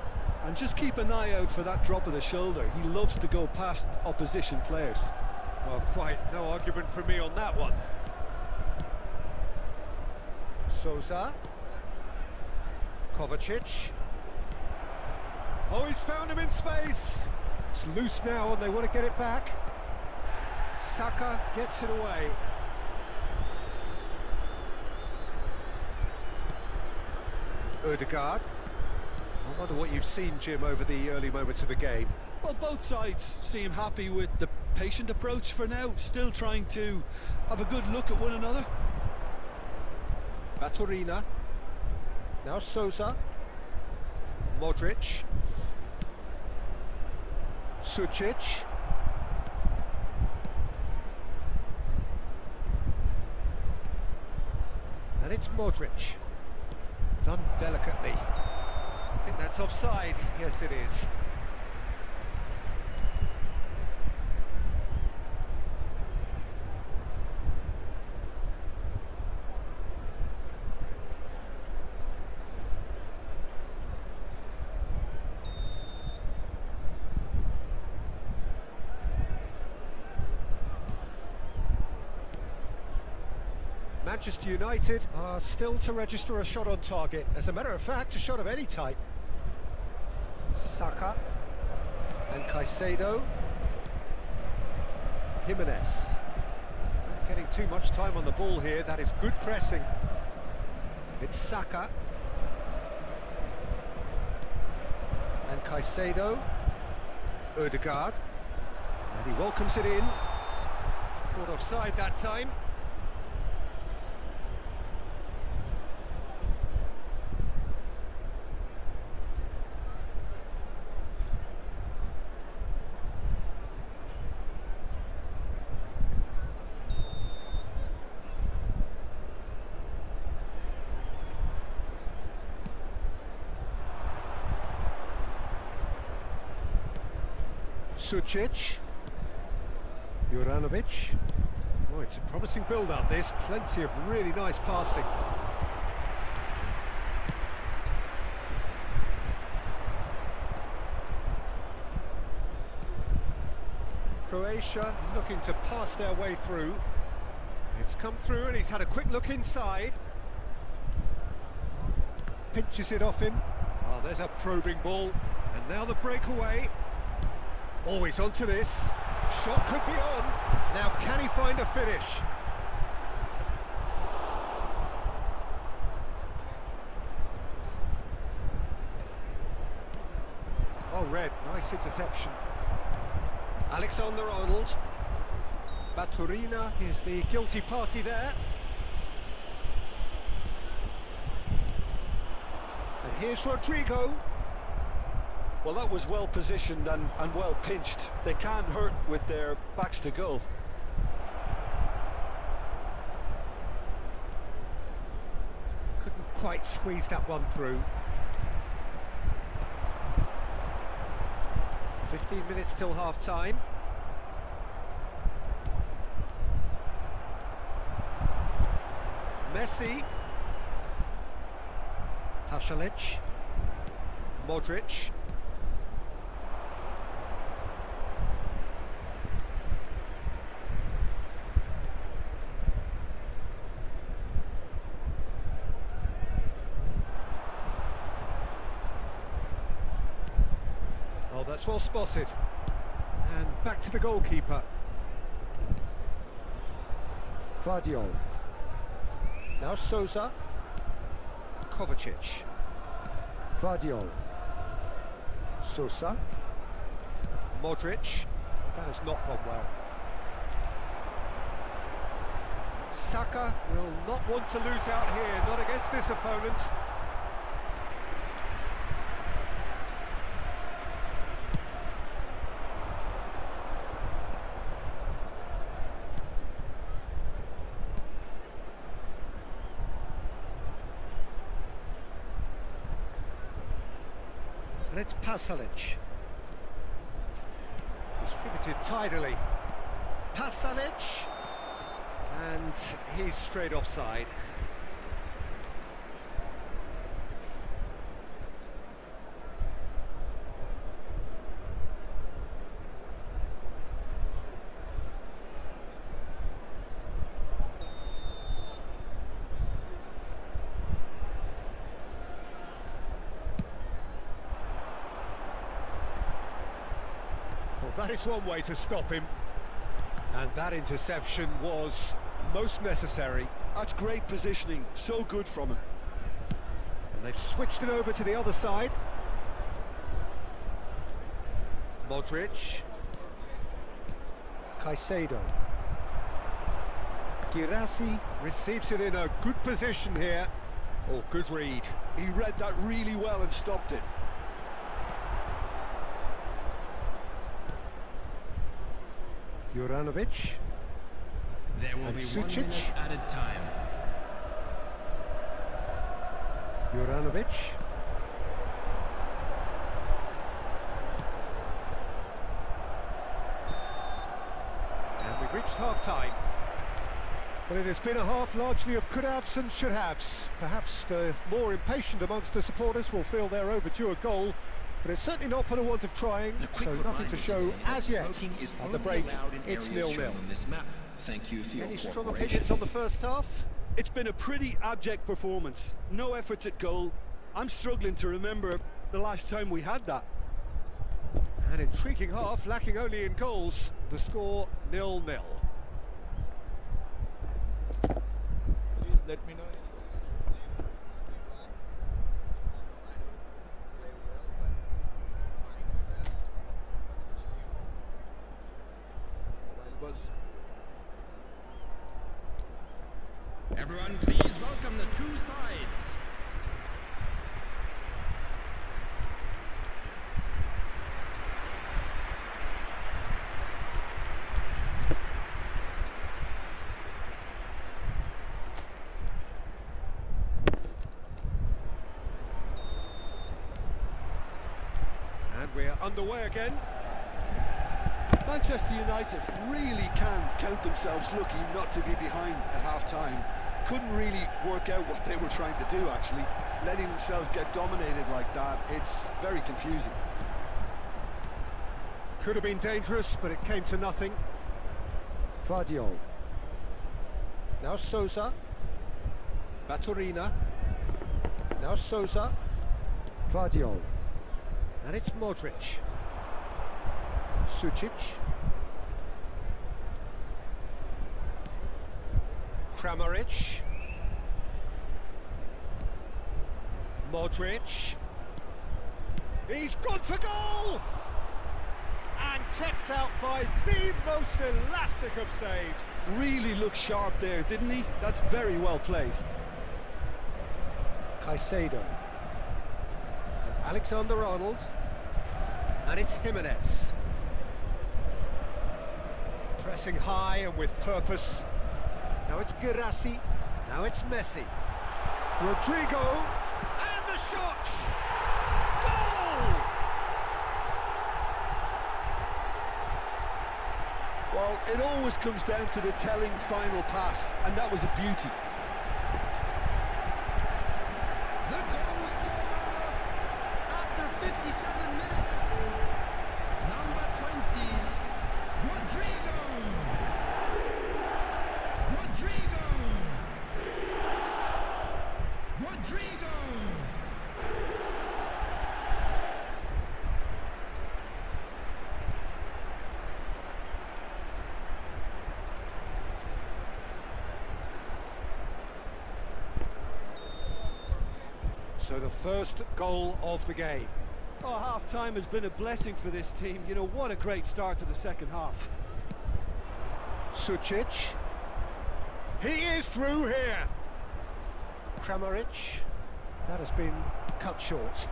And just keep an eye out for that drop of the shoulder. He loves to go past opposition players. Well, quite no argument from me on that one. Sousa. Kovacic. Oh, he's found him in space. It's loose now and they want to get it back. Saka gets it away. Odegaard. Oh, I wonder what you've seen, Jim, over the early moments of the game. Well, both sides seem happy with the patient approach for now, still trying to have a good look at one another. Baturina. Now Sousa. Modric. Sucic. And it's Modric. Done delicately. I think that's offside. Yes, it is. Manchester United are still to register a shot on target. As a matter of fact, a shot of any type. Saka and Caicedo. Jimenez. Not getting too much time on the ball here. That is good pressing. It's Saka and Caicedo. Ødegaard, and he welcomes it in. Caught offside that time. Sucic, Juranovic. Oh, it's a promising build-up. There's plenty of really nice passing. Croatia looking to pass their way through. It's come through and he's had a quick look inside. Pinches it off him. Oh, there's a probing ball. And now the breakaway. Always onto this. Shot could be on. Now can he find a finish? Oh, red. Nice interception. Alexander-Arnold. Baturina is the guilty party there. And here's Rodrigo. Well, that was well positioned and well pinched. They can't hurt with their backs to goal. Couldn't quite squeeze that one through. 15 minutes till half-time. Messi. Pasalic. Modric. Oh, that's well spotted. And back to the goalkeeper. Vardiol. Now Sousa. Kovacic. Vardiol. Sousa. Modric. That has not gone well. Saka will not want to lose out here, not against this opponent. And it's Pasalic. Distributed tidily. Pasalic. And he's straight offside. That is one way to stop him. And that interception was most necessary. That's great positioning, so good from him. And they've switched it over to the other side. Modric. Caicedo. Girassi receives it in a good position here. Oh, good read. He read that really well and stopped it. Juranovic. There will And be Sucic. 1 minute added time. Juranovic. And we've reached half-time. Well, it has been a half largely of could-haves and should-haves. Perhaps the more impatient amongst the supporters will feel they're overdue a goal, but it's certainly not for the want of trying, so nothing to show as yet. At the break, it's 0-0. Thank you for your Any strong cooperation. opinions on the first half? It's been a pretty abject performance. No efforts at goal. I'm struggling to remember the last time we had that. An intriguing half, lacking only in goals. The score 0-0. Please let me know. Everyone, please welcome the two sides. And we're underway again. Manchester United really can count themselves lucky not to be behind at half-time. Couldn't really work out what they were trying to do, actually. Letting themselves get dominated like that, it's very confusing. Could have been dangerous, but it came to nothing. Vardiol. Now Sousa. Baturina. Now Sousa. Vardiol. And it's Modric. Sucic. Kramaric. Modric. He's gone for goal! And kept out by the most elastic of saves. Really looked sharp there, didn't he? That's very well played. Caicedo. And Alexander-Arnold. And it's Jimenez. Pressing high and with purpose. Now it's Girassi. Now it's Messi. Rodrigo. And the shot! Goal! Well, it always comes down to the telling final pass, and that was a beauty. The goal scorer after 57 minutes is number 20, Rodrigo. Rodrigo. Rodrigo. So the first goal of the game. Oh, half-time has been a blessing for this team. You know, what a great start to the second half. Sucic. He is through here. Kramaric. That has been cut short.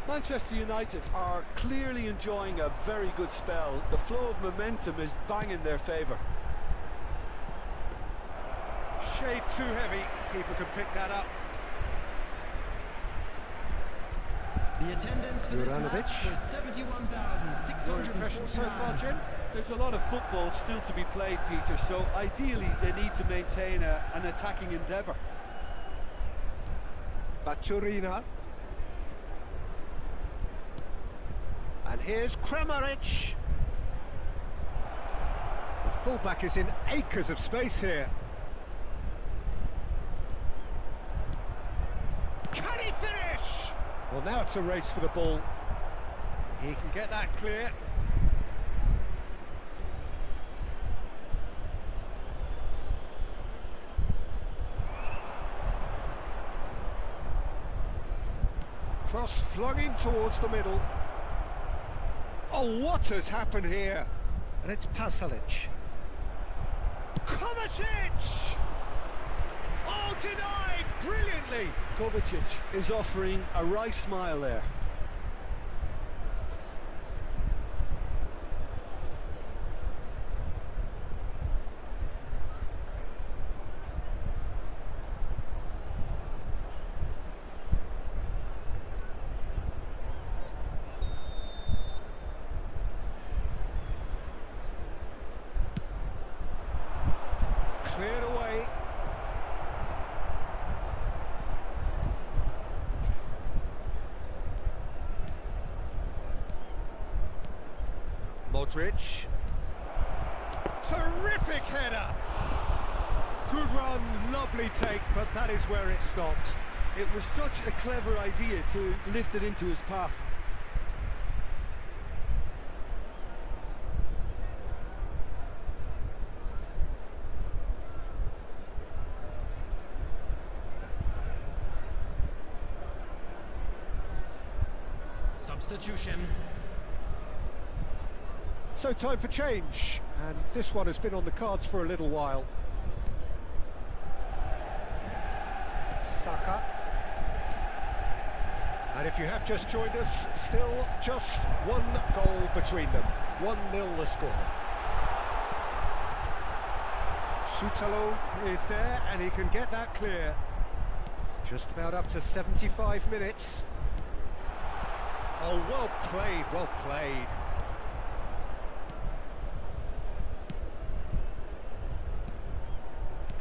Manchester United are clearly enjoying a very good spell. The flow of momentum is bang in their favour. Shade too heavy. Keeper can pick that up. The attendance for this Juranovic. match was 71,600. Your impression so far, Jim? There's a lot of football still to be played, Peter, so ideally they need to maintain an attacking endeavour. Baturina. And here's Kramaric. The fullback is in acres of space here. Can he finish? Well, now it's a race for the ball. He can get that clear. Cross flung in towards the middle. Oh, what has happened here? And it's Pasalic. Kovacic! Oh, denied brilliantly! Kovacic is offering a right smile there. Cleared away. Modric. Terrific header. Good run, lovely take, but that is where it stopped. It was such a clever idea to lift it into his path. Substitution. So time for change, and this one has been on the cards for a little while. Saka. And if you have just joined us, still just one goal between them. 1-0 the score. Sutalo is there, and he can get that clear. Just about up to 75 minutes. Oh, well played, well played.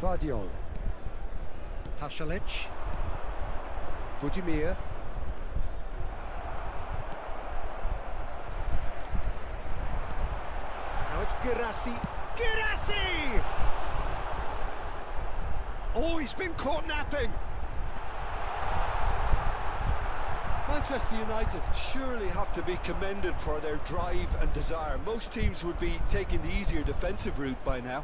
Vardiol. Pasalic. Budimir. Now it's Girassi. Girassi! Oh, he's been caught napping. Manchester United surely have to be commended for their drive and desire. Most teams would be taking the easier defensive route by now.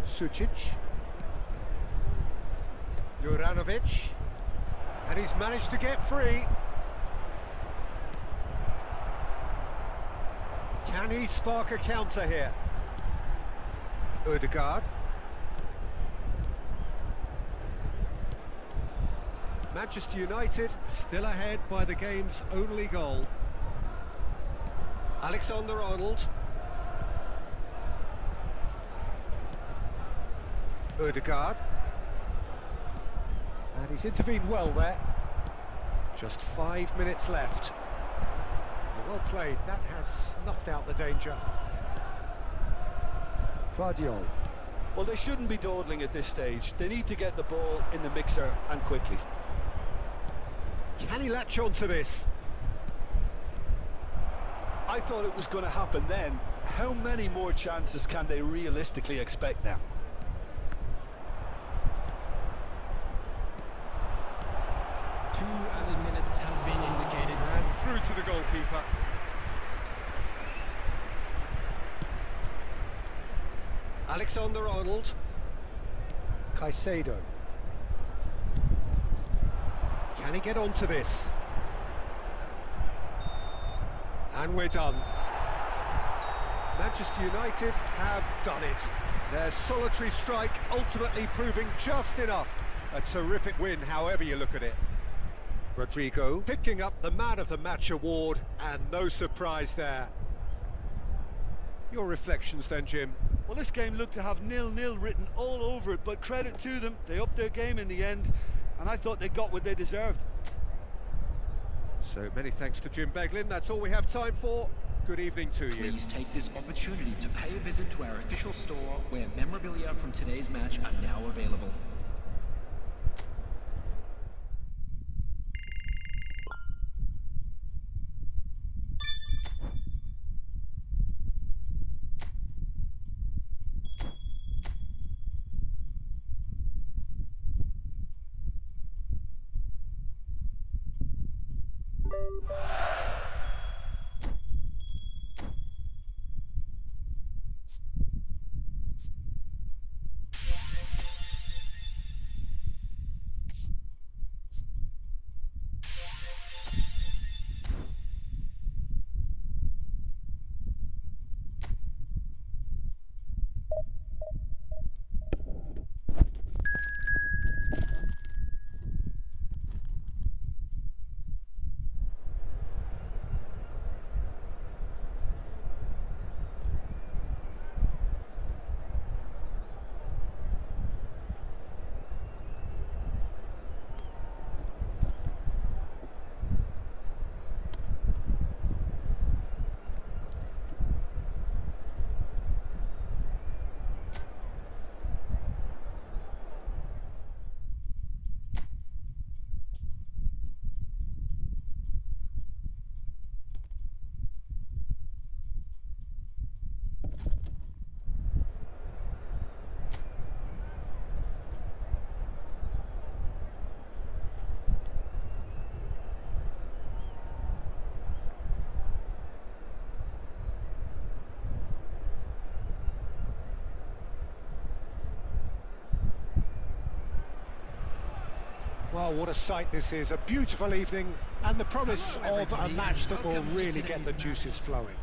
Sucic. Juranovic. And he's managed to get free. Can he spark a counter here? Odegaard. Manchester United still ahead by the game's only goal. Alexander-Arnold. Odegaard. And he's intervened well there. Just 5 minutes left. Well played, that has snuffed out the danger. Vardiol. Well, they shouldn't be dawdling at this stage. They need to get the ball in the mixer and quickly. Can he latch on to this? I thought it was going to happen then. How many more chances can they realistically expect now? Two added minutes has been indicated. And through to the goalkeeper. Alexander-Arnold. Caicedo. Can he get onto this? And we're done. Manchester United have done it. Their solitary strike ultimately proving just enough. A terrific win, however you look at it. Rodrigo picking up the Man of the Match award, and no surprise there. Your reflections then, Jim? Well, this game looked to have 0-0 written all over it, but credit to them, they upped their game in the end, and I thought they got what they deserved. So many thanks to Jim Beglin. That's all we have time for. Good evening to you. Please take this opportunity to pay a visit to our official store, where memorabilia from today's match are now available. Oh, what a sight this is. A beautiful evening and the promise of a match that will really get the juices flowing.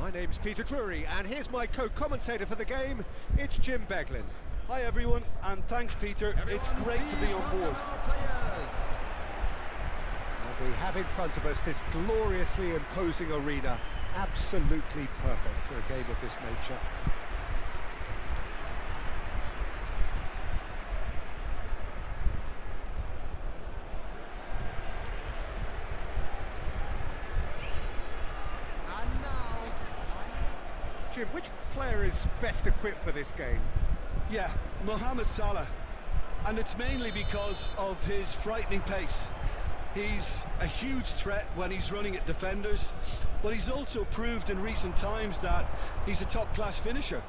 My name's Peter Drury, and here's my co-commentator for the game. It's Jim Beglin. Hi everyone, and thanks Peter. It's great to be on board. And we have in front of us this gloriously imposing arena. Absolutely perfect for a game of this nature. Jim, which player is best equipped for this game? Yeah, Mohamed Salah. And it's mainly because of his frightening pace. He's a huge threat when he's running at defenders, but he's also proved in recent times that he's a top-class finisher.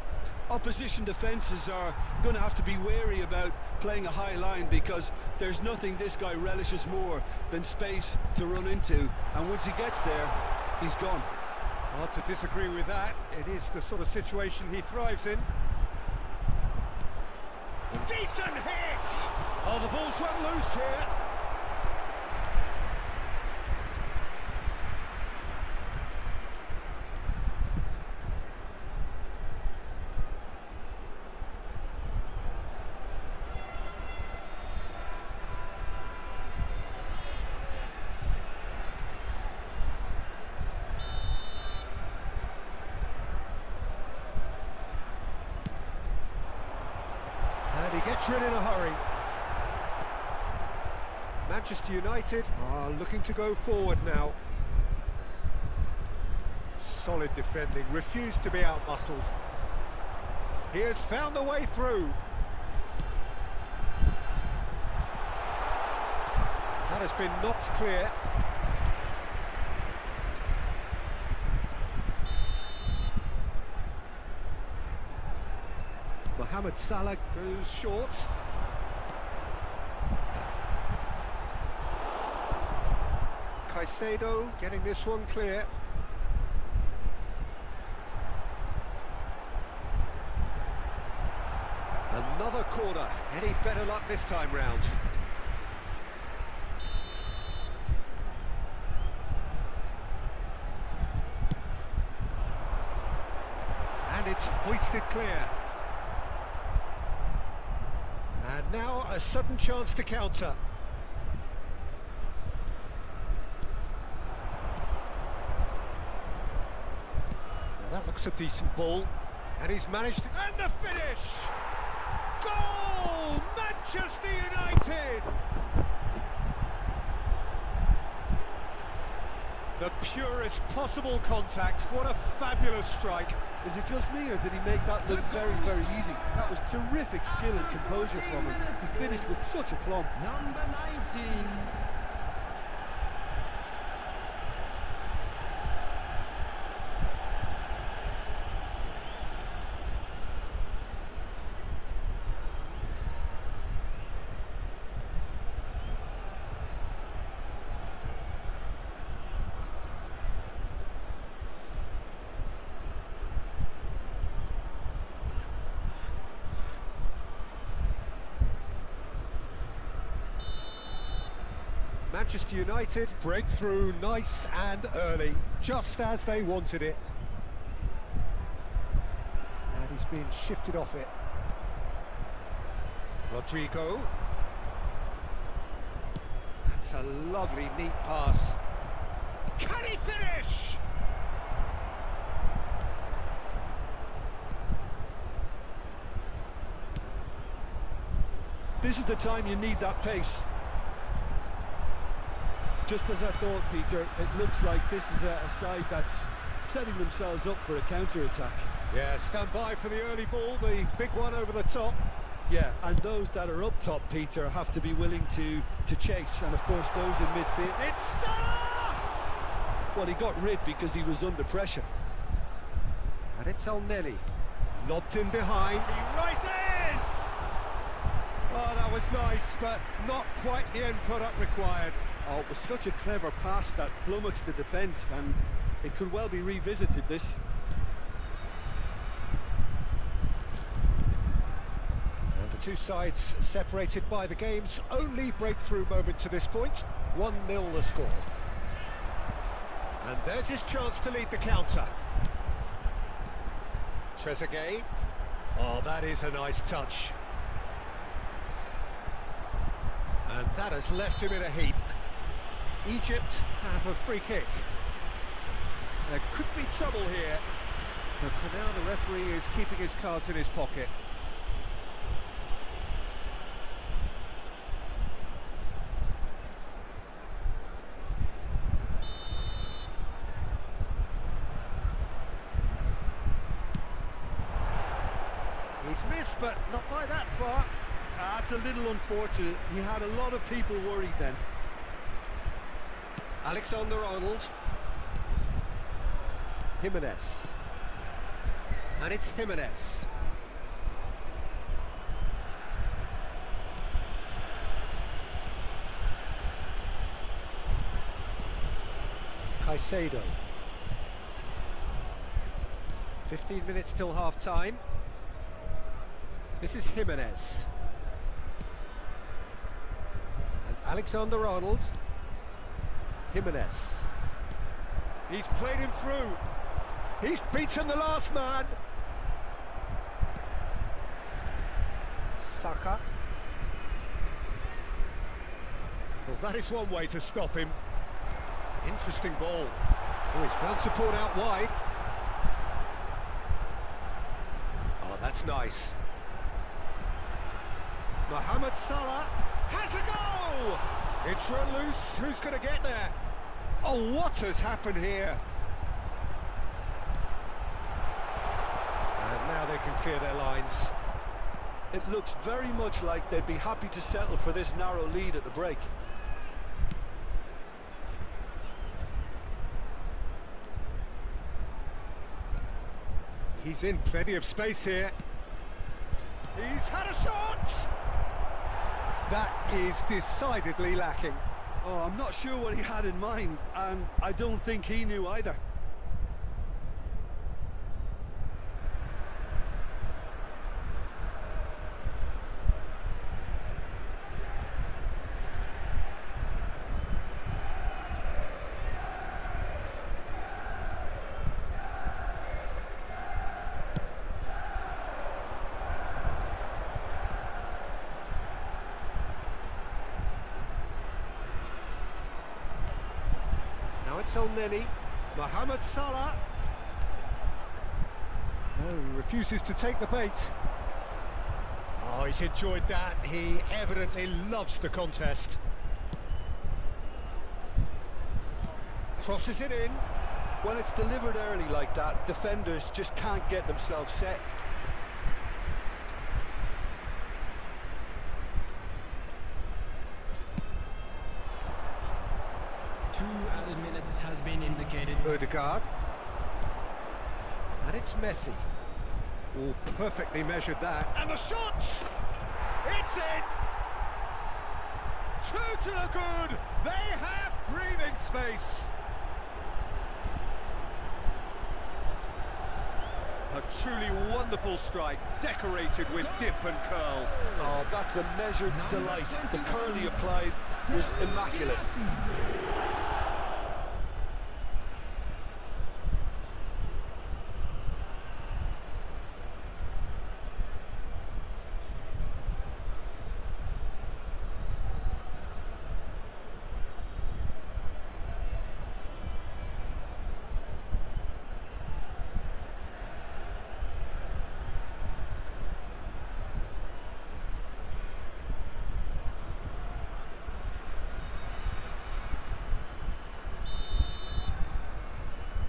Opposition defences are going to have to be wary about playing a high line because there's nothing this guy relishes more than space to run into, and once he gets there, he's gone. Hard to disagree with that. It is the sort of situation he thrives in. Decent hit! Oh, the ball's run loose here. And he gets rid in a hurry. Manchester United are looking to go forward now. Solid defending, refused to be out-muscled. He has found the way through. That has been knocked clear. Mohamed Salah goes short. Caicedo getting this one clear. Another corner. Any better luck this time round? And it's hoisted clear. And now a sudden chance to counter. Now that looks a decent ball. And he's managed... And the finish! Goal! Manchester United! The purest possible contact. What a fabulous strike. Is it just me, or did he make that look very, very easy? That was terrific skill and composure from him. He finished with such aplomb. Number 19. Manchester United break through nice and early, just as they wanted it. And he's being shifted off it. Rodrigo. That's a lovely, neat pass. Can he finish? This is the time you need that pace. Just as I thought, Peter, it looks like this is a side that's setting themselves up for a counter-attack. Yeah, stand by for the early ball, the big one over the top. Yeah, and those that are up top, Peter, have to be willing to chase, and of course those in midfield. It's Salah! Well, he got rid because he was under pressure. And it's Elneny. Lobbed in behind, he rises! Oh, that was nice, but not quite the end product required. Oh, it was such a clever pass that flummoxed the defence, and it could well be revisited, this. And two sides separated by the game's only breakthrough moment to this point. 1-0 the score. And there's his chance to lead the counter. Trezeguet. Oh, that is a nice touch. And that has left him in a heap. Egypt have a free kick. There could be trouble here, but for now the referee is keeping his cards in his pocket. He's missed, but not by that far. That's a little unfortunate. He had a lot of people worried then. Alexander-Arnold. Jimenez. And it's Jimenez. Caicedo. 15 minutes till half-time. This is Jimenez. And Alexander-Arnold. Jimenez. He's played him through. He's beaten the last man. Saka. Well, that is one way to stop him. Interesting ball. Oh, he's found support out wide. Oh, that's nice. Mohamed Salah has a go! It's run loose. Who's going to get there? Oh, what has happened here? And now they can clear their lines. It looks very much like they'd be happy to settle for this narrow lead at the break. He's in plenty of space here. He's had a shot! That is decidedly lacking. Oh, I'm not sure what he had in mind, and I don't think he knew either. It's El Neni, Mohamed Salah. No, he refuses to take the bait. Oh, he's enjoyed that. He evidently loves the contest. Crosses it in. When it's delivered early like that, defenders just can't get themselves set. Added minutes has been indicated. Odegaard. And it's Messi. Oh, perfectly measured that. And the shot! It's in! Two to the good! They have breathing space! A truly wonderful strike, decorated with dip and curl. Oh, that's a measured delight. The curl he applied was immaculate.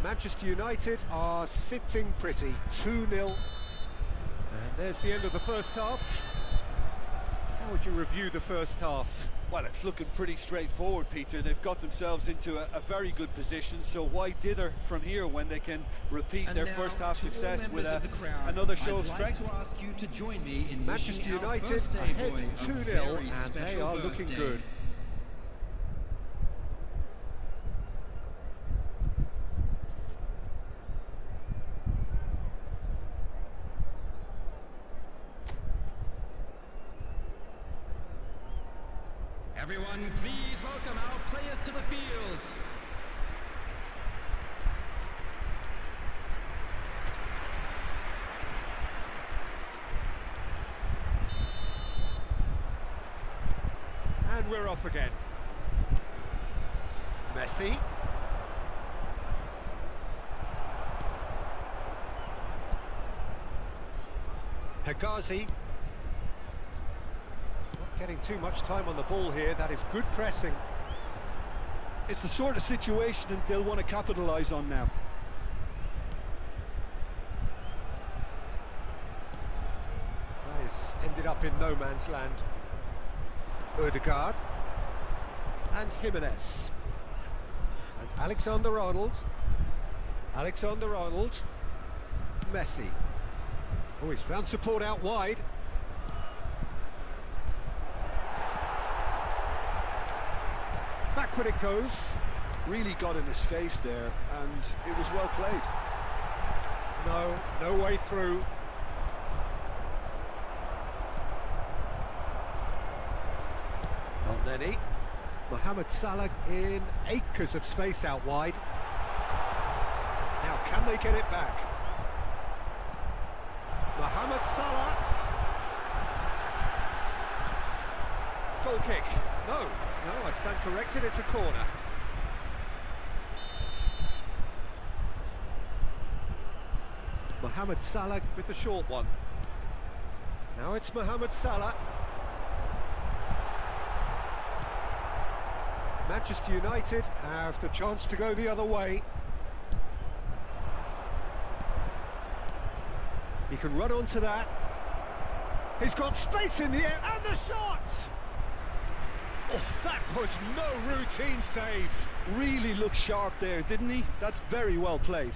Manchester United are sitting pretty, 2-0. And there's the end of the first half. How would you review the first half? Well, it's looking pretty straightforward, Peter. They've got themselves into a very good position, so why dither from here when they can repeat their first half success with another show of strength? Manchester United ahead 2-0, and they are looking good. everyone, please welcome our players to the field. And we're off again. Messi. Hegazi. Not getting too much time on the ball here. That is good pressing. It's the sort of situation that they'll want to capitalise on now. That is ended up in no man's land. Odegaard. And Jimenez. And Alexander-Arnold. Alexander-Arnold. Messi. Oh, he's found support out wide. Backward it goes. Really got in his face there, and it was well played. No way through. Not Nenny. Mohamed Salah in acres of space out wide. Now, can they get it back? Mohamed Salah. Goal kick. No, I stand corrected, it's a corner. Mohamed Salah with the short one. Now it's Mohamed Salah. Manchester United have the chance to go the other way. He can run onto that. He's got space in the air, and the shot! Oh, that was no routine save. Really looked sharp there, didn't he? That's very well played.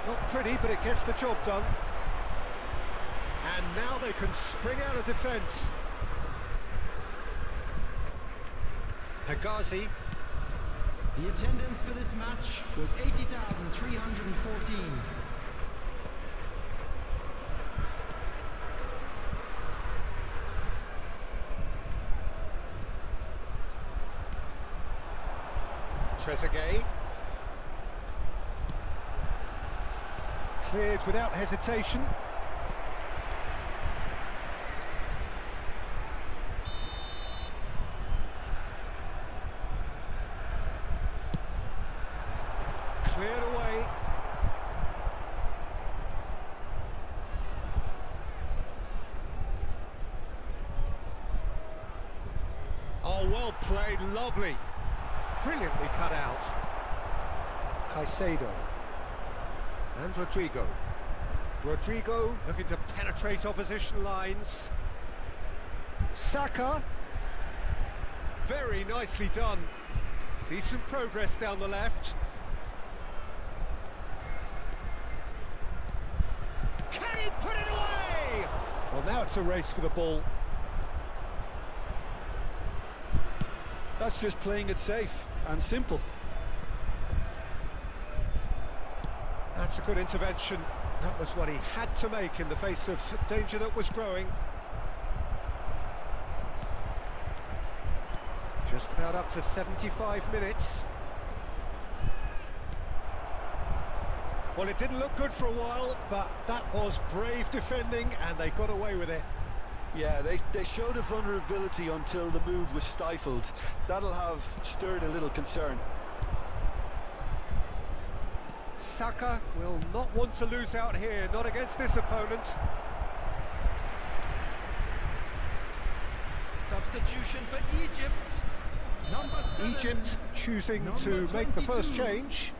Not pretty, but it gets the job done. And now they can spring out of defence. Hegazi. The attendance for this match was 80,314. Trezeguet. Cleared without hesitation. Cleared away. Oh, well played, lovely. Brilliantly cut out. Caicedo. And Rodrigo. Rodrigo looking to penetrate opposition lines. Saka. Very nicely done. Decent progress down the left. Can he put it away? Well, now it's a race for the ball. That's just playing it safe and simple. That's a good intervention. That was what he had to make in the face of danger that was growing. Just about up to 75 minutes. Well, it didn't look good for a while, but that was brave defending, and they got away with it. Yeah, they showed a vulnerability until the move was stifled. That'll have stirred a little concern. Saka will not want to lose out here, not against this opponent. Substitution for Egypt. Number 7. Egypt choosing to make the first change.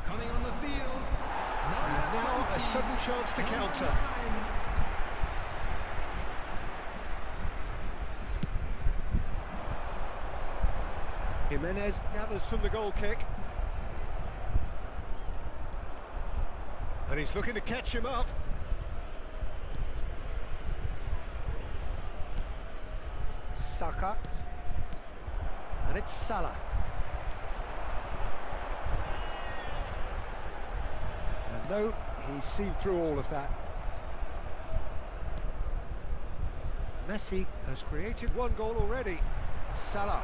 Coming on the field. And now a sudden chance to counter. Jimenez gathers from the goal kick. And he's looking to catch him up. Saka. And it's Salah. And no, he's seen through all of that. Messi has created one goal already. Salah.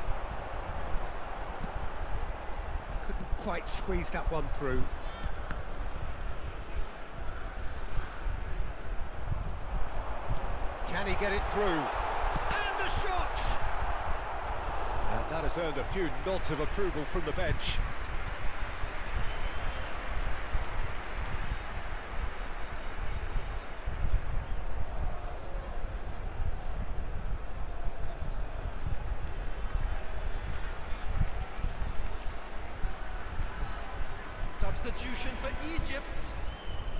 Couldn't quite squeeze that one through. Can he get it through? And the shot! And that has earned a few nods of approval from the bench. Substitution for Egypt.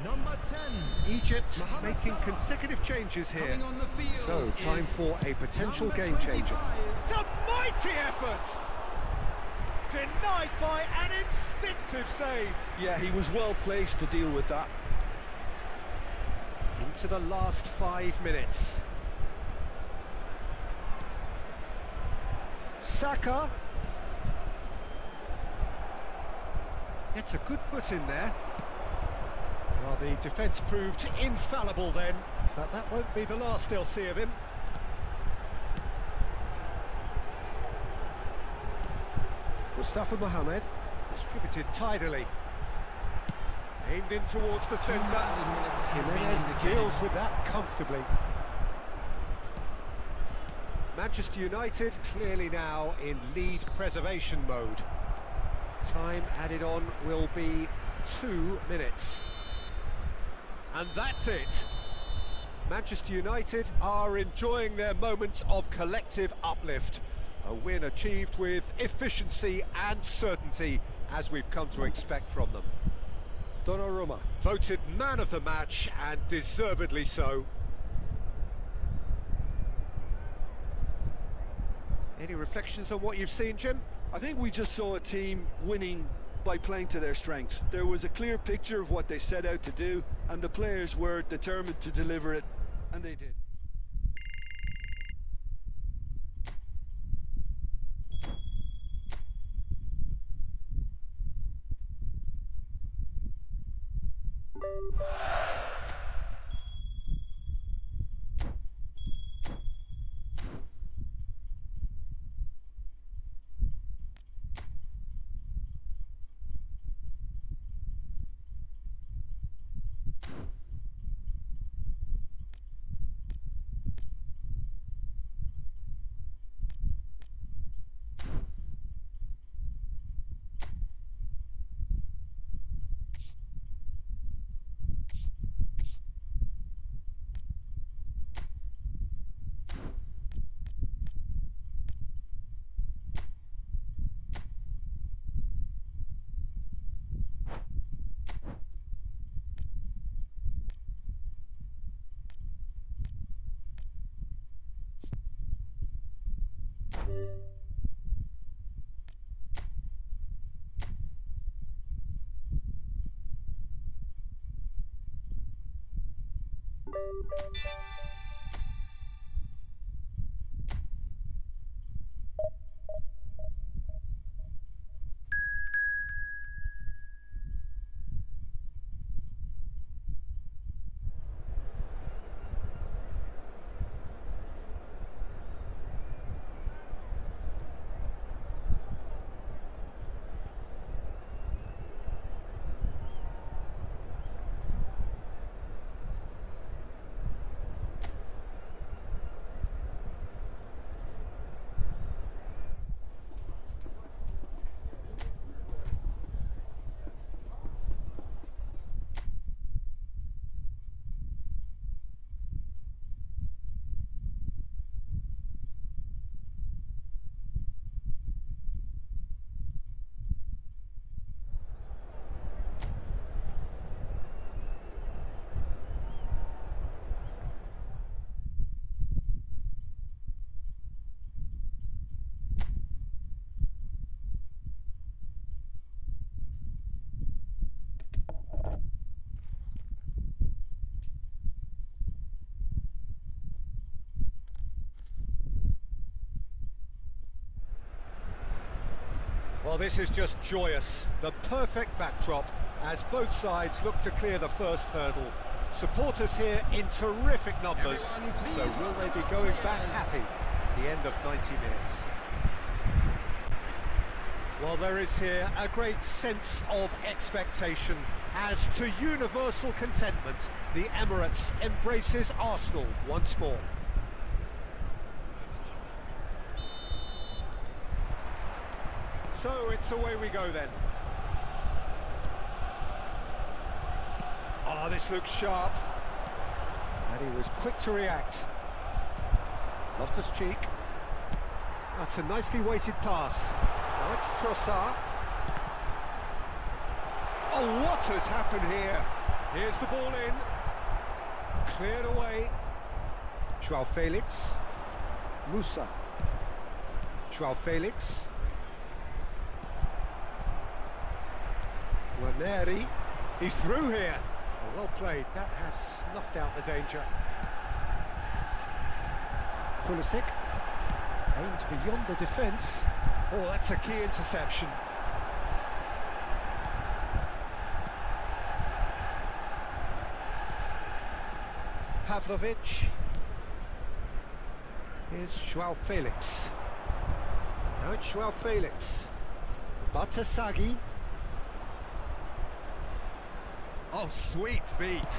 Number 10. Egypt Mohamed making Salah consecutive changes here. coming on the field So, time is for a potential number game changer. 25. It's a mighty effort! Denied by an instinctive save. Yeah, he was well placed to deal with that. Into the last 5 minutes. Saka. Gets a good foot in there. Well, the defence proved infallible then, but that won't be the last they'll see of him. Mustafa Mohamed, distributed tidily. Aimed in towards the centre. Jimenez deals with that comfortably. Manchester United clearly now in lead preservation mode. Time added on will be 2 minutes. And that's it. Manchester United are enjoying their moments of collective uplift. A win achieved with efficiency and certainty, as we've come to expect from them. Donnarumma, voted man of the match, and deservedly so. Any reflections on what you've seen, Jim? I think we just saw a team winning by playing to their strengths. There was a clear picture of what they set out to do, and the players were determined to deliver it, and they did. Well, this is just joyous. The perfect backdrop as both sides look to clear the first hurdle. Supporters here in terrific numbers. So will they be going back happy at the end of 90 minutes? Well, there is here a great sense of expectation as to universal contentment. The Emirates embraces Arsenal once more. So it's away we go then. Oh, this looks sharp. And he was quick to react. Loftus-Cheek. That's a nicely weighted pass. Now it's Trossard. Oh, what has happened here? Here's the ball in. Cleared away. João Felix. Musa. João Felix. Waneri. He's through here. Oh, well played. That has snuffed out the danger. Pulisic. Aimed beyond the defence. Oh, that's a key interception. Pavlovic. Here's João Felix. Now it's João Felix. Batasagi. Oh, sweet feet.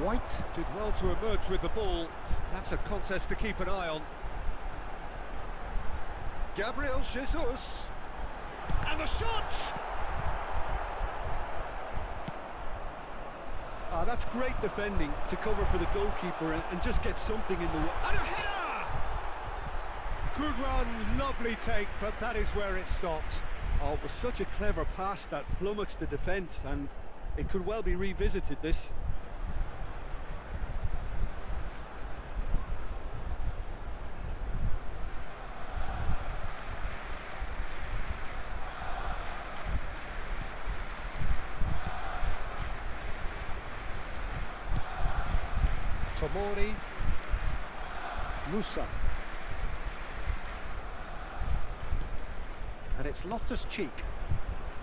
White did well to emerge with the ball. That's a contest to keep an eye on. Gabriel Jesus. And the shot! Ah, that's great defending to cover for the goalkeeper and just get something in the way. And a header! Good run, lovely take, but that is where it stopped. Oh, it was such a clever pass that flummoxed the defence, and it could well be revisited, this. Tomori. Musa. And it's Loftus-Cheek.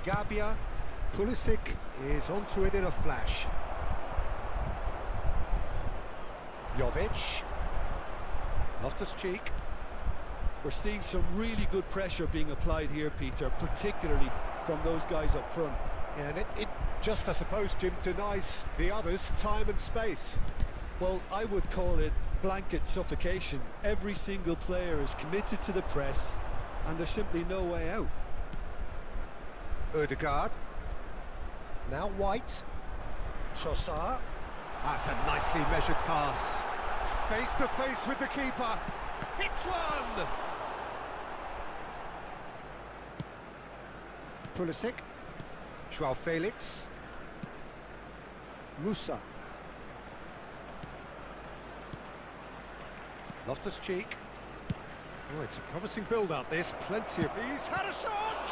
Gabia. Pulisic is onto it in a flash. Jovic. Loftus-Cheek. We're seeing some really good pressure being applied here, Peter, particularly from those guys up front. And it just, I suppose, Jim, denies the others time and space. Well, I would call it blanket suffocation. Every single player is committed to the press, and there's simply no way out. Ødegaard. Now White. Trossard. That's a nicely measured pass. Face to face with the keeper. Hits one! Pulisic. João Felix. Musa. Loftus-Cheek. Oh, it's a promising build-up, this. Plenty of... He's had a shot!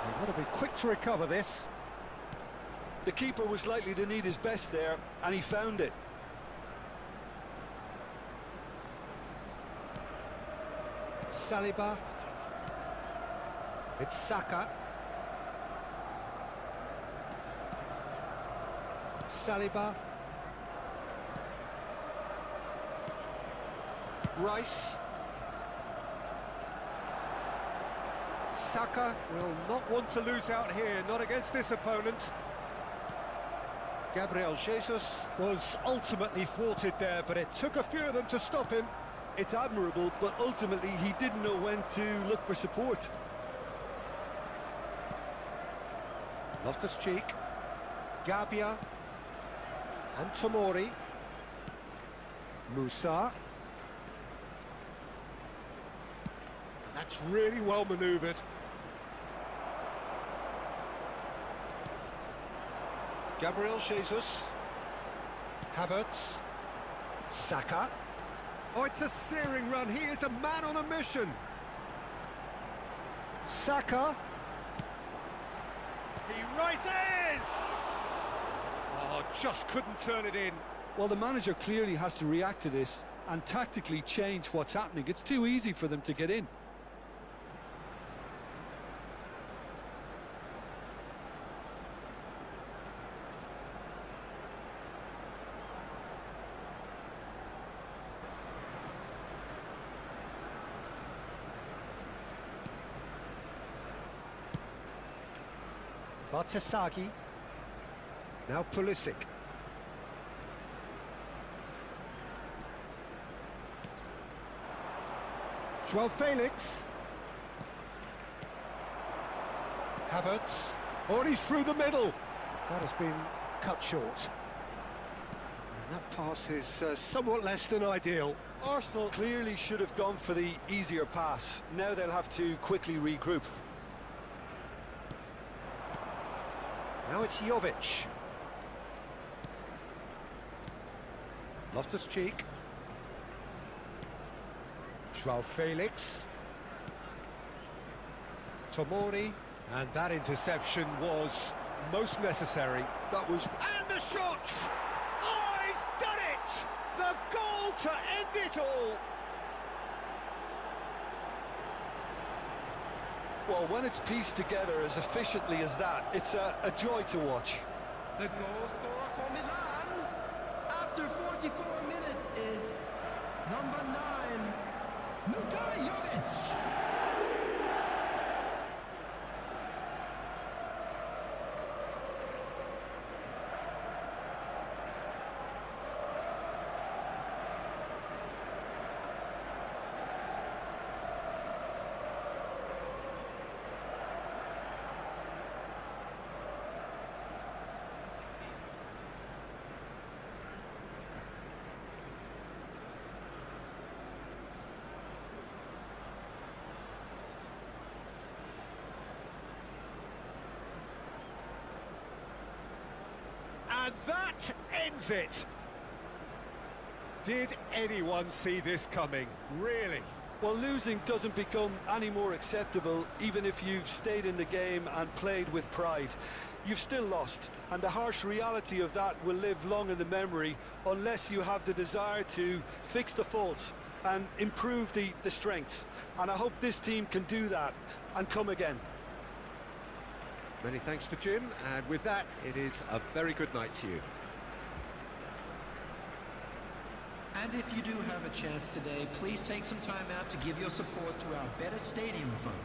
They've got to be quick to recover this. The keeper was likely to need his best there, and he found it. Saliba. It's Saka. Saliba. Rice. Saka will not want to lose out here, not against this opponent. Gabriel Jesus was ultimately thwarted there, but it took a few of them to stop him. It's admirable, but ultimately he didn't know when to look for support. Loftus-Cheek, Gabia, and Tomori. Musa. And that's really well manoeuvred. Gabriel Jesus. Havertz. Saka. Oh, it's a searing run. He is a man on a mission. Saka. He rises! Oh, just couldn't turn it in. Well, the manager clearly has to react to this and tactically change what's happening. It's too easy for them to get in. Bartesaghi. Now Pulisic. Joao Felix. Havertz. Oh, and he's through the middle. That has been cut short. And that pass is somewhat less than ideal. Arsenal clearly should have gone for the easier pass. Now they'll have to quickly regroup. Now it's Jovic. Loftus-Cheek. Joao Felix. Tomori. And that interception was most necessary. That was... And the shot! Oh, he's done it! The goal to end it all! Well, when it's pieced together as efficiently as that, it's a joy to watch. The goal scorer for Milan after 44 minutes is number 9, Luka Jovic. And that ends it. Did anyone see this coming? Really? Well, losing doesn't become any more acceptable, even if you've stayed in the game and played with pride. You've still lost, and the harsh reality of that will live long in the memory unless you have the desire to fix the faults and improve the strengths. And I hope this team can do that and come again. Many thanks to Jim, and with that, it is a very good night to you. And if you do have a chance today, please take some time out to give your support to our Better Stadium Fund.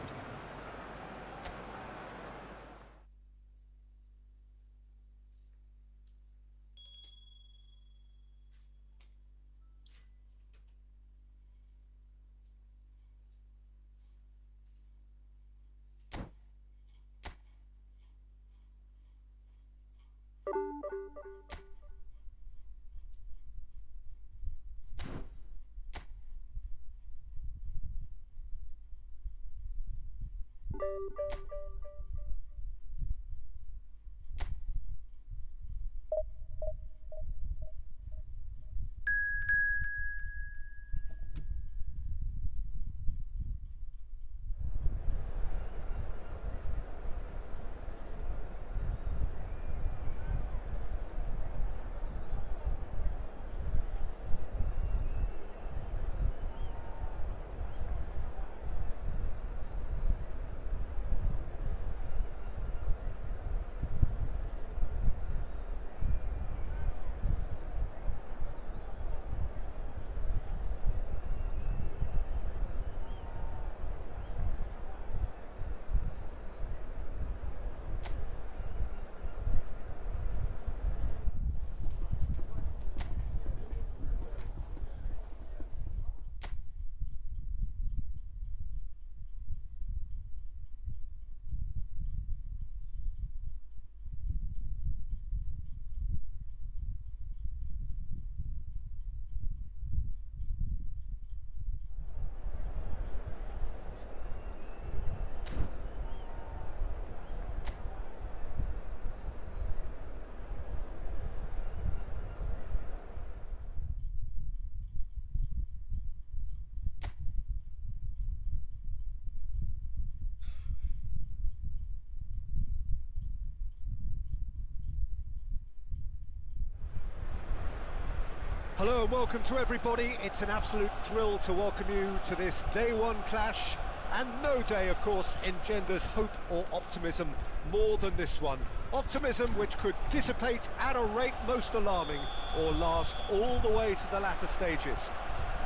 Hello and welcome to everybody. It's an absolute thrill to welcome you to this day one clash, and no day, of course, engenders hope or optimism more than this one. Optimism which could dissipate at a rate most alarming or last all the way to the latter stages.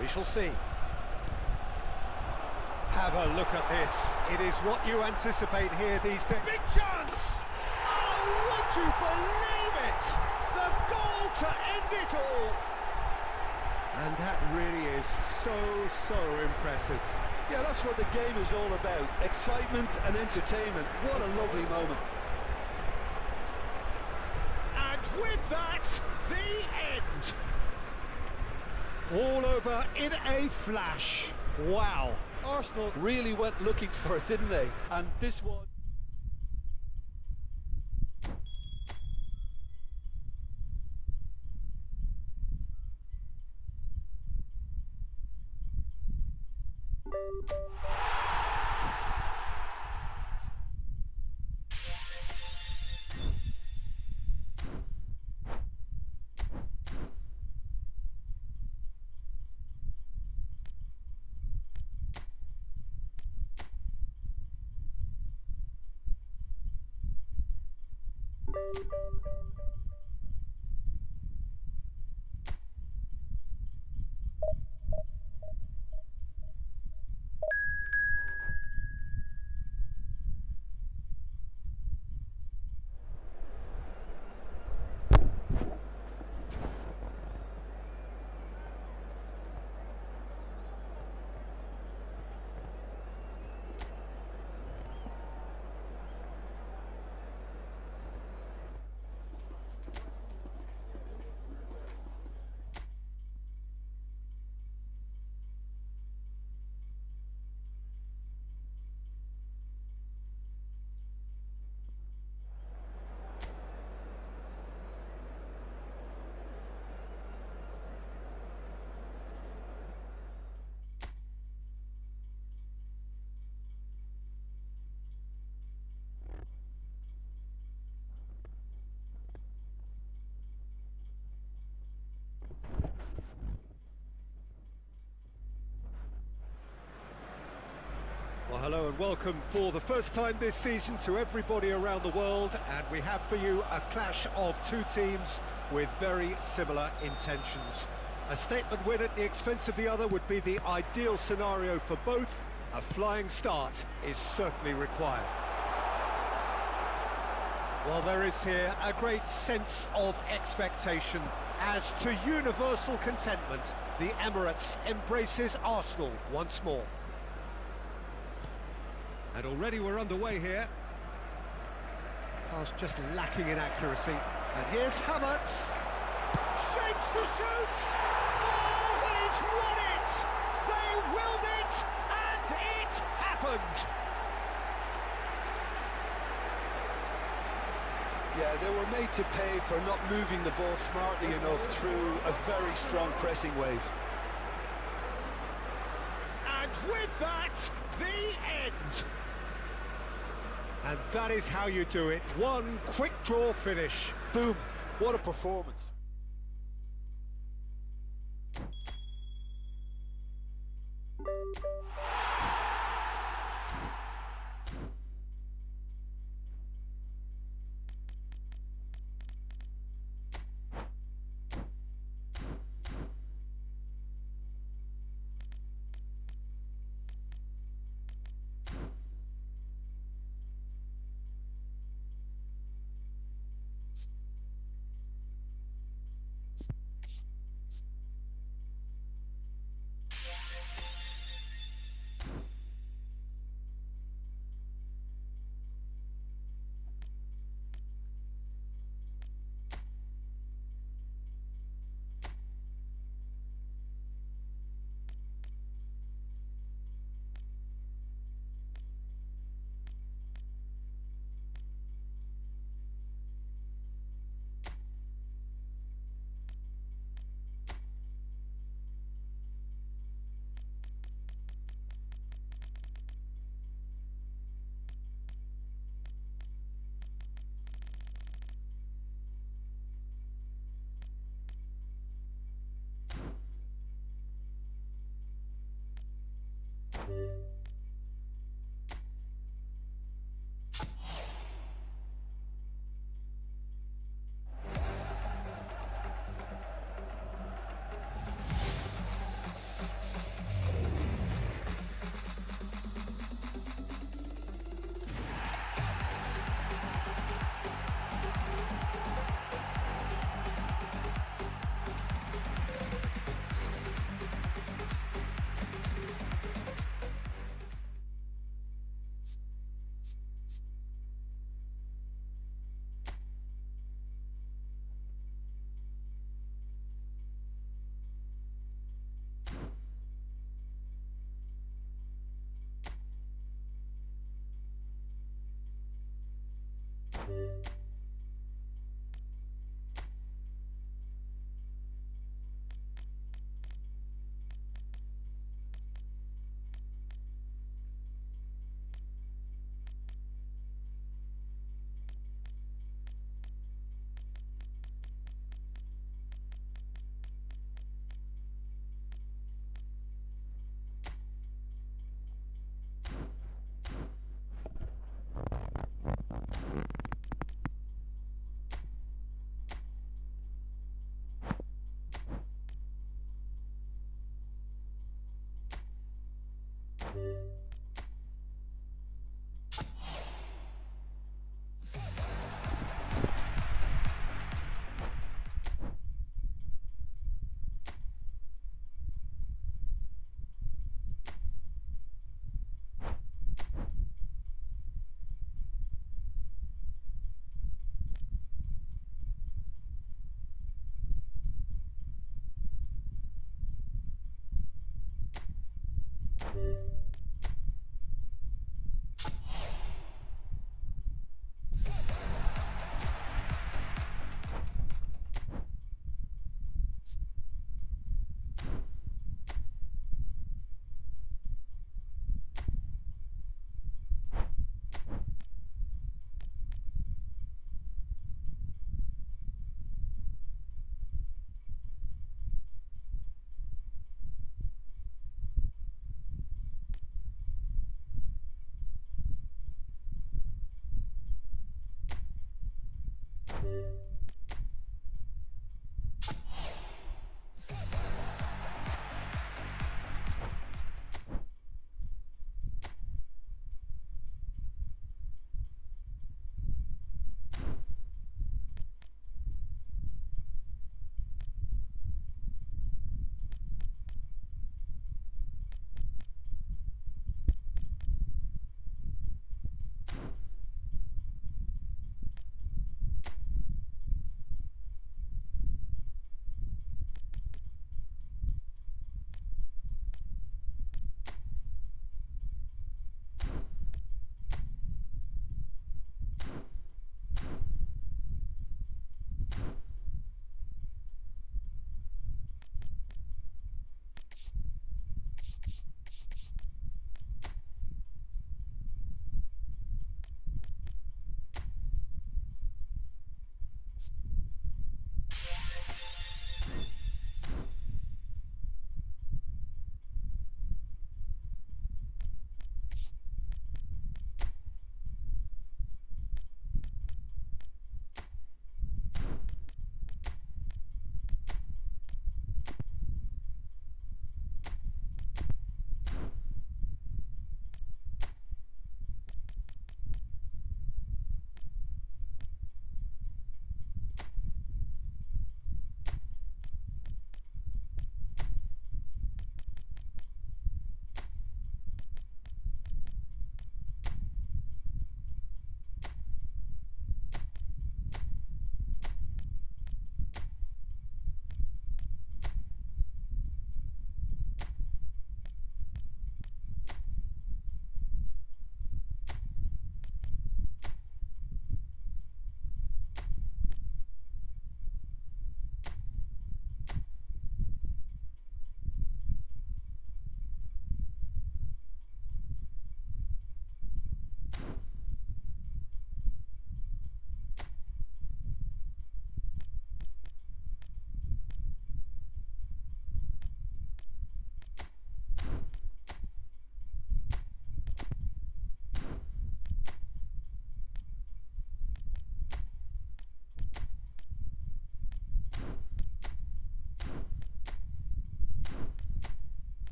We shall see. Have a look at this. It is what you anticipate here these days. Big chance! would you believe it? The goal to end it all. And that really is so impressive. Yeah, that's what the game is all about. Excitement and entertainment. What a lovely moment. And with that, the end. All over in a flash. Wow. Arsenal really went looking for it, didn't they? And this was... Well, hello and welcome for the first time this season to everybody around the world, and we have for you a clash of two teams with very similar intentions. A statement win at the expense of the other would be the ideal scenario for both. A flying start is certainly required. Well, there is here a great sense of expectation as to universal contentment. The Emirates embraces Arsenal once more. And already we're underway here. Pass just lacking in accuracy. And here's Havertz. Shapes to shoot! Oh, he's won it! They willed it, and it happened! Yeah, they were made to pay for not moving the ball smartly enough through a very strong pressing wave. And with that, the end. And that is how you do it. One quick draw finish. Boom. What a performance.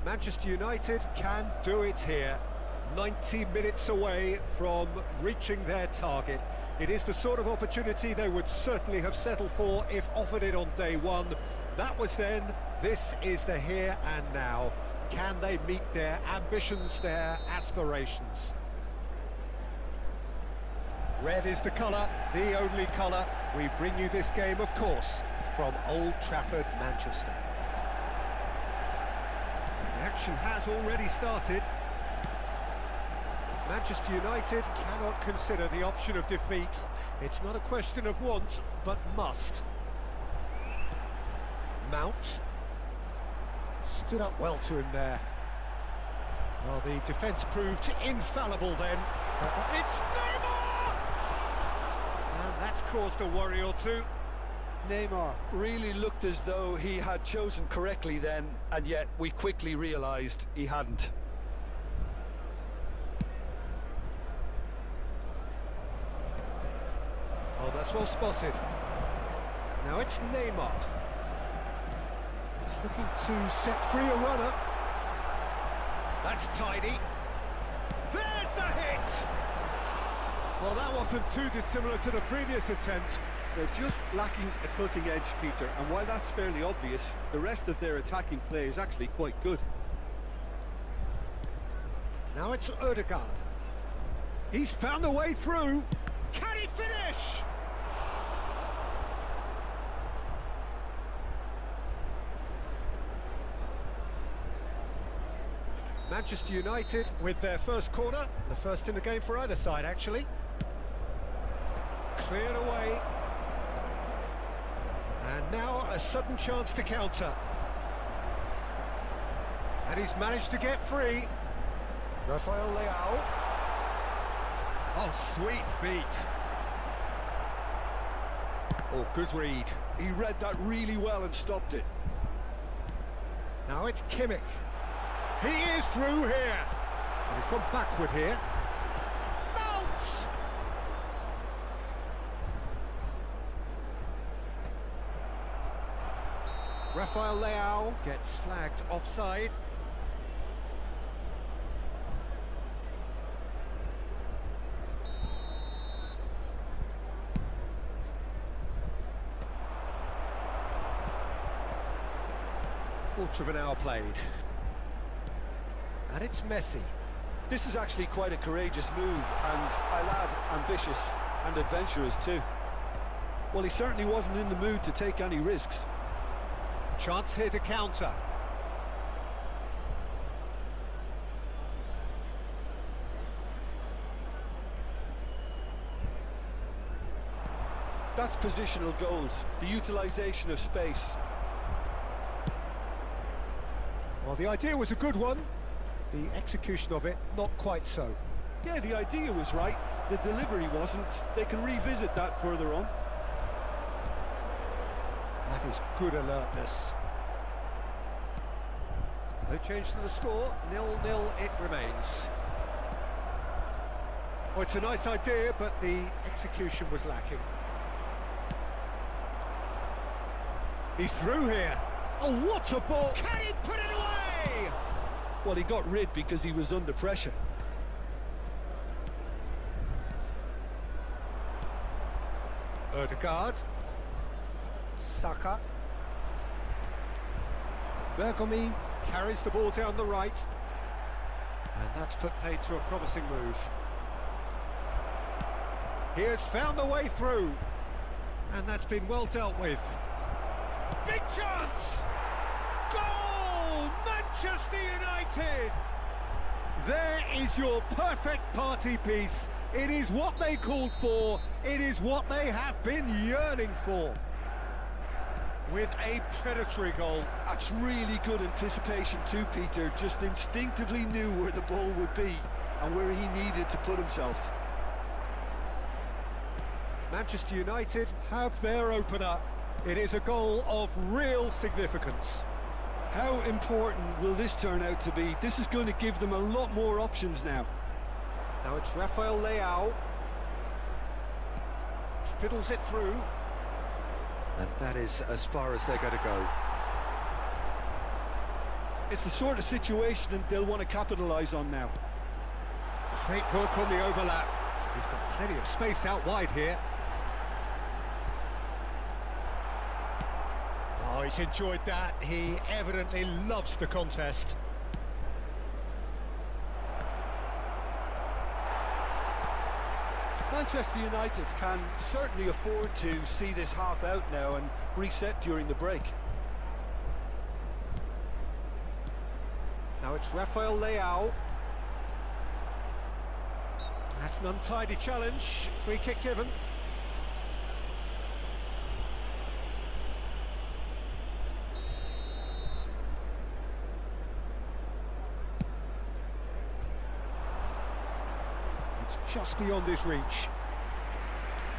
Manchester United can do it here. 90 minutes away from reaching their target. It is the sort of opportunity they would certainly have settled for if offered it on day one. That was then, this is the here and now. Can they meet their ambitions, their aspirations? Red is the colour, the only colour. We bring you this game, of course, from Old Trafford, Manchester. The action has already started. Manchester United cannot consider the option of defeat. It's not a question of want, but must. Mount stood up well to him there. Well, the defence proved infallible then. It's Neymar! And that's caused a worry or two. Neymar really looked as though he had chosen correctly then, and yet we quickly realised he hadn't. Oh, that's well spotted. Now it's Neymar. He's looking to set free a runner. That's tidy. There's the hit! Well, that wasn't too dissimilar to the previous attempt. They're just lacking a cutting edge, Peter, and while that's fairly obvious, the rest of their attacking play is actually quite good. Now it's Odegaard. He's found a way through. Can he finish? Manchester United with their first corner, the first in the game for either side actually. Cleared away. And now a sudden chance to counter. And he's managed to get free. Rafael Leao. Oh, sweet feet. Oh, good read. He read that really well and stopped it. Now it's Kimmich. He is through here. And he's gone backward here. Mounts! Rafael Leao gets flagged offside. Quarter of an hour played. And it's Messi. This is actually quite a courageous move, and I'll add ambitious and adventurous too. Well, he certainly wasn't in the mood to take any risks. Chance here to counter. That's positional gold, the utilisation of space. Well, the idea was a good one. The execution of it, not quite so. Yeah, the idea was right, the delivery wasn't. They can revisit that further on. That is good alertness. No change to the score, 0-0 it remains. Oh, it's a nice idea, but the execution was lacking. He's through here. Oh, what a ball! Can he put it away? Well, he got rid because he was under pressure. Ødegaard. Saka. Bergomi carries the ball down the right. And that's put paid to a promising move. He has found the way through. And that's been well dealt with. Big chance! Goal! Manchester United! There is your perfect party piece. It is what they called for. It is what they have been yearning for. With a predatory goal. That's really good anticipation too, Peter. Just instinctively knew where the ball would be and where he needed to put himself. Manchester United have their opener. It is a goal of real significance. How important will this turn out to be? This is going to give them a lot more options now. Now it's Rafael Leao. Fiddles it through. And that is as far as they're going to go. It's the sort of situation that they'll want to capitalise on now. Great work on the overlap. He's got plenty of space out wide here. Oh, he's enjoyed that. He evidently loves the contest. Manchester United can certainly afford to see this half out now and reset during the break. Now it's Rafael Leao. That's an untidy challenge. Free kick given. It's just beyond his reach.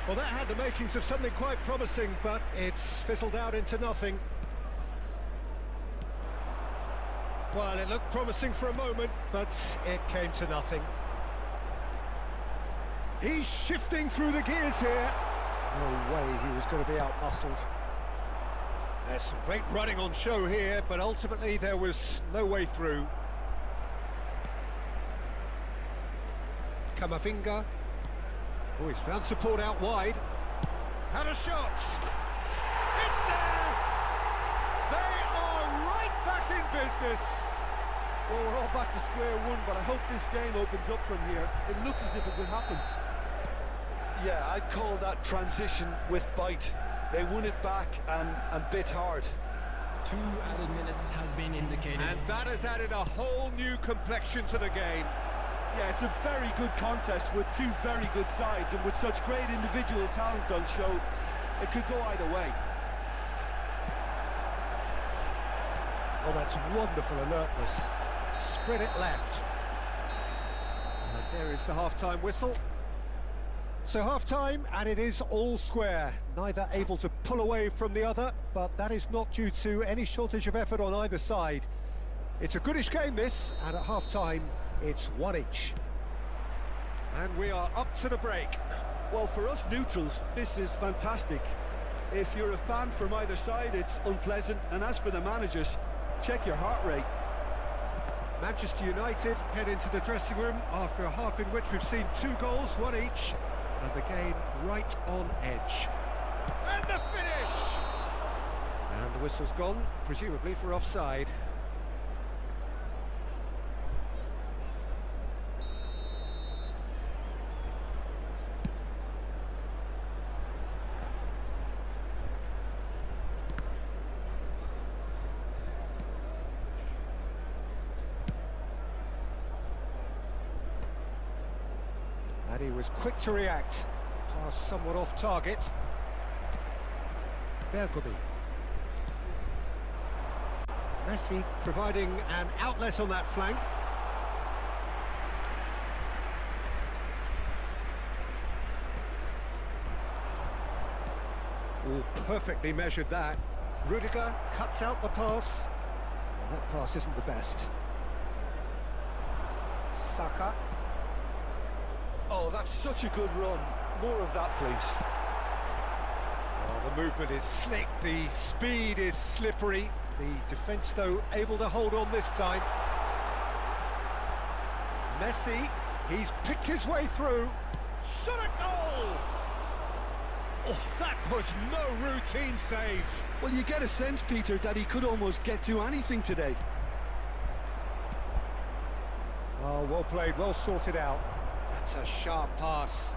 Well, that had the makings of something quite promising, but it's fizzled out into nothing. Well, it looked promising for a moment, but it came to nothing. He's shifting through the gears here. No way he was going to be out-muscled. There's some great running on show here, but ultimately there was no way through. Camavinga. Oh, he's found support out wide. Had a shot. It's there! They are right back in business. Well, we're all back to square one, but I hope this game opens up from here. It looks as if it will happen. Yeah, I'd call that transition with bite. They won it back and bit hard. 2 added minutes has been indicated. And that has added a whole new complexion to the game. Yeah, it's a very good contest with two very good sides, and with such great individual talent on show, it could go either way. Oh, that's wonderful alertness. Spread it left. And there is the half-time whistle. So half-time, and it is all square. Neither able to pull away from the other, but that is not due to any shortage of effort on either side. It's a goodish game, this, and at half-time, it's one each. And we are up to the break. Well, for us neutrals, this is fantastic. If you're a fan from either side, it's unpleasant. And as for the managers, check your heart rate. Manchester United head into the dressing room after a half in which we've seen 2 goals, one each, and the game right on edge. And the finish! And the whistle's gone, presumably for offside. And he was quick to react. Pass somewhat off target. Bergobi. Messi providing an outlet on that flank. Oh, perfectly measured that. Rudiger cuts out the pass. Well, that pass isn't the best. Saka. Oh, that's such a good run. More of that, please. Oh, the movement is slick, the speed is slippery. The defence, though, able to hold on this time. Messi, he's picked his way through. Shot a goal! Oh, that was no routine save. Well, you get a sense, Peter, that he could almost get to anything today. Oh, well played, well sorted out. That's a sharp pass.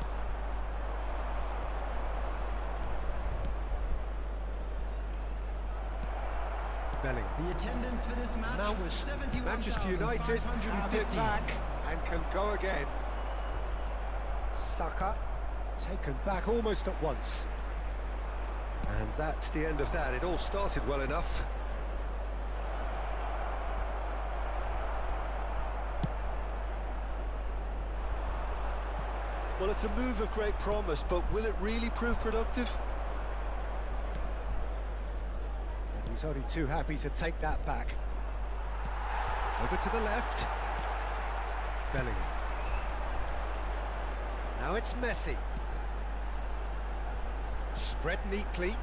Bellingham. The attendance for this match was 71,550. Manchester United have it back and can go again. Saka taken back almost at once. And that's the end of that. It all started well enough. Well, it's a move of great promise, but will it really prove productive? And he's only too happy to take that back. Over to the left. Bellingham. Now it's Messi. Spread neatly.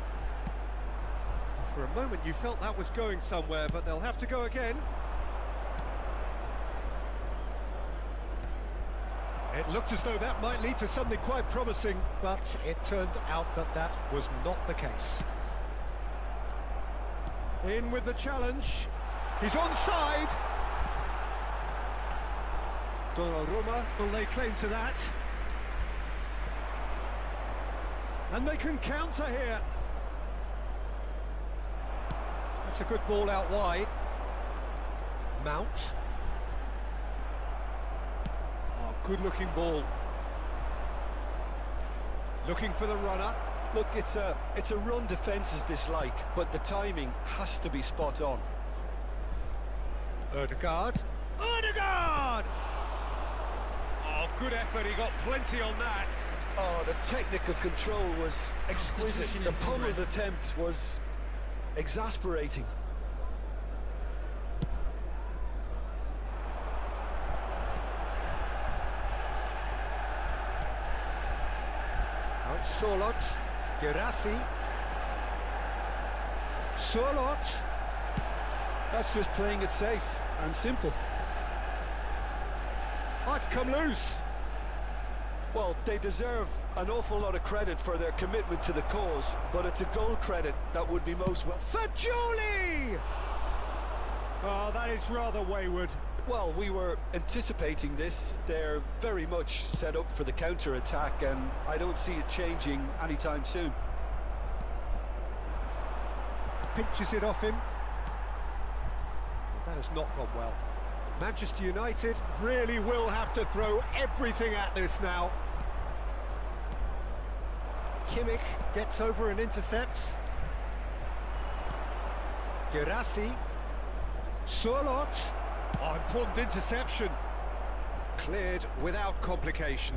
For a moment you felt that was going somewhere, but they'll have to go again. It looked as though that might lead to something quite promising, but it turned out that that was not the case. In with the challenge. He's onside. Donnarumma will lay claim to that. And they can counter here. That's a good ball out wide. Mount. Oh, good-looking ball. Looking for the runner. Look, it's a run defences dislike, but the timing has to be spot on. Ødegaard. Ødegaard! Oh, good effort, he got plenty on that. Oh, the technical control was exquisite. The pummeled attempt was exasperating. Out Solot. Gerassi. Solot. That's just playing it safe and simple. Oh, it's come loose. Well, they deserve an awful lot of credit for their commitment to the cause, but it's a goal credit that would be most well. Fagioli! Oh, that is rather wayward. Well, we were anticipating this. They're very much set up for the counter-attack, and I don't see it changing anytime soon. Pinches it off him. Well, that has not gone well. Manchester United really will have to throw everything at this now. Kimmich gets over and intercepts. Gerassi. Surlot. Oh, important interception. Cleared without complication.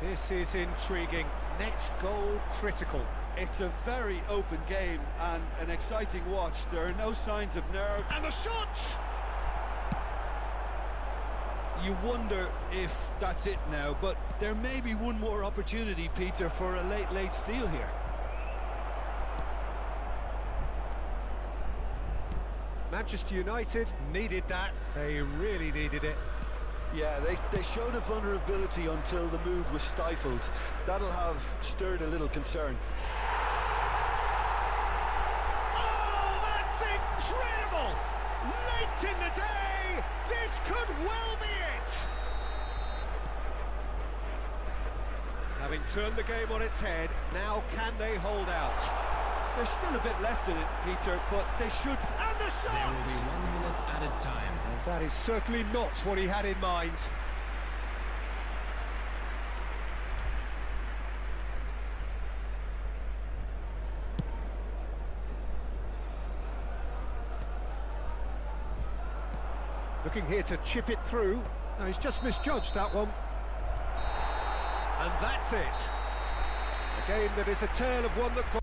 This is intriguing. Next goal critical. It's a very open game and an exciting watch. There are no signs of nerve. And the shot! You wonder if that's it now, but there may be one more opportunity, Peter, for a late steal here. Manchester United needed that. They really needed it. Yeah, they showed a vulnerability until the move was stifled. That'll have stirred a little concern. Oh, that's incredible! Late in the day, this could well be it! Having turned the game on its head, now can they hold out? There's still a bit left in it, Peter, but they should... And the There will shot! be 1 minute added time. And that is certainly not what he had in mind. Looking here to chip it through. No, he's just misjudged that one. And that's it. A game that is a tale of one that...